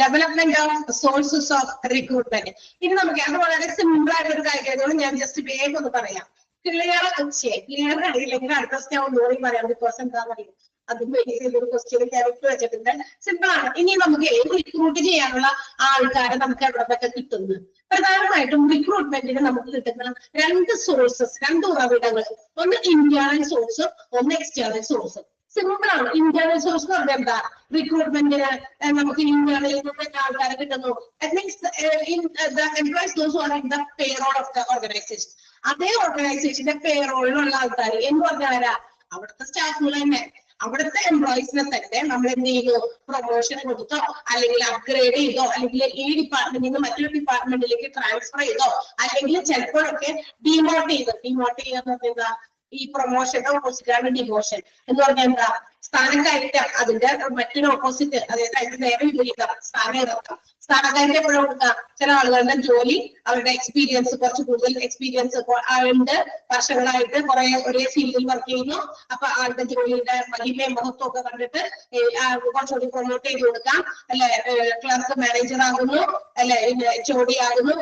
development of sources of recruitment. ഇനി നമുക്ക് അത് വളരെ സിമ്പിൾ ആയിട്ടുള്ള ഒരു കാര്യമായതുകൊണ്ട് ഞാൻ ജസ്റ്റ് വേഗം ഒന്ന് പറയാം. ക്ലിയർ അറിയില്ലെങ്കിൽ അടുത്ത സ്റ്റെപ്പ് ഒന്നുകൂടി പറയാം. ബിക്കോസ് എന്താ പറയുക, അതും ഒരു ക്വസ്റ്റ്യൻ ക്യാരക്ടർ വെച്ചിട്ടുണ്ട്. സിമ്പിൾ ആണ്. ഇനി നമുക്ക് റിക്രൂട്ട് ചെയ്യാനുള്ള ആൾക്കാരെ നമുക്ക് എവിടെയൊക്കെ കിട്ടുന്നു? പ്രധാനമായിട്ടും റിക്രൂട്ട്മെന്റിന് നമുക്ക് കിട്ടുന്ന രണ്ട് സോഴ്സസ്, രണ്ട് ഉറവിടങ്ങൾ. ഒന്ന് ഇന്റേണൽ സോഴ്സും ഒന്ന് എക്സ്റ്റേണൽ സോഴ്സും. സിമ്പിൾ ആണ്. ഇന്റേണൽ സോഴ്സ് എന്ന് പറഞ്ഞാൽ എന്താ? റിക്രൂട്ട്മെന്റിന് നമുക്ക് ഇന്റേണലിൽ നിന്ന് ആൾക്കാരെ കിട്ടുന്നു. Payroll of the organisation. അതേ ഓർഗനൈസേഷന്റെ പേറോളിലുള്ള ആൾക്കാർ എന്ന് പറഞ്ഞാൽ അവിടുത്തെ സ്റ്റാഫുകൾ തന്നെ, അവിടുത്തെ എംപ്ലോയീസിനെ തന്നെ നമ്മൾ എന്ത് ചെയ്തു? പ്രൊമോഷൻ കൊടുത്തോ അല്ലെങ്കിൽ അപ്ഗ്രേഡ് ചെയ്തോ അല്ലെങ്കിൽ ഈ ഡിപ്പാർട്ട്മെന്റിൽ നിന്ന് മറ്റൊരു ഡിപ്പാർട്ട്മെന്റിലേക്ക് ട്രാൻസ്ഫർ ചെയ്തോ അല്ലെങ്കിൽ ചിലപ്പോഴൊക്കെ ഡിമോട്ട് ചെയ്തോ. ഡിമോട്ട് ചെയ്യാന്ന് പറഞ്ഞാൽ എന്താ? ഈ പ്രൊമോഷൻ ഓപ്പോസിറ്റാണ് ഡിമോഷൻ എന്ന് പറഞ്ഞാൽ എന്താ? സ്ഥാനം കയറ്റം, അതിന്റെ മറ്റൊരു ഓപ്പോസിറ്റ്, അതായത് അതിന്റെ നേരെ വിപരീതം സ്ഥാനം ഇറക്കാം. സ്ഥാനക്കാരുടെ എപ്പോഴും കൊടുക്കാം. ചില ആളുകളുടെ ജോലി അവരുടെ എക്സ്പീരിയൻസ് കുറച്ച് കൂടുതൽ എക്സ്പീരിയൻസ് ഉണ്ട്, വർഷങ്ങളായിട്ട് കുറെ ഒരേ ഫീൽഡിൽ വർക്ക് ചെയ്യുന്നു. അപ്പൊ ആളുടെ ജോലിയുടെ മഹിമയും മഹത്വം ഒക്കെ കണ്ടിട്ട് കുറച്ചുകൂടി പ്രൊമോട്ട് ചെയ്ത് കൊടുക്കാം. അല്ലെ, ക്ലർക്ക് മാനേജർ ആകുന്നു, അല്ലെ HOD ആകുന്നു,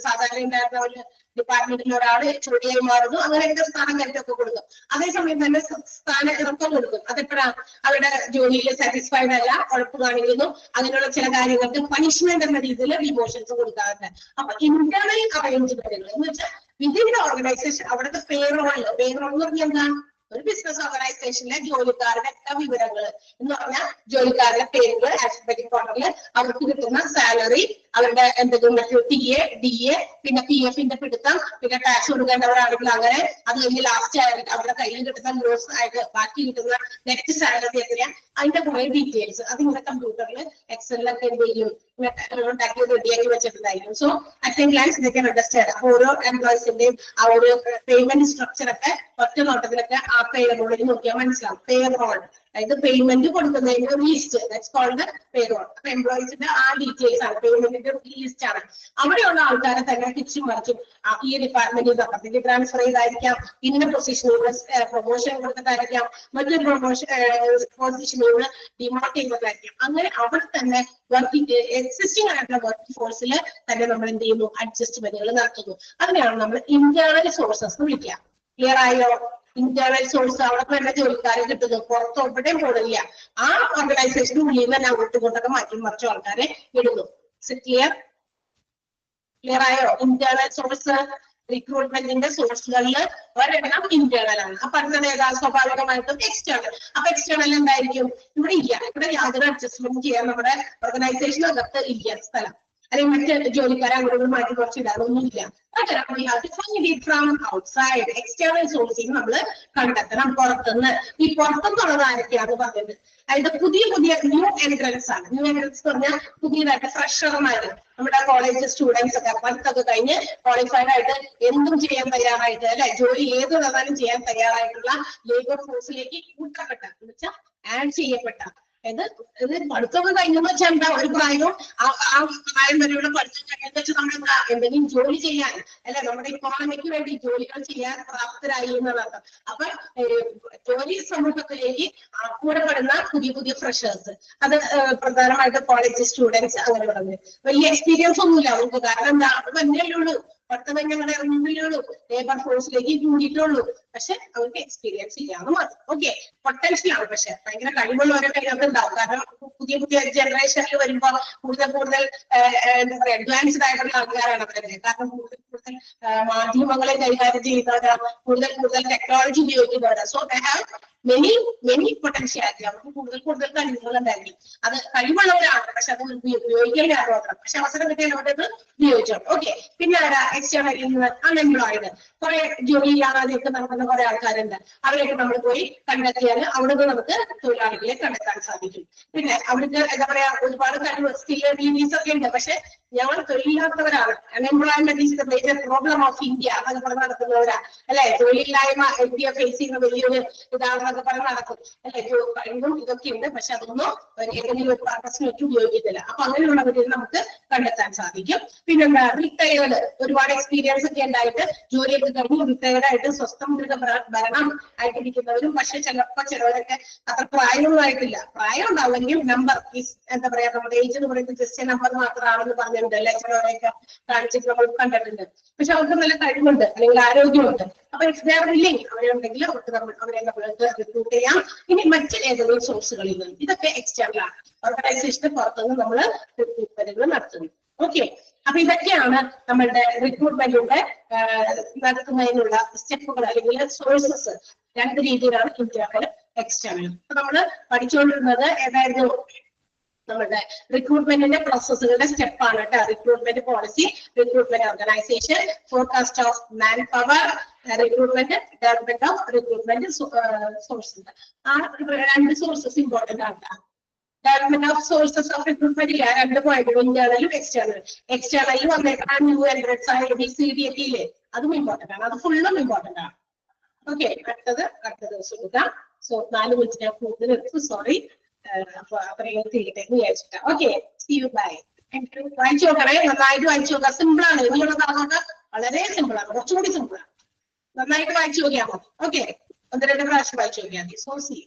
സാധാരണ ഉണ്ടായിരുന്ന ഒരു ഡിപ്പാർട്ട്മെന്റിൽ ഒരാള് HOD ആയി മാറുന്നു. അങ്ങനെയൊക്കെ സ്ഥാനം കയറ്റമൊക്കെ കൊടുക്കും. അതേസമയം തന്നെ സ്ഥാന ഇറക്കം കൊടുക്കും. അതെപ്പോഴാണ് അവരുടെ ജോലിയിൽ സാറ്റിസ്ഫൈഡ് അല്ല, ഉഴപ്പ് കാണിക്കുന്നു, അങ്ങനെയുള്ള ചില കാര്യങ്ങൾക്ക് പണിഷ്മെന്റ് എന്ന രീതിയിൽ ഡിമോഷൻസ് കൊടുക്കാറുണ്ട്. അപ്പൊ ഇന്റേണൽ അറേഞ്ച്മെന്റുകൾ എന്ന് വെച്ചാൽ വിതിൻ ഓർഗനൈസേഷൻ അവിടുത്തെ പേറോൾ എന്ന് പറഞ്ഞാൽ എന്താ, ഒരു ബിസിനസ് ഓർഗനൈസേഷനിലെ ജോലിക്കാരുടെ ഒക്കെ വിവരങ്ങൾ എന്ന് പറഞ്ഞാൽ ജോലിക്കാരുടെ പേരുകൾ ആൽഫബറ്റിക് ഓർഡറിൽ, അവർക്ക് കിട്ടുന്ന സാലറി, അവരുടെ എന്തെങ്കിലും TA, DA, പിന്നെ PF പിടുത്തം, പിന്നെ ടാക്സ് കൊടുക്കേണ്ടവരാണെങ്കിൽ അങ്ങനെ, അത് കഴിഞ്ഞ് ലാസ്റ്റ് ആയിട്ട് അവരുടെ കയ്യിൽ കിട്ടുന്ന ഗ്രോസ് ആയിട്ട് ബാക്കി കിട്ടുന്ന നെറ്റ് സാലറി എത്രയാ, അതിന്റെ കുറെ ഡീറ്റെയിൽസ് അതിങ്ങനെ കമ്പ്യൂട്ടറിൽ എക്സലിലൊക്കെ എന്ത് ചെയ്യും, ഉണ്ടാക്കി റെഡിയാക്കി വെച്ചിട്ടുണ്ടായിരിക്കും. സോ അറ്റ് എ ഗ്ലാൻസ് ഇതൊക്കെ അണ്ടർസ്റ്റാൻഡ്. അപ്പൊ ഓരോ എംപ്ലോയീസിന്റെയും ആ ഒരു പേയ്മെന്റ് സ്ട്രക്ചർ ഒക്കെ ഒറ്റ നോട്ടത്തിലൊക്കെ ആ പേറോളിൽ നോക്കിയാൽ മനസ്സിലാവും. പേറോൾ അതായത് പേയ്മെന്റ് കൊടുക്കുന്നതിന്റെ ഒരു ലിസ്റ്റ്, ദാറ്റ്സ് കോൾഡ് പേറോൾ. അപ്പൊ എംപ്ലോയീസിന്റെ ആ ഡീറ്റെയിൽസ് ആണ്, പേയ്മെന്റിന്റെ ലിസ്റ്റ് ആണ്. അവിടെയുള്ള ആൾക്കാരെ തന്നെ തിരിച്ചും മറിച്ചും ഈ ഡിപ്പാർട്ട്മെന്റിൽ അപ്പുറത്തേക്ക് ട്രാൻസ്ഫർ ചെയ്തായിരിക്കാം, ഇന്ന പൊസിഷനിലൂടെ പ്രൊമോഷൻ കൊടുത്തിട്ടായിരിക്കാം, മറ്റൊരു പൊസിഷനിലൂടെ ഡിമോട്ട് ചെയ്തതായിരിക്കാം. അങ്ങനെ അവിടെ തന്നെ വർക്കിംഗ് എക്സിസ്റ്റിംഗ് ആയിട്ടുള്ള വർക്ക് ഫോഴ്സിൽ തന്നെ നമ്മൾ എന്ത് ചെയ്യുന്നു, അഡ്ജസ്റ്റ്മെന്റുകൾ നടത്തുന്നു. അതിനെയാണ് നമ്മൾ ഇന്റേണൽ സോഴ്സസ് എന്ന് വിളിക്കുക. ക്ലിയർ ആയോ? ഇന്റേണൽ സോഴ്സ് അവിടെ തന്നെ ജോലിക്കാരെ കിട്ടുന്നു, പുറത്ത് എവിടെയും പോണില്ല. ആ ഓർഗനൈസേഷന് ഉള്ളിൽ തന്നെ അങ്ങോട്ടും ഇങ്ങോട്ടൊക്കെ മാറ്റി മറിച്ച ആൾക്കാരെ ഇടുന്നു. ക്ലിയർ ക്ലിയർ ആയോ? ഇന്റേണൽ സോഴ്സ് റിക്രൂട്ട്മെന്റിന്റെ സോഴ്സുകളിൽ ഒരെണ്ണം ഇന്റേണൽ ആണ്. അപ്പൊ അടുത്തത് ഏതാ? സ്വാഭാവികമായിട്ടും എക്സ്റ്റേണൽ. അപ്പൊ എക്സ്റ്റേണൽ എന്തായിരിക്കും? ഇവിടെ ഇല്ല, ഇവിടെ യാതൊരു അഡ്ജസ്റ്റ്മെന്റ് ചെയ്യാൻ നമ്മുടെ ഓർഗനൈസേഷനകത്ത് ഇല്ല സ്ഥലം, അല്ലെങ്കിൽ മറ്റ് ജോലിക്കാരെ അങ്ങോട്ട് മാറ്റി കുറച്ച് ഇടാനൊന്നുമില്ല. ഫ്രം ഔട്ട്സൈഡ് എക്സ്റ്റേണൽ സോഴ്സിങ് നമ്മൾ കണ്ടെത്തണം പുറത്തുനിന്ന്. ഈ പുറത്തുനിന്നുള്ളത് ആരൊക്കെയാണ് പറഞ്ഞത്? അതായത് പുതിയ ന്യൂ എൻട്രൻസ് ആണ്. ന്യൂ എൻട്രൻസ് പറഞ്ഞാൽ പുതിയതായിട്ട് ഫ്രഷർമാര്, നമ്മുടെ കോളേജ് സ്റ്റുഡൻസ് ഒക്കെ പഠിത്തമൊക്കെ കഴിഞ്ഞ് ക്വാളിഫൈഡ് ആയിട്ട് എന്തും ചെയ്യാൻ തയ്യാറായിട്ട്, അല്ലെ, ജോലി ഏത് തന്നാലും ചെയ്യാൻ തയ്യാറായിട്ടുള്ള ലേബർ ഫോഴ്സിലേക്ക് കൂട്ടപ്പെട്ട എന്ന് വെച്ചാൽ ആഡ് ചെയ്യപ്പെട്ട, ഇത് പഠിത്തമൊക്കെ കഴിഞ്ഞെന്ന് വെച്ചാൽ എന്താ, ഒരു പ്രായവും ആ പ്രായം വരെയുള്ള പഠിത്തം കഴിഞ്ഞെന്ന് വെച്ചാൽ നമ്മൾ എന്താ എന്തെങ്കിലും ജോലി ചെയ്യാൻ, അല്ലെ, നമ്മുടെ ഇക്കോണമിക്ക് വേണ്ടി ജോലികൾ ചെയ്യാൻ പ്രാപ്തരായി എന്നുള്ളതാണ്. അപ്പൊ ജോലി സമൂഹത്തിലേക്ക് കൂടപ്പെടുന്ന പുതിയ ഫ്രഷേഴ്സ്, അത് പ്രധാനമായിട്ട് കോളേജ് സ്റ്റുഡൻസ് അങ്ങനെ പറഞ്ഞു. വലിയ എക്സ്പീരിയൻസ് ഒന്നുമില്ല അവർക്ക്, കാരണം എന്താ, അത് തന്നെയല്ലേ ഉള്ളൂ, പത്ത് തന്നെ ഞങ്ങളുടെ ഇറങ്ങുന്നില്ലുള്ളൂ, ലേബർ ഫോഴ്സിലേക്ക് കൂടിയിട്ടുള്ളൂ. പക്ഷെ അവർക്ക് എക്സ്പീരിയൻസ് ഇല്ലാന്ന് മാത്രം. ഓക്കെ, പൊട്ടൻഷ്യൽ ആണ്, പക്ഷെ ഭയങ്കര കഴിവുള്ളവരൊക്കെ അതിനകത്ത് ഉണ്ടാവും. കാരണം പുതിയ ജനറേഷനിൽ വരുമ്പോൾ കൂടുതൽ എന്താ പറയാ അഡ്വാൻസ്ഡ് ആയിട്ടുള്ള ആൾക്കാരാണ് അവരൊക്കെ. കാരണം കൂടുതൽ മാധ്യമങ്ങളെ കൈകാര്യം ചെയ്യുന്നവരാണ്, കൂടുതൽ ടെക്നോളജി ഉപയോഗിക്കുന്നവരാണ്. So they have many potentiality. അവർക്ക് കൂടുതൽ കഴിവുകൾ ഉണ്ടായിരിക്കും. അത് കഴിവുള്ളവരാണ്, പക്ഷെ അത് ഉപയോഗിക്കാൻ മാത്രം. പക്ഷെ അവസരം കിട്ടിയാൽ അവരത് ഉപയോഗിച്ചോ. ഓക്കെ, പിന്നെ ആരാ? എക്സ്റ്റേണൽ അൺഎംപ്ലോയിഡ്, കുറെ ജോലി ഇല്ലാതെയൊക്കെ നടക്കുന്ന കുറെ ആൾക്കാരുണ്ട്. അവരെയൊക്കെ നമ്മൾ പോയി കണ്ടെത്തിയാൽ അവിടെ നിന്ന് നമുക്ക് തൊഴിലാളികളെ കണ്ടെത്താൻ സാധിക്കും. പിന്നെ അവർക്ക് എന്താ പറയാ ഒരുപാട് കഴിവ്, സ്കില്ല്, ഡിഗ്രീസ് ഒക്കെ ഉണ്ട്, പക്ഷെ ഞങ്ങൾ തൊഴിലില്ലാത്തവരാണ്. Unemployment is the major problem of India എന്നൊക്കെ പറഞ്ഞ് നടക്കുന്നവരാ, അല്ലെ. തൊഴിലില്ലായ്മ ഇന്ത്യ ഫേസ് ചെയ്യുന്ന വലിയൊരു ഇതാണെന്നൊക്കെ പറഞ്ഞ് നടക്കും, അല്ലെ. കഴിവും ഇതൊക്കെ ഉണ്ട്, പക്ഷെ അതൊന്നും ഏതെങ്കിലും ഒരു പർപ്പസിന് ഒട്ടും ഉപയോഗിക്കത്തില്ല. അപ്പൊ അങ്ങനെയുള്ളവരെ നമുക്ക് കണ്ടെത്താൻ സാധിക്കും. പിന്നെന്താ? റിട്ടയേർഡ്, ഒരുപാട് എക്സ്പീരിയൻസ് ഒക്കെ ഉണ്ടായിട്ട് ജോലിയൊക്കെ കഴിഞ്ഞ് റിട്ടയേർഡ് ആയിട്ട് സ്വസ്ഥം ഭരണം ആയിട്ടിരിക്കുന്നവരും, പക്ഷെ ചിലവരൊക്കെ അത്ര പ്രായമൊന്നും ആയിട്ടില്ല. പ്രായം ഉണ്ടാവുമെങ്കിൽ നമ്പർ എന്താ പറയാ, നമ്മുടെ ഏജ് എന്ന് പറയുന്നത് ജസ്റ്റ് നമ്പർ മാത്രമാണെന്ന് പറഞ്ഞിട്ടുണ്ട്, അല്ലെ. ചിലവരെയൊക്കെ കാണിച്ചിട്ട് നമ്മൾ കണ്ടിട്ടുണ്ട്. പക്ഷെ അവർക്ക് നല്ല കഴിവുണ്ട്, അല്ലെങ്കിൽ ആരോഗ്യമുണ്ട്. അപ്പൊ ഇഫ് ദേ ആർ വില്ലിംഗ്, അവരുണ്ടെങ്കിൽ അവരെ നമ്മൾക്ക് റിക്രൂട്ട് ചെയ്യാം. ഇനി മറ്റ് ഏതെങ്കിലും സോഴ്സുകളിൽ നിന്ന്. ഇതൊക്കെ എക്സ്റ്റേണൽ ആണ്. ഓർഗനൈസേഷന് പുറത്തുനിന്ന് നമ്മൾ റിക്രൂട്ട്മെന്റുകൾ നടത്തുന്നു. ഓക്കെ, അപ്പൊ ഇതൊക്കെയാണ് നമ്മളുടെ റിക്രൂട്ട്മെന്റിലൂടെ നടത്തുന്നതിനുള്ള സ്റ്റെപ്പുകൾ അല്ലെങ്കിൽ സോഴ്സസ്. രണ്ട് രീതിയിലാണ് ഇന്റേണൽ എക്സ്റ്റേണൽ. അപ്പൊ നമ്മള് പഠിച്ചുകൊണ്ടിരുന്നത് ഏതായിരുന്നു? നമ്മുടെ റിക്രൂട്ട്മെന്റിന്റെ പ്രോസസ്സുകളുടെ സ്റ്റെപ്പാണ് കേട്ടോ. Recruitment policy, recruitment organisation, forecast of man power, recruitment, development of recruitment sources. ആ രണ്ട് സോഴ്സസ് ഇമ്പോർട്ടന്റ് ആണ്. Development of sources of recruitment ഇല്ല, രണ്ട് പോയിന്റ്, ഇന്റേണലും എക്സ്റ്റേണലും. എക്സ്റ്റേണലിൽ വന്നേക്കാൻ ന്യൂ എൻട്രൻസ് ABCD ഒക്കെ ഇല്ലേ, അതും ഇമ്പോർട്ടന്റ് ആണ്, അത് ഫുള്ളും ഇമ്പോർട്ടന്റ് ആണ്. ഓക്കെ, അടുത്ത ദിവസം കൊടുക്കാം. സോ 4 മിനിറ്റ് ഞാൻ കൂടുതൽ എടുത്തു, സോറി. അപ്പൊ അത്രയും തീരട്ടെ എന്ന് വിചാരിച്ചിട്ടാ. Okay, see you, bye. വായിച്ചു നോക്കണേ, നന്നായിട്ട് വായിച്ചു നോക്കാം. സിമ്പിൾ ആണ്, ഇനിയുള്ള ഭാഗമൊക്കെ വളരെ സിമ്പിൾ ആണ്, കുറച്ചുകൂടി സിമ്പിൾ ആണ്. നന്നായിട്ട് വായിച്ചു നോക്കിയാൽ മതി. ഓക്കെ, 1-2 പ്രാവശ്യം വായിച്ചു നോക്കിയാൽ മതി. So C